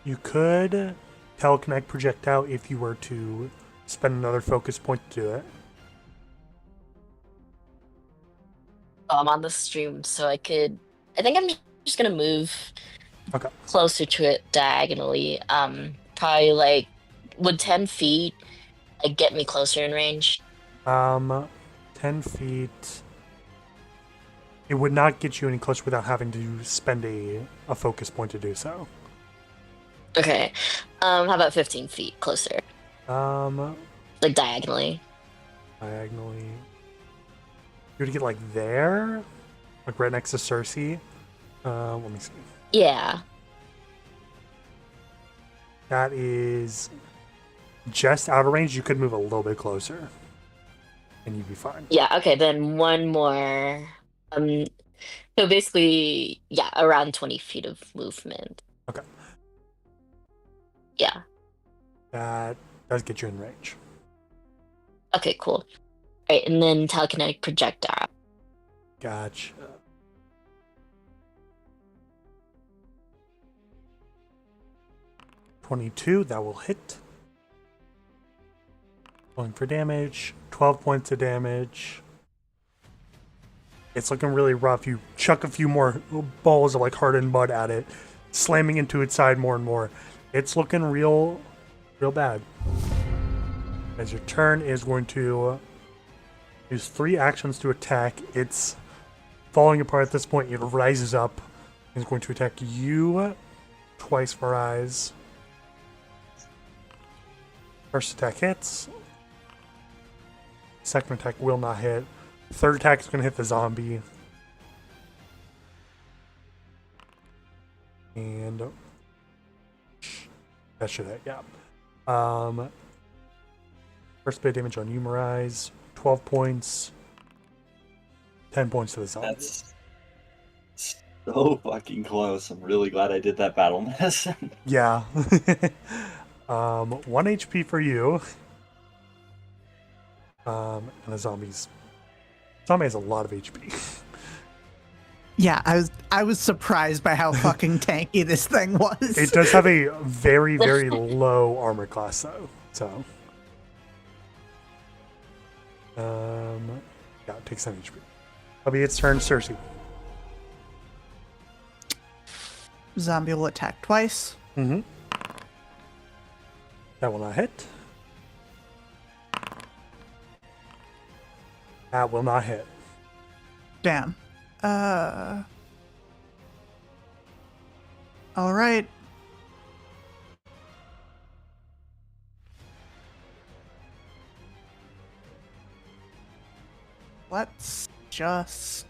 You could telekinetic projectile if you were to spend another focus point to do it. I'm on the stream, so I think I'm just gonna move Okay. closer to it diagonally. Probably like, would 10 feet like get me closer in range? 10 feet. It would not get you any closer without having to spend a focus point to do so. Okay. How about 15 feet closer? Um, Like diagonally. diagonally. You would get like there, like right next to Cersei. Let me see. Yeah. That is just out of range. You could move a little bit closer, and you'd be fine. Yeah, okay, then one more. Um, so basically, yeah, around 20 feet of movement. Okay. Yeah. That does get you in range. Okay, cool. All right, and then telekinetic projectile. Gotcha. $22, that will hit. Going for damage. 12 points of damage. It's looking really rough. You chuck a few more balls of like hardened mud at it, slamming into its side more and more. It's looking real bad. As your turn is going to use 3 actions to attack. It's falling apart at this point. It rises up and is going to attack you twice for eyes. First attack hits. Second attack will not hit. Third attack is going to hit the zombie. And that should hit, yeah. First bit of damage on Humorize. 12 points. 10 points to the zombie. That's so fucking close. I'm really glad I did that battle medicine. Yeah. 1 HP for you. And the zombie has a lot of HP. Yeah, I was surprised by how fucking tanky this thing was. It does have a very, very low armor class though. So yeah, it takes 10 HP. It'll be its turn, Cersei. Zombie will attack twice. Mm-hmm. That will not hit. That will not hit. Damn. All right. Let's just...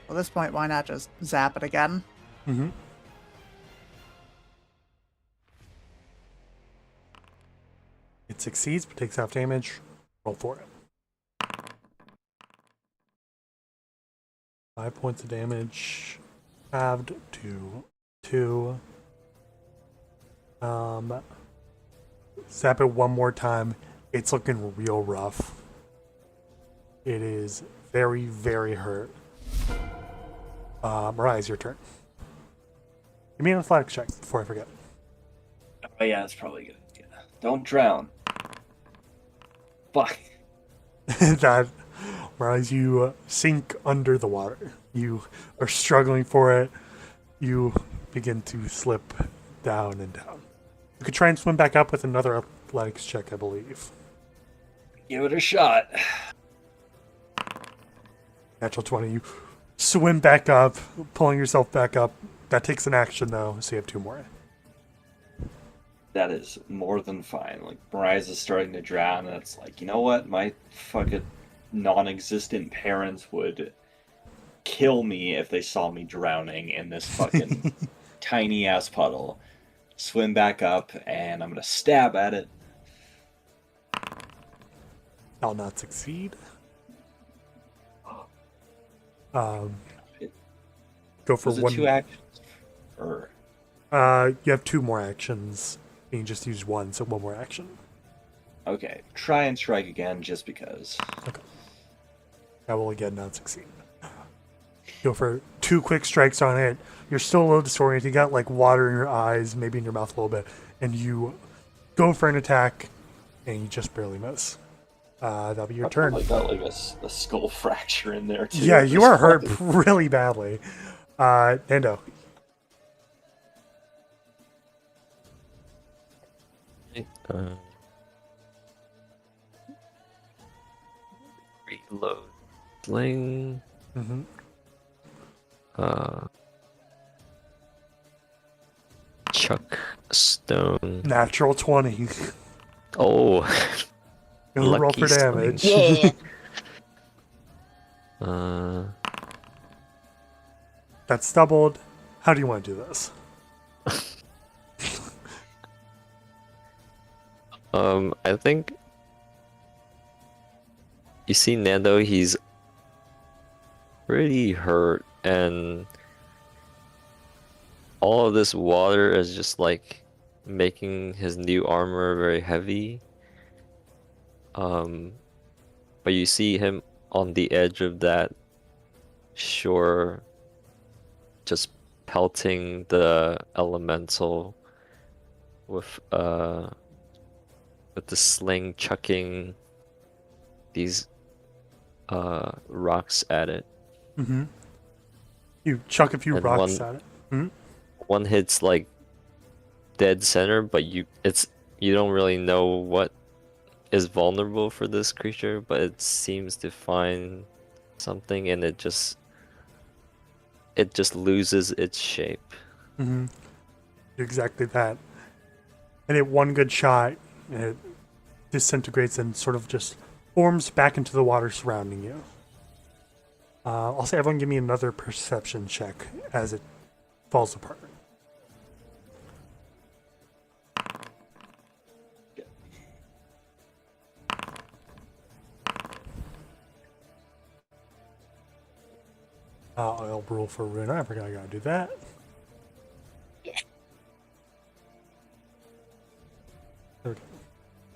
At this point, why not just zap it again? Mm-hmm. It succeeds, but takes half damage. Roll for it. 5 points of damage. Halved to 2. Zap it one more time. It's looking real rough. It is very, very hurt. Mariah, it's your turn. Give me an athletics check before I forget. Oh yeah, that's probably good. Yeah. Don't drown. Fuck. That, whereas you sink under the water, you are struggling for it. You begin to slip down and down. You could try and swim back up with another athletics check, I believe. Give it a shot. Natural 20. You swim back up, pulling yourself back up. That takes an action though, so you have 2 more. That is more than fine. Like, Mariah's is starting to drown, and it's like, you know what? My fucking non-existent parents would kill me if they saw me drowning in this fucking tiny ass puddle. Swim back up, and I'm gonna stab at it. I'll not succeed. Go for Was it one. 2 actions? Or You have 2 more actions. You can just use 1, so 1 more action. okay, try and strike again, just because. Okay. I will again not succeed. Go for 2 quick strikes on it. You're still a little disoriented. You got like water in your eyes, maybe in your mouth a little bit, and you go for an attack, and you just barely miss. That'll be your turn. I got like a skull fracture in there too. Yeah, you are hurt really badly. Nando. Load sling. Mm-hmm. Chuck stone. Natural 20. Oh, Gonna roll lucky for sling. damage. Yeah. That's doubled. How do you want to do this? I think you see Nando, he's pretty hurt, and all of this water is just like making his new armor very heavy. But you see him on the edge of that shore, just pelting the elemental with the sling, chucking these rocks at it. Mm-hmm. You chuck a few And rocks one- at it. Mm-hmm. One hits like dead center, but you don't really know what is vulnerable for this creature, but it seems to find something, and it just loses its shape. Mm-hmm. Exactly that. And it one good shot, and it disintegrates and sort of just forms back into the water surrounding you. I'll say everyone give me another perception check as it falls apart. I'll roll for Runa. I forgot I gotta do that. There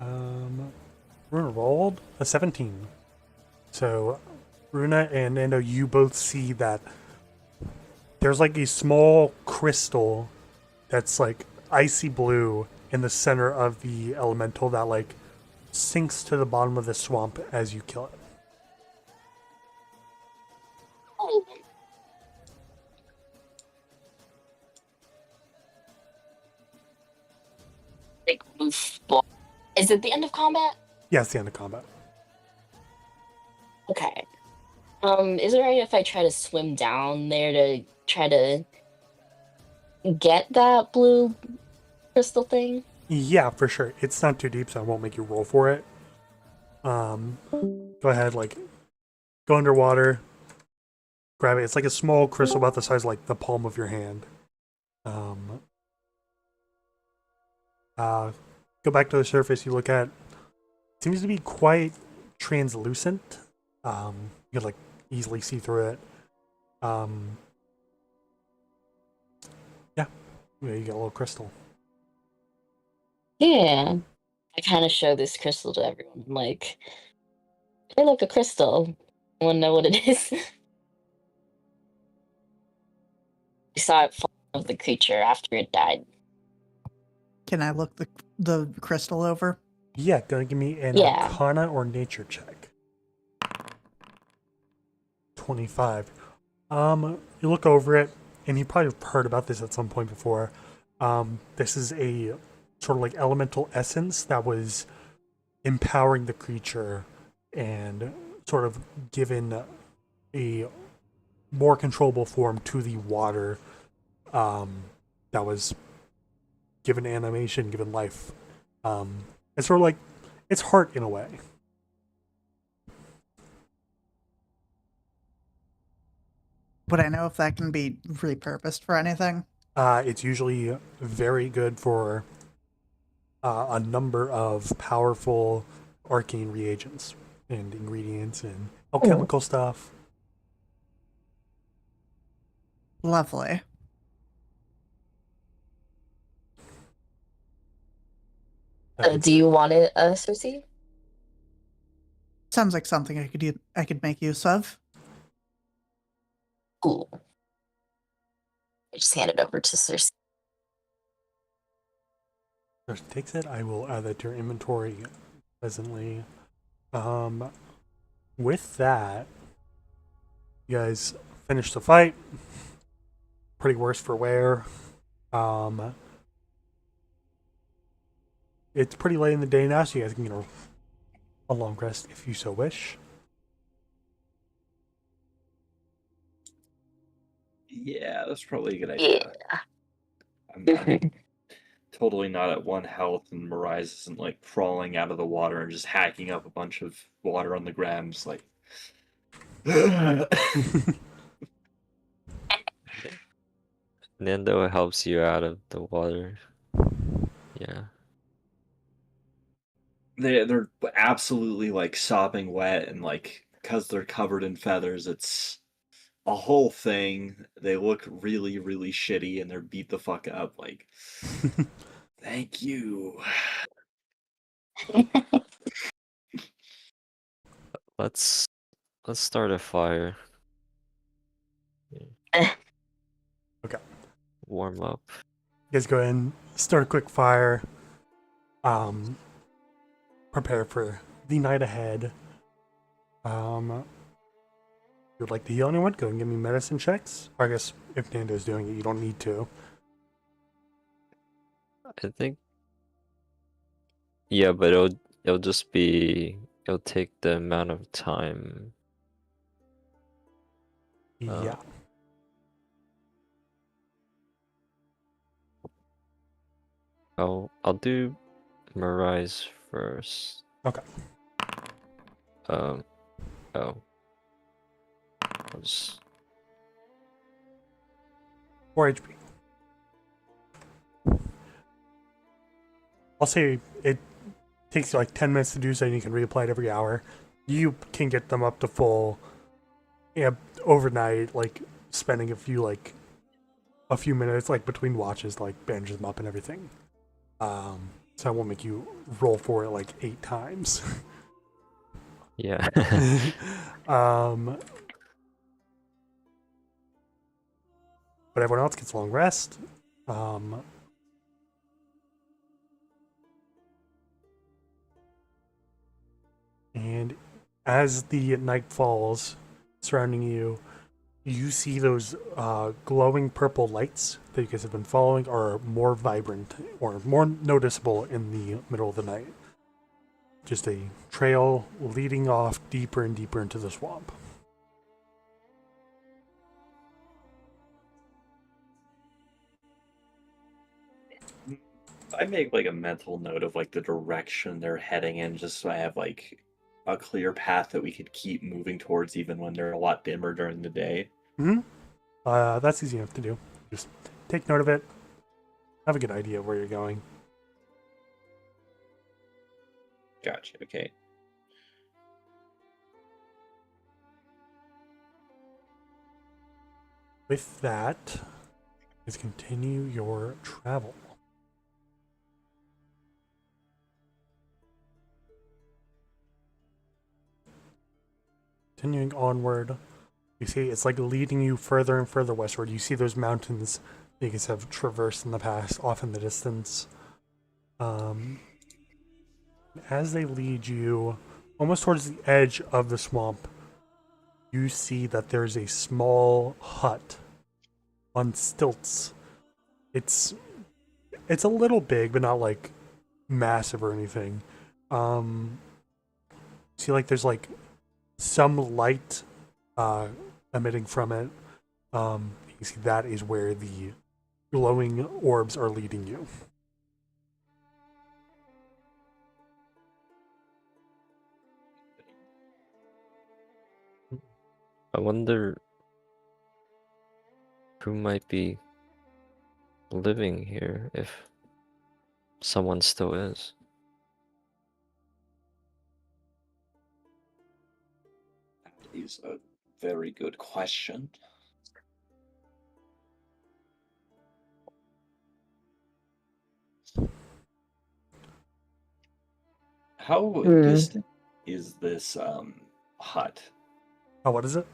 we go. Runa rolled a 17. So, Runa and Nando, you both see that there's like a small crystal that's like icy blue in the center of the elemental that like sinks to the bottom of the swamp as you kill it. Like move ball. Is it the end of combat? Yeah, it's the end of combat. Okay. Is it right if I try to swim down there to try to get that blue crystal thing? Yeah, for sure. It's not too deep, so I won't make you roll for it. Go ahead, like, go underwater, grab it. It's like a small crystal about the size of, like, the palm of your hand. Go back to the surface, you look at it. Seems to be quite translucent. You can, like, easily see through it. Yeah, you get a little crystal. Yeah. I kind of show this crystal to everyone. I'm like, hey, look, a crystal. I want to know what it is. We saw it fall of the creature after it died. Can I look the crystal over? Yeah, gonna give me an Yeah. Arcana or Nature check. 25. You look over it, and you probably have heard about this at some point before. This is a sort of like elemental essence that was empowering the creature and sort of given a more controllable form to the water that was given animation, given life. It's sort of like its heart in a way. Would I know if that can be repurposed for anything? It's usually very good for a number of powerful arcane reagents and ingredients and alchemical stuff. Lovely. Do you want it, Cersei? Sounds like something I could make use of. Cool. I just hand it over to Cersei. First takes it. I will add that to your inventory presently. With that, you guys finish the fight. Pretty worse for wear. It's pretty late in the day now, so you guys can get a long rest if you so wish. Yeah, that's probably a good Yeah. idea. I'm totally not at 1 health, and Mirai isn't like crawling out of the water and just hacking up a bunch of water on the ground, just like. Nando helps you out of the water. Yeah. They're absolutely like sopping wet, and like because they're covered in feathers, it's a whole thing. They look really, really shitty, and they're beat the fuck up. Like, thank you. Let's start a fire. Okay. Warm up. You guys go ahead and start a quick fire. Prepare for the night ahead. If you'd like to heal anyone, go and give me medicine checks. Or I guess if Nando's doing it, you don't need to. I think. Yeah, but it'll just be it'll take the amount of time. Yeah. I'll do Mirai's first. Okay. Oh. I'll just 4 HP. I'll say it takes you like 10 minutes to do so, and you can reapply it every hour. You can get them up to full, overnight, like spending a few minutes like between watches to like bandage them up and everything. So I won't make you roll for it like 8 times. yeah. But everyone else gets a long rest. And as the night falls surrounding you, you see those glowing purple lights that you guys have been following are more vibrant or more noticeable in the middle of the night. Just a trail leading off deeper and deeper into the swamp. I make like a mental note of like the direction they're heading in, just so I have like a clear path that we could keep moving towards, even when they're a lot dimmer during the day. That's easy enough to do. Just take note of it. Have a good idea of where you're going. Gotcha. Okay. With that, let's continue your travel. Continuing onward, you see it's like leading you further and further westward. You see those mountains that you guys have traversed in the past, off in the distance. As they lead you almost towards the edge of the swamp, you see that there's a small hut on stilts. It's a little big, but not like massive or anything. See, like there's like some light emitting from it. You see that is where the glowing orbs are leading you. I wonder who might be living here, if someone still is. That is a very good question. How distant is this hut? Oh, what is it?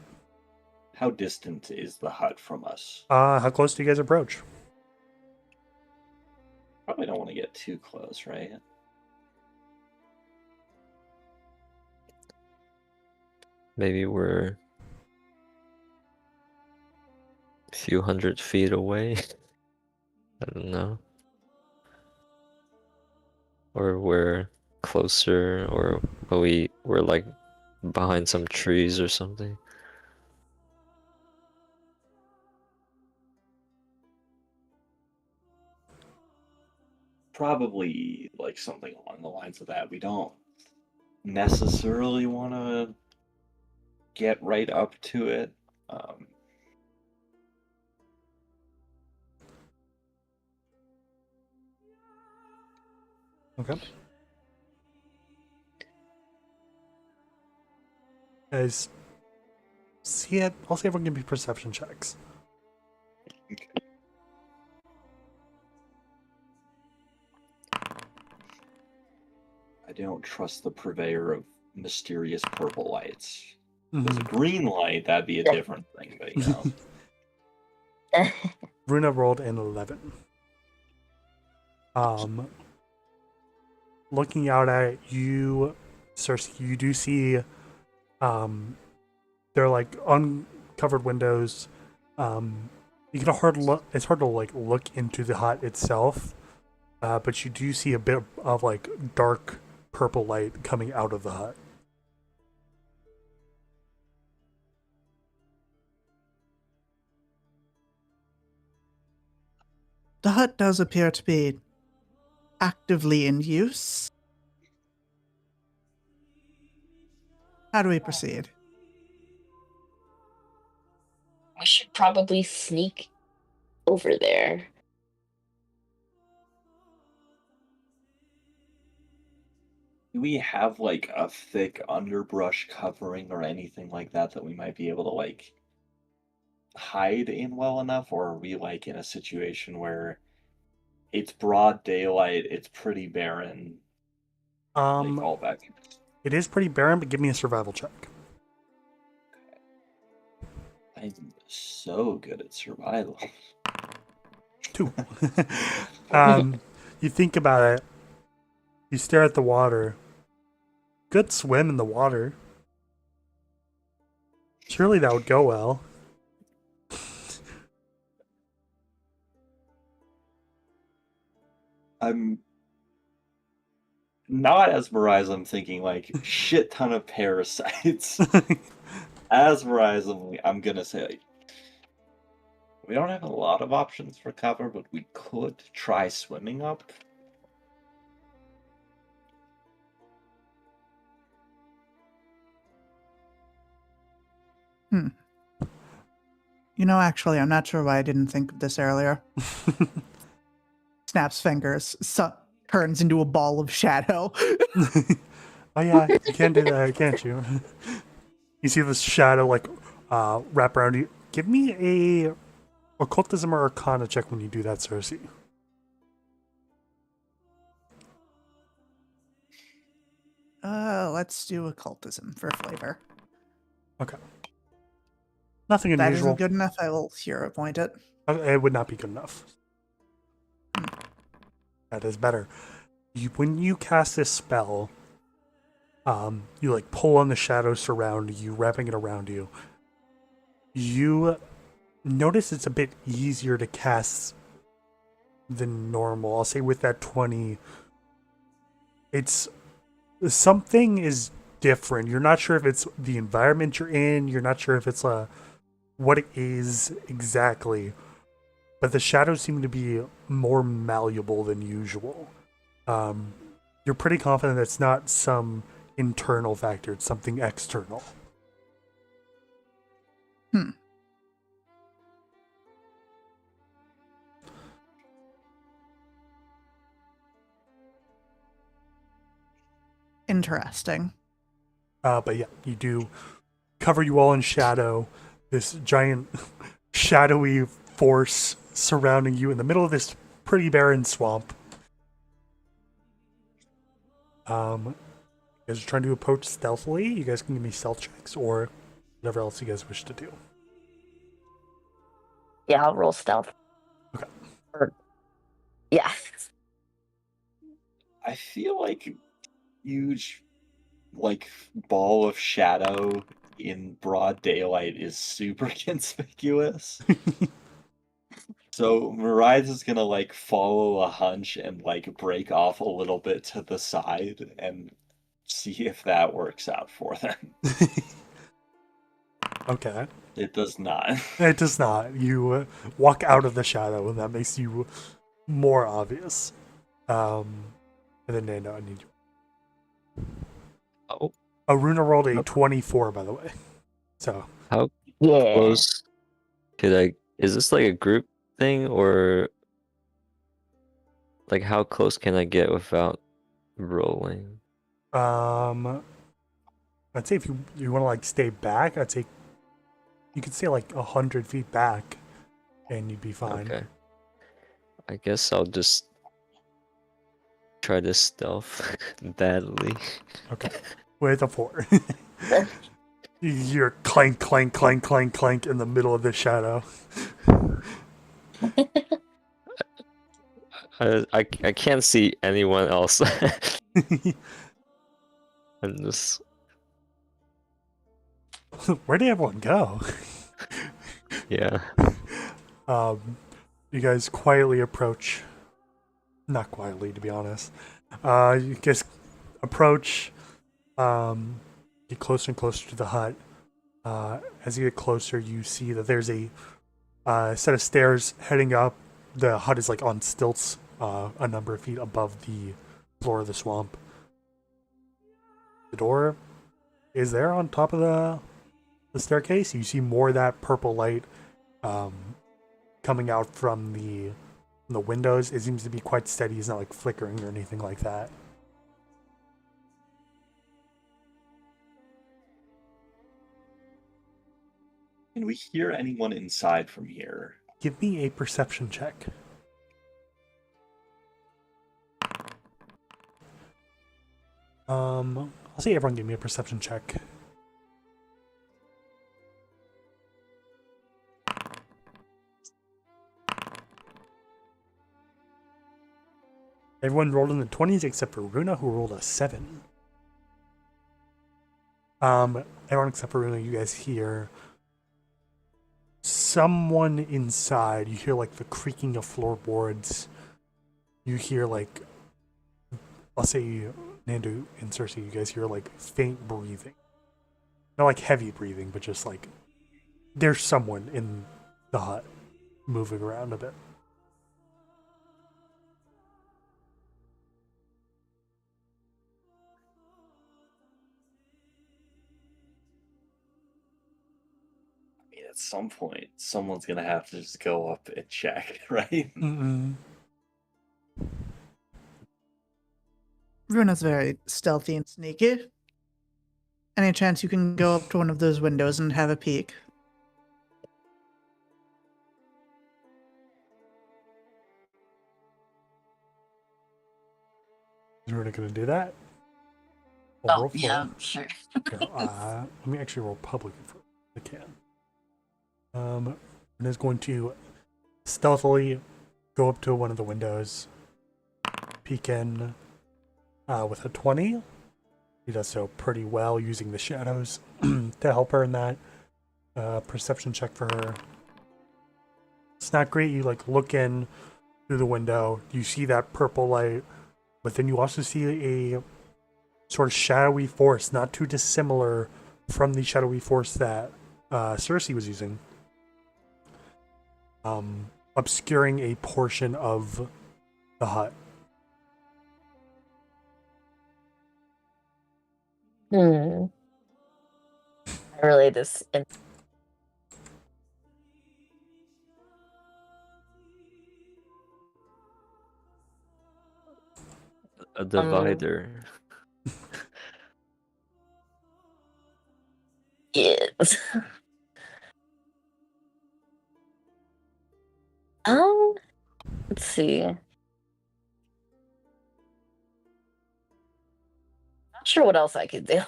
How distant is the hut from us? How close do you guys approach? Probably don't want to get too close, right? Maybe we're a few 100 feet away. I don't know. Or we're closer, or we're like behind some trees or something. Probably like something along the lines of that. We don't necessarily want to get right up to it. Okay. Guys, see it. I'll see if I can give you perception checks. I don't trust the purveyor of mysterious purple lights. If it was a Mhm. green light, that'd be a different thing, but you know. Runa rolled an 11. Looking out at you, Cersei, you do see, they're like uncovered windows. You can hard look. It's hard to like look into the hut itself, but you do see a bit of like dark purple light coming out of the hut. The hut does appear to be actively in use. How do we proceed? We should probably sneak over there. Do we have like a thick underbrush covering or anything like that we might be able to like hide in well enough, or are we like in a situation where it's broad daylight, it's pretty barren, like all back? It is pretty barren, but give me a survival check. I'm so good at survival. 2. You think about it. You stare at the water. Good swim in the water. Surely that would go well. I'm not as Verizon. I'm thinking like shit ton of parasites. As Verizon, I'm gonna say like, we don't have a lot of options for cover, but we could try swimming up. You know, actually, I'm not sure why I didn't think of this earlier. Snaps fingers, turns into a ball of shadow. Oh yeah, you can do that, can't you? You see this shadow like wrap around you. Give me a occultism or arcana check when you do that, Cersei. Let's do occultism for flavor. Okay. Nothing If that unusual. isn't good enough, I will hero point it. It would not be good enough. That is better. When you cast this spell, you like pull on the shadow surround you, wrapping it around you. You notice it's a bit easier to cast than normal. I'll say with that 20, it's something is different. You're not sure if it's the environment you're in. You're not sure if it's what it is exactly. But the shadows seem to be more malleable than usual. You're pretty confident it's not some internal factor, it's something external. Interesting. But yeah, you do cover you all in shadow. This giant shadowy force surrounding you in the middle of this pretty barren swamp. You guys are trying to approach stealthily. You guys can give me stealth checks or whatever else you guys wish to do. Yeah, I'll roll stealth. Okay. Yeah. I feel like huge like ball of shadow in broad daylight is super conspicuous. So Mariah is gonna like follow a hunch and like break off a little bit to the side and see if that works out for them. Okay. It does not. It does not. You walk out of the shadow, and that makes you more obvious. And then Nando, I need you. Oh, Aruna rolled a Nope. 24, by the way. So, how Yeah. close could I? Is this like a group thing, or like how close can I get without rolling? I'd say if you want to like stay back, I'd say you could stay like 100 feet back, and you'd be fine. Okay. I guess I'll just try to stealth badly. Okay. With a 4. You're clank, clank, clank, clank, clank in the middle of the shadow. I can't see anyone else. And this Where did everyone go? yeah. You guys quietly approach. Not quietly, to be honest. You guys approach, get closer and closer to the hut. As you get closer, you see that there's a set of stairs heading up. The hut is like on stilts, a number of feet above the floor of the swamp. The door is there on top of the staircase. You see more of that purple light coming out from the windows. It seems to be quite steady. It's not like flickering or anything like that. Can we hear anyone inside from here? Give me a perception check. I'll say everyone give me a perception check. Everyone rolled in the 20s except for Runa, who rolled a 7. Everyone except for Runa, you guys hear someone inside. You hear like the creaking of floorboards. You hear like, I'll say Nando and Cersei, you guys hear like faint breathing. Not like heavy breathing, but just like there's someone in the hut moving around a bit. I mean, at some point, someone's gonna have to just go up and check, right? Mm-mm. Runa's very stealthy and sneaky. Any chance you can go up to one of those windows and have a peek? Is Runa gonna do that? Oh, roll yeah, full. sure. Here, let me actually roll public if I can. Runa's going to stealthily go up to one of the windows, peek in with a 20. He does so pretty well using the shadows to help her in that. Perception check for her. It's not great. You like look in through the window. You see that purple light, but then you also see a sort of shadowy force, not too dissimilar from the shadowy force that Cersei was using, obscuring a portion of the hut. I relay this in. A divider. Yes. Let's see. Not sure what else I could do.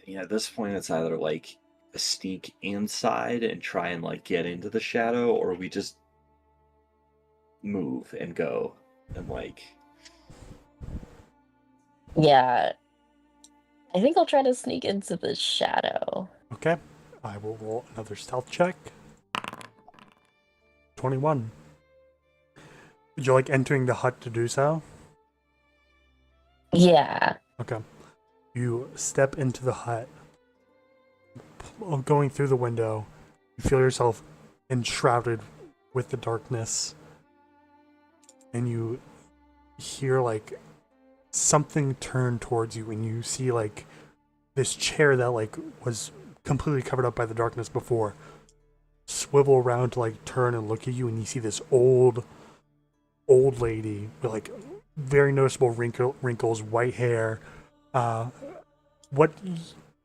Yeah, at this point, it's either like a sneak inside and try and like get into the shadow, or we just move and go and like. Yeah. I think I'll try to sneak into the shadow. Okay, I will roll another stealth check. 21. Would you like entering the hut to do so? Yeah. Okay. You step into the hut. Going through the window, you feel yourself enshrouded with the darkness, and you hear like something turn towards you, and you see like this chair that like was completely covered up by the darkness before swivel around to like turn and look at you, and you see this old lady with like very noticeable wrinkles, white hair, what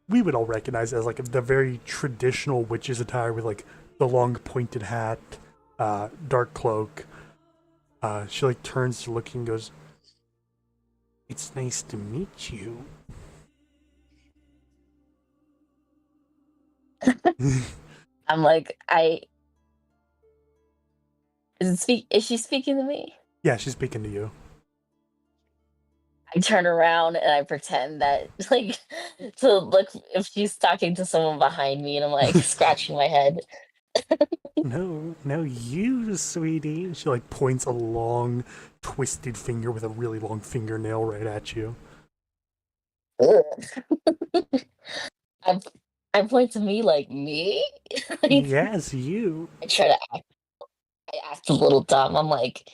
we would all recognize as like the very traditional witch's attire with like the long pointed hat, dark cloak. She like turns to look and goes, "It's nice to meet you." I'm like, is she speaking to me? Yeah, she's speaking to you. I turn around and I pretend that like to look if she's talking to someone behind me, and I'm like scratching my head. No, you, sweetie. She like points a long, twisted finger with a really long fingernail right at you. Ugh. I I point to me like me. Like, Yes, you. I try to act. I act a little dumb. I'm like,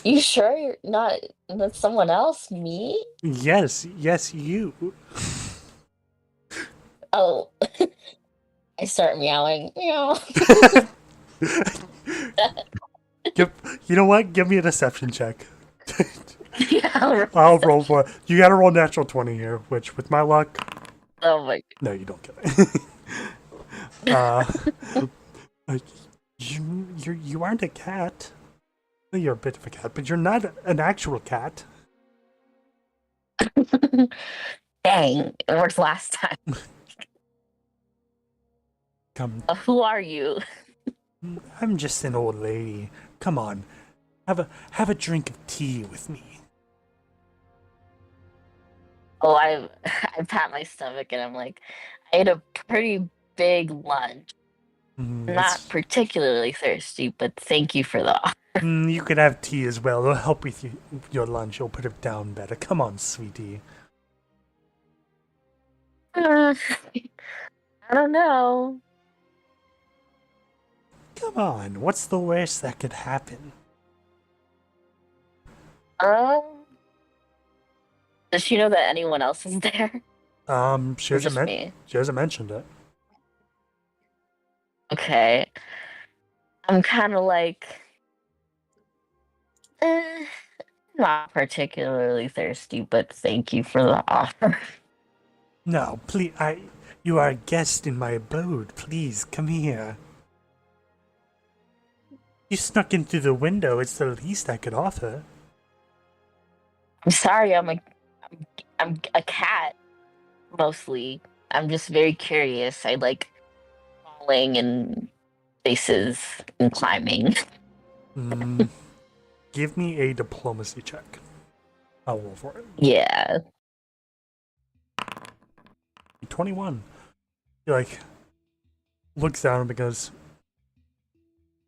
you sure you're not that's someone else? Me? Yes, you. Oh, I start meowing. Meow. You know what? Give me a deception check. Yeah. I'll roll for it. You gotta roll natural 20 here, which with my luck, Oh my. no, you don't get it. uh, you aren't a cat. Well, you're a bit of a cat, but you're not an actual cat. Dang, it worked last time. Come, Who are you? I'm just an old lady. Come on, have a drink of tea with me. Oh, I pat my stomach and I'm like, I ate a pretty big lunch. Not particularly thirsty, but thank you for the offer. You could have tea as well. It'll help with your lunch. You'll put it down better. Come on, sweetie. I don't know. Come on. What's the worst that could happen? Does she know that anyone else is there? She Or hasn't, just me? she hasn't mentioned it. Okay. I'm kind of like, not particularly thirsty, but thank you for the offer. No, please, you are a guest in my abode. Please, come here. You snuck in through the window. It's the least I could offer. I'm sorry, I'm a cat, mostly. I'm just very curious. I like falling and spaces and climbing. Give me a diplomacy check. I'll roll for it. Yeah. 21. He like looks down and goes,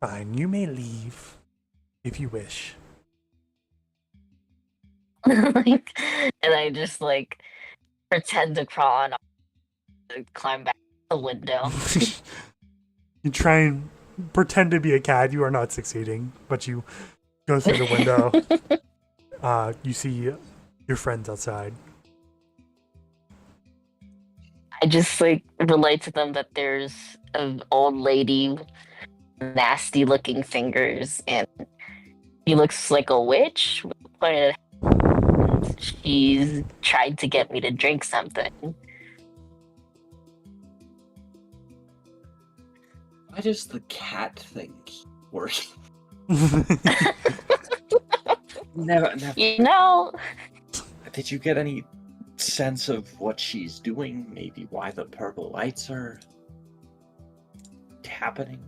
"Fine, you may leave if you wish." Like, and I just like pretend to crawl and climb back the window. You try and pretend to be a cat. You are not succeeding, but you go through the window. You see your friends outside. I just like relate to them that there's an old lady with nasty looking fingers and she looks like a witch with pointed hands. She's tried to get me to drink something. Why does the cat thing work? Never. You know, Did you get any sense of what she's doing? Maybe why the purple lights are happening?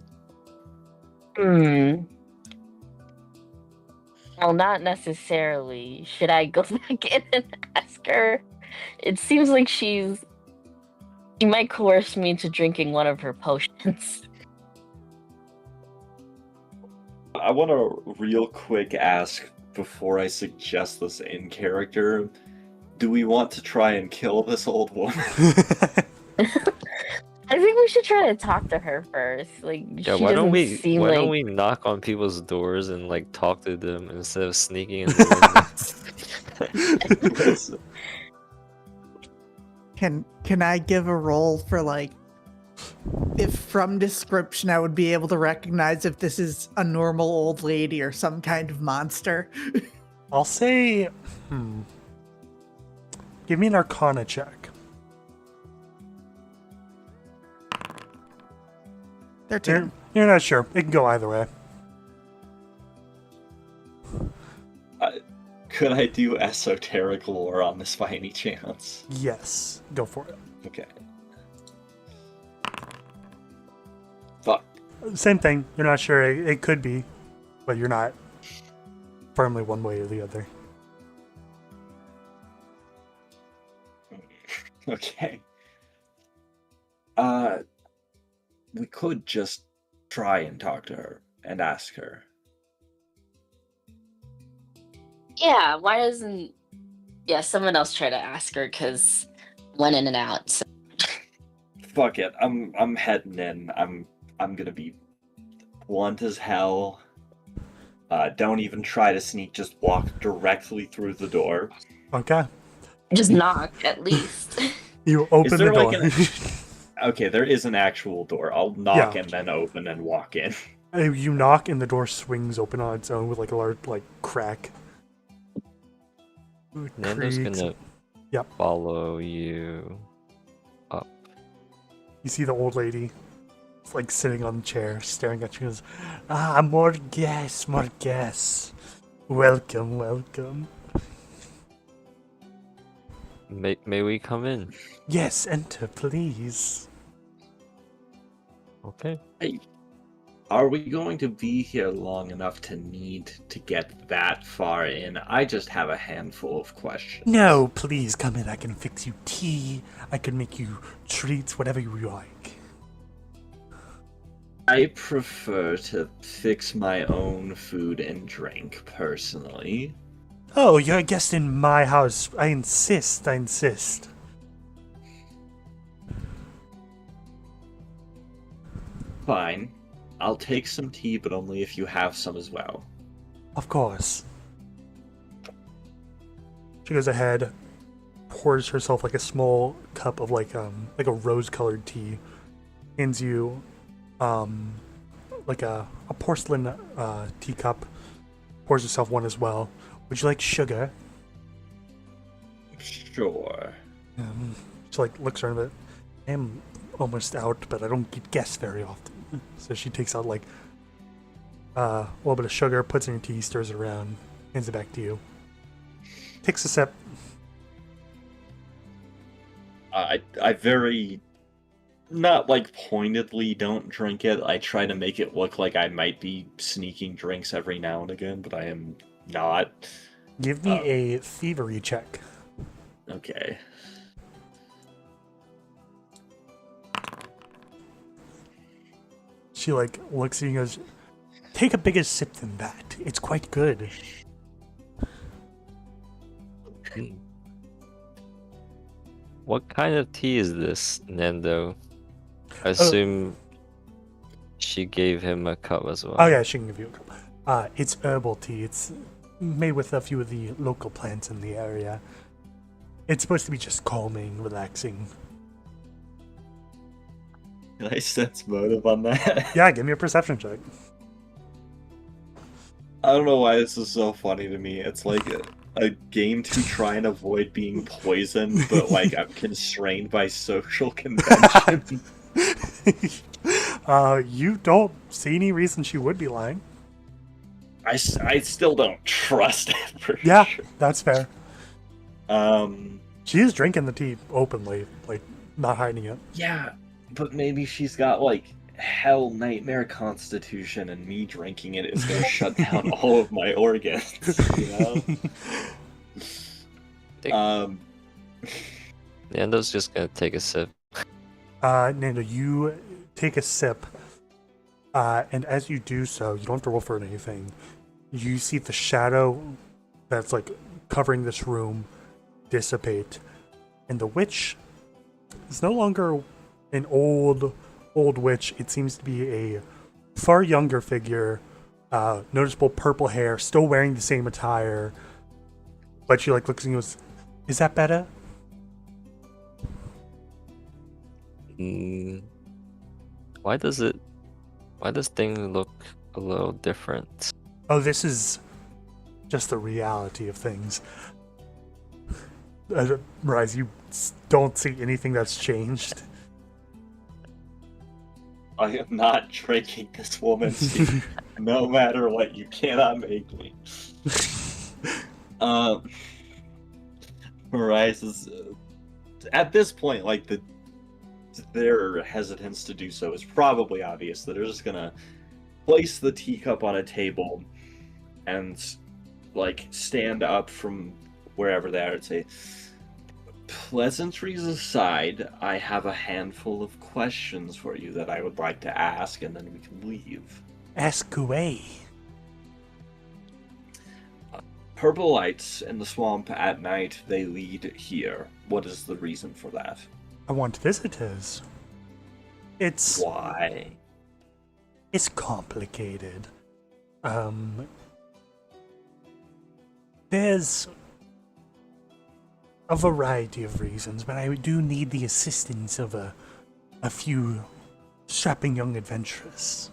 well, not necessarily. Should I go back in and ask her? It seems like she might coerce me into drinking one of her potions. I want to real quick ask before I suggest this in character. Do we want to try and kill this old woman? I think we should try to talk to her first. Like, Yeah, she doesn't seem why don't like. we knock on people's doors and like talk to them instead of sneaking in the window? Listen, Can I give a roll for like if from description I would be able to recognize if this is a normal old lady or some kind of monster? I'll say, give me an Arcana check. 13. You're not sure. It can go either way. could I do esoteric lore on this by any chance? Yes, go for it. Okay. Fuck. Same thing. You're not sure. It could be, but you're not firmly one way or the other. Okay. We could just try and talk to her and ask her. Yeah, why doesn't. Yeah, someone else try to ask her, because went in and out. So. Fuck it. I'm heading in. I'm gonna be blunt as hell. Don't even try to sneak, just walk directly through the door. Okay. Just knock, at least. You open the there door. like Okay, there is an actual door. I'll knock and then open and walk in. You knock and the door swings open on its own with like a large crack. Nando's gonna Yep. follow you up. You see the old lady. It's like sitting on the chair, staring at you. Goes, more guests, more guests. Welcome, welcome. May we come in? Yes, enter, please. Okay. Hey, are we going to be here long enough to need to get that far in? I just have a handful of questions. No, please come in. I can fix you tea. I can make you treats, whatever you like. I prefer to fix my own food and drink, personally. Oh, you're a guest in my house. I insist, I insist. Fine. I'll take some tea, but only if you have some as well. Of course. She goes ahead, pours herself like a small cup of like a rose-colored tea, hands you like a porcelain teacup, pours herself one as well. Would you like sugar? Sure. She like looks around a bit. I am almost out, but I don't get guests very often. So she takes out like a little bit of sugar, puts it in your tea, stirs it around, hands it back to you. Takes a sip. I very, not like pointedly don't drink it. I try to make it look like I might be sneaking drinks every now and again, but I am not. Give me a thievery check. Okay. She like looks at you and goes, take a bigger sip than that. It's quite good. What kind of tea is this, Nando? I assume she gave him a cup as well. Oh yeah, she can give you a cup. It's herbal tea. It's made with a few of the local plants in the area. It's supposed to be just calming, relaxing. Can I sense motive on that? Yeah, give me a perception check. I don't know why this is so funny to me. It's like a game to try and avoid being poisoned, but like I'm constrained by social convention. You don't see any reason she would be lying. I still don't trust it for Yeah, sure. that's fair. Um, She is drinking the tea openly, like not hiding it. yeah, but maybe she's got like hell nightmare constitution, and me drinking it is gonna shut down all of my organs. You know? Nando's just gonna take a sip. Nando, you take a sip, and as you do so, you don't have to roll for anything. You see the shadow that's like covering this room dissipate, and the witch is no longer an old witch. It seems to be a far younger figure, noticeable purple hair, still wearing the same attire. But she like looks and goes, "Is that better?" Mm, why does thing look a little different? Oh, this is just the reality of things. Rise, you don't see anything that's changed. I am not drinking this woman's tea, no matter what. You cannot make me. Rise is at this point, like their hesitance to do so is probably obvious. That they're just gonna place the teacup on a table and like stand up from wherever they are and say, "Pleasantries aside, I have a handful of questions for you that I would like to ask, and then we can leave." Ask away. Purple lights in the swamp at night, they lead here. What is the reason for that? I want visitors. It's Why? complicated. There's a variety of reasons, but I do need the assistance of a few strapping young adventurers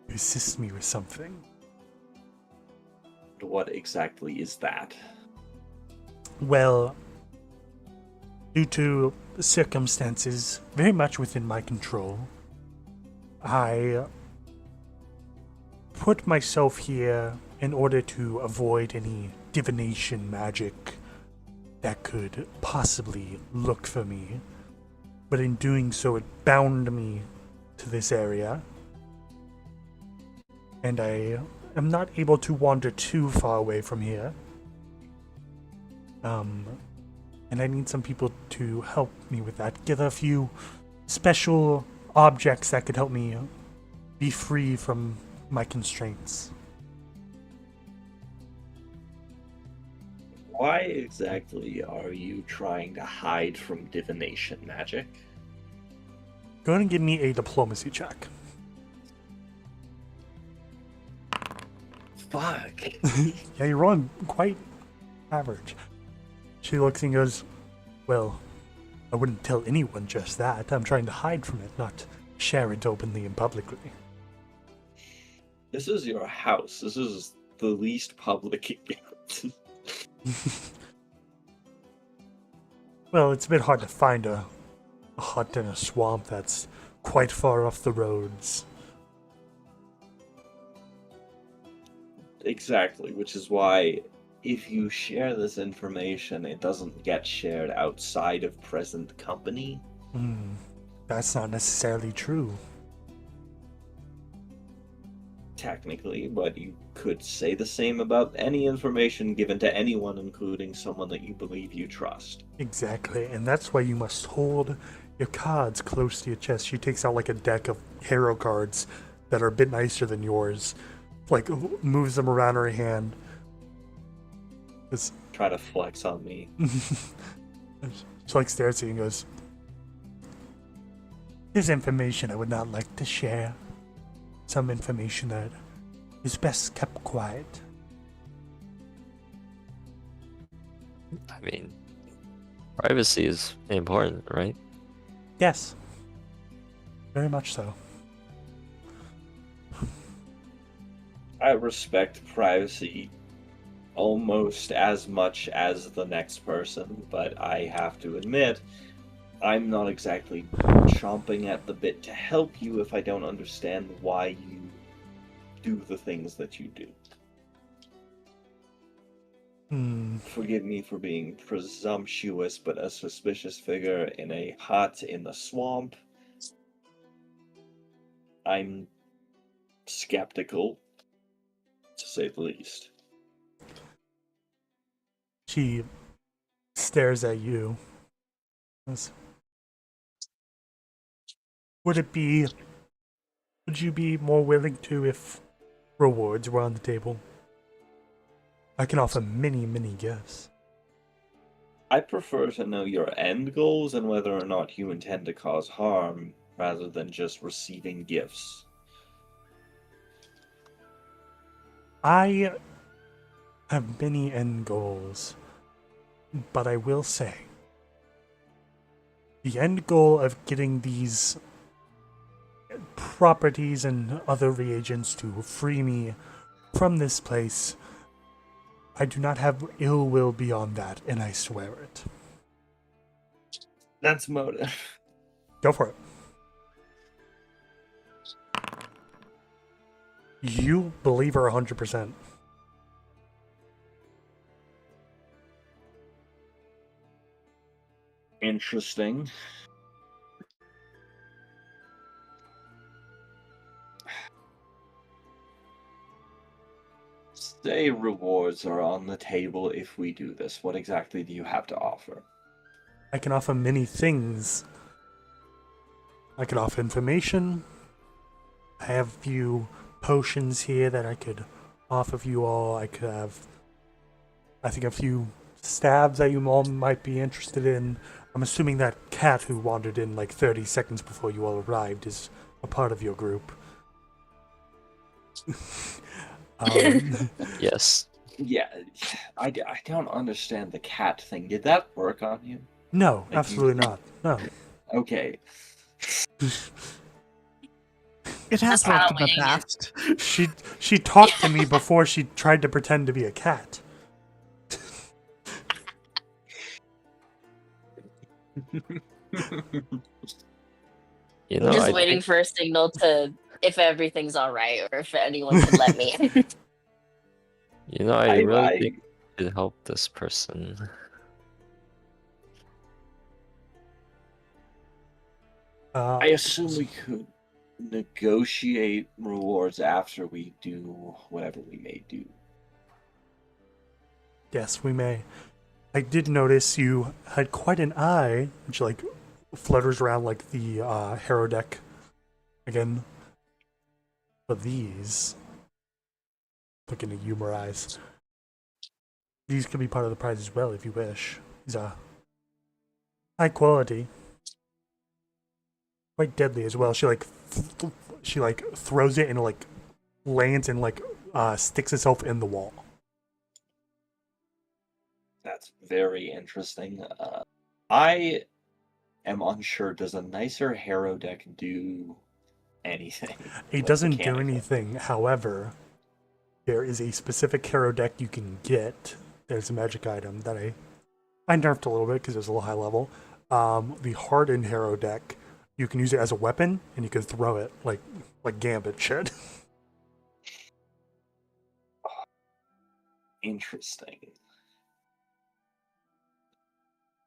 to assist me with something. What exactly is that? Well, due to circumstances very much within my control, I put myself here in order to avoid any divination magic that could possibly look for me. But in doing so, it bound me to this area. And I am not able to wander too far away from here. And I need some people to help me with that. Get a few special objects that could help me be free from my constraints. Why exactly are you trying to hide from divination magic? Go ahead and give me a diplomacy check. Fuck. Yeah, you're rolling quite average. She looks and goes, "Well, I wouldn't tell anyone just that. I'm trying to hide from it, not share it openly and publicly." This is your house. This is the least public it gets. Well, it's a bit hard to find a hut in a swamp that's quite far off the roads. Exactly, which is why if you share this information, it doesn't get shared outside of present company. That's not necessarily true. Technically, but you could say the same about any information given to anyone, including someone that you believe you trust. Exactly, and that's why you must hold your cards close to your chest. She takes out like a deck of hero cards that are a bit nicer than yours. Like, moves them around her hand. It's, Try to flex on me. she like stares at you and goes, "There's information I would not like to share. Some information that is best kept quiet." I mean, privacy is important, right? Yes. Very much so. I respect privacy almost as much as the next person, but I have to admit, I'm not exactly chomping at the bit to help you if I don't understand why you do the things that you do. Forgive me for being presumptuous, but a suspicious figure in a hut in the swamp, I'm skeptical, to say the least. She stares at you. Would you be more willing to if rewards were on the table? I can offer many, many gifts. I prefer to know your end goals and whether or not you intend to cause harm, rather than just receiving gifts. I have many end goals, but I will say the end goal of getting these properties and other reagents to free me from this place, I do not have ill will beyond that, and I swear it. That's motive. Go for it. You believe her 100%. Interesting. Say rewards are on the table if we do this. What exactly do you have to offer? I can offer many things. I could offer information. I have a few potions here that I could offer you all. I could have, I think, a few stabs that you all might be interested in. I'm assuming that cat who wandered in like 30 seconds before you all arrived is a part of your group. Yes. Yeah, I don't understand the cat thing. Did that work on you? No, Like, absolutely not. No. Okay. It has That's kinda worked in the winging it. past. She talked to me before she tried to pretend to be a cat. You know, Just I waiting think for a signal to if everything's all right or if anyone could let me in. I really I think I should help this person. I assume we could negotiate rewards after we do whatever we may do. Yes, we may. I did notice you had quite an eye, which like flutters around like the Harrow deck again. But these, looking at humor eyes, these could be part of the prize as well if you wish. These are high quality, quite deadly as well. She throws it and it, like lands and sticks itself in the wall. That's very interesting. I am unsure. Does a nicer Harrow deck do anything? It like, doesn't do mechanically? anything. However, there is a specific Harrow deck you can get. There's a magic item that I nerfed a little bit because it was a little high level. The hardened Harrow deck, you can use it as a weapon and you can throw it like Gambit should. Interesting.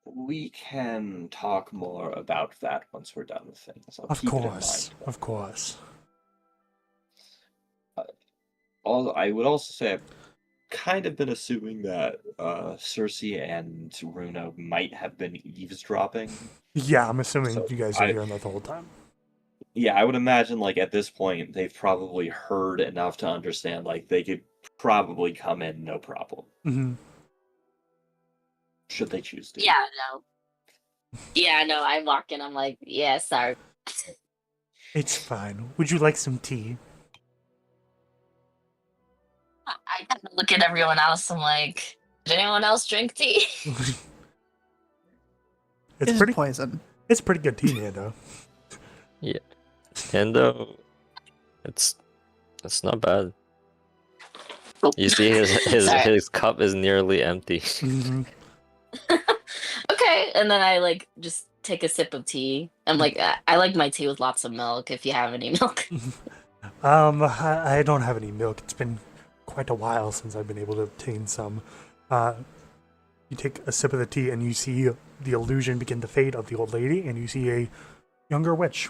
We can talk more about that once we're done with things. I'll Of keep it in course, mind. of course. I would also say I've kind of been assuming that Cersei and Runa might have been eavesdropping. Yeah, I'm assuming So you guys are hearing that the whole time. Yeah, I would imagine like at this point they've probably heard enough to understand like they could probably come in no problem. Mm-hmm. Should they choose to. Yeah, no. Yeah, no, I walk in, I'm like, yeah, sorry. It's fine. Would you like some tea? I kind of look at everyone else, I'm like, did anyone else drink tea? It's It is pretty. poison. It's pretty good tea, Nando. Yeah. Nintendo, it's not bad. You see Sorry. his cup is nearly empty. Mm-hmm. Okay, and then I like just take a sip of tea. I'm like, I like my tea with lots of milk if you have any milk. I don't have any milk. It's been quite a while since I've been able to obtain some. You take a sip of the tea and you see the illusion begin to fade of the old lady, and you see a younger witch.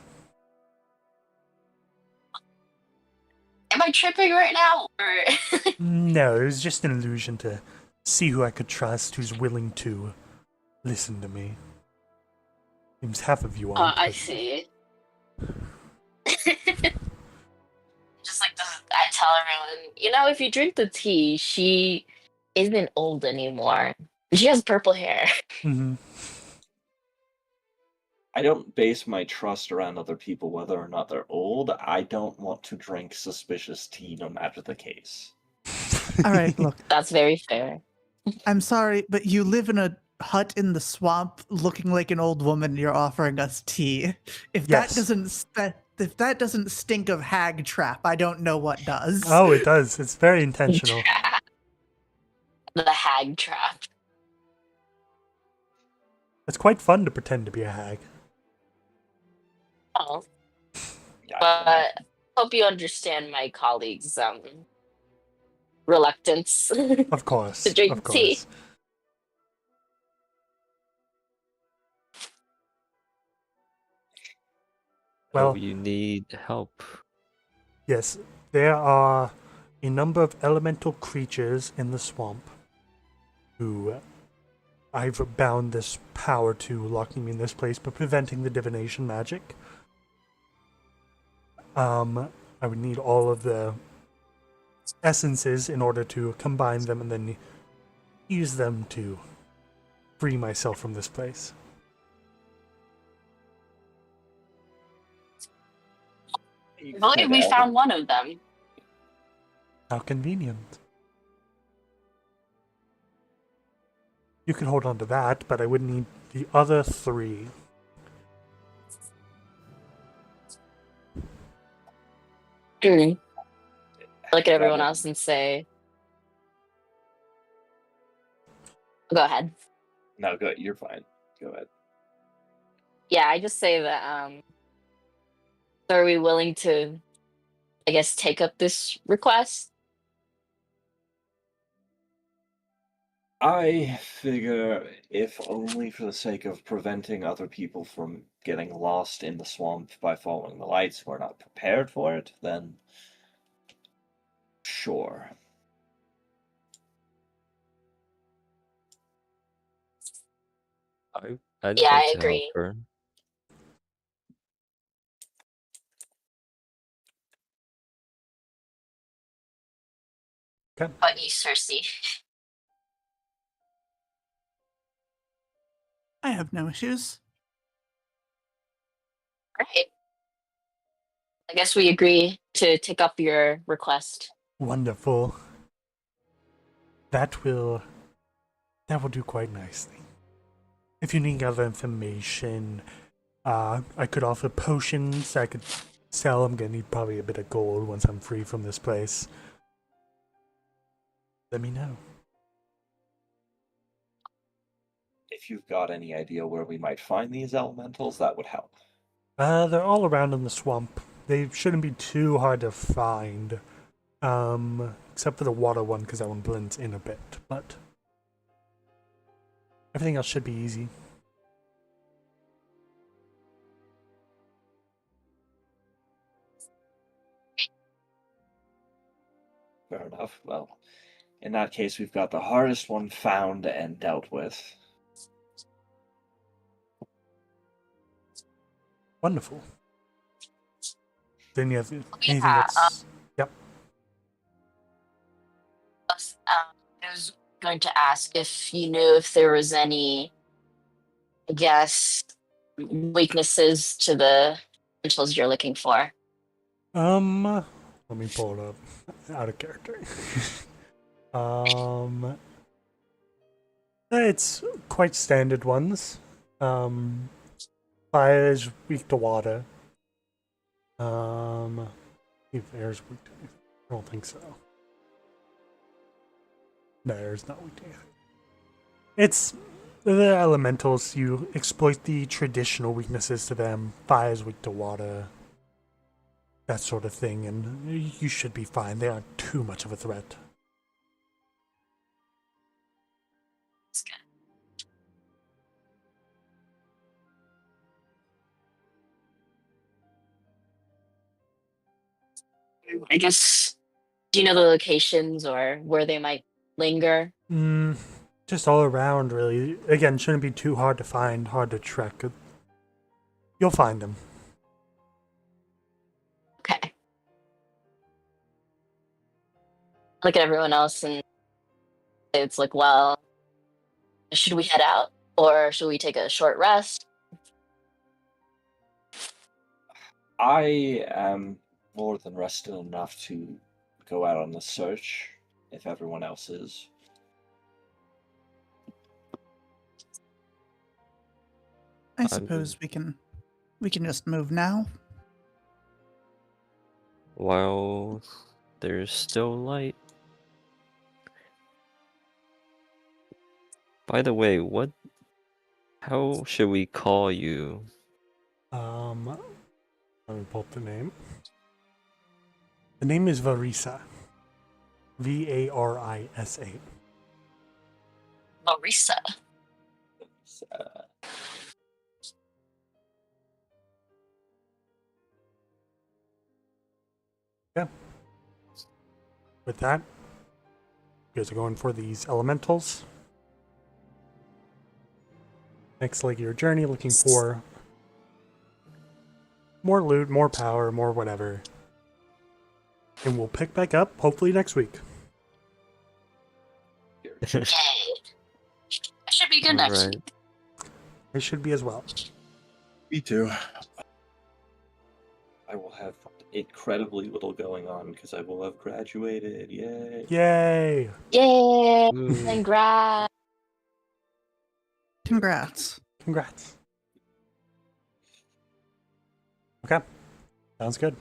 Am I tripping right now? Or No, it was just an illusion to see who I could trust, who's willing to listen to me. Seems half of you aren't. I but- see. Just like this, I tell everyone, if you drink the tea, she isn't old anymore. She has purple hair. Hmm. I don't base my trust around other people whether or not they're old. I don't want to drink suspicious tea no matter the case. All right, look, That's very fair. I'm sorry, but you live in a hut in the swamp looking like an old woman. You're offering us tea. If that Yes. doesn't stink of hag trap, I don't know what does. Oh, it does. It's very intentional. The hag trap. It's quite fun to pretend to be a hag. Oh, Yeah, but hope you understand my colleagues' reluctance to Of course. Of drink tea. course. Oh, Well, you need help. yes, there are a number of elemental creatures in the swamp who I've bound this power to, locking me in this place, but preventing the divination magic. I would need all of the essences in order to combine them and then use them to free myself from this place. I believe we found one of them. How convenient. You could hold on to that, but I would need the other three. Look at everyone else and say, go ahead. No, go. You're fine. Go ahead. Yeah, I just say that, so are we willing to, I guess, take up this request? I figure if only for the sake of preventing other people from getting lost in the swamp by following the lights who are not prepared for it, then sure. I'd Yeah, like I to help agree. her. Okay. But you, Cersei. I have no issues. Great. I guess we agree to take up your request. Wonderful. That will do quite nicely. If you need other information, I could offer potions I could sell. I'm gonna need probably a bit of gold once I'm free from this place. Let me know. If you've got any idea where we might find these elementals, that would help. They're all around in the swamp. They shouldn't be too hard to find. Except for the water one, because that one blends in a bit. But everything else should be easy. Fair enough. Well, in that case, we've got the hardest one found and dealt with. Wonderful. Then you have anything Yeah, that's... Yep. I was going to ask if you knew if there was any, I guess, weaknesses to the essentials you're looking for. Let me pull it up. Out of character. um, it's quite standard ones. Fire is weak to water. If air is weak to anything. I don't think so. No, air is not weak to anything. It's the elementals. You exploit the traditional weaknesses to them. Fire is weak to water. That sort of thing, and you should be fine. They aren't too much of a threat. That's good. I guess, do you know the locations or where they might linger? Just all around, really. Again, shouldn't be too hard to find, hard to track. You'll find them. Okay. Look at everyone else and it's like, well, Should we head out, or should we take a short rest? I am more than rested enough to go out on the search if everyone else is. I suppose we can just move now. While there's still light. By the way, how should we call you? Let me pull up the name. The name is Varisa. Varisa. Marisa. Yeah. With that, you guys are going for these elementals. Next leg of your journey, looking for more loot, more power, more whatever. And we'll pick back up, hopefully next week. Yay! That should be good next Alright. week. It should be as well. Me too. I will have incredibly little going on because I will have graduated. Yay! Yay! Yay! Ooh. Congrats! Congrats. Congrats. Okay. Sounds good.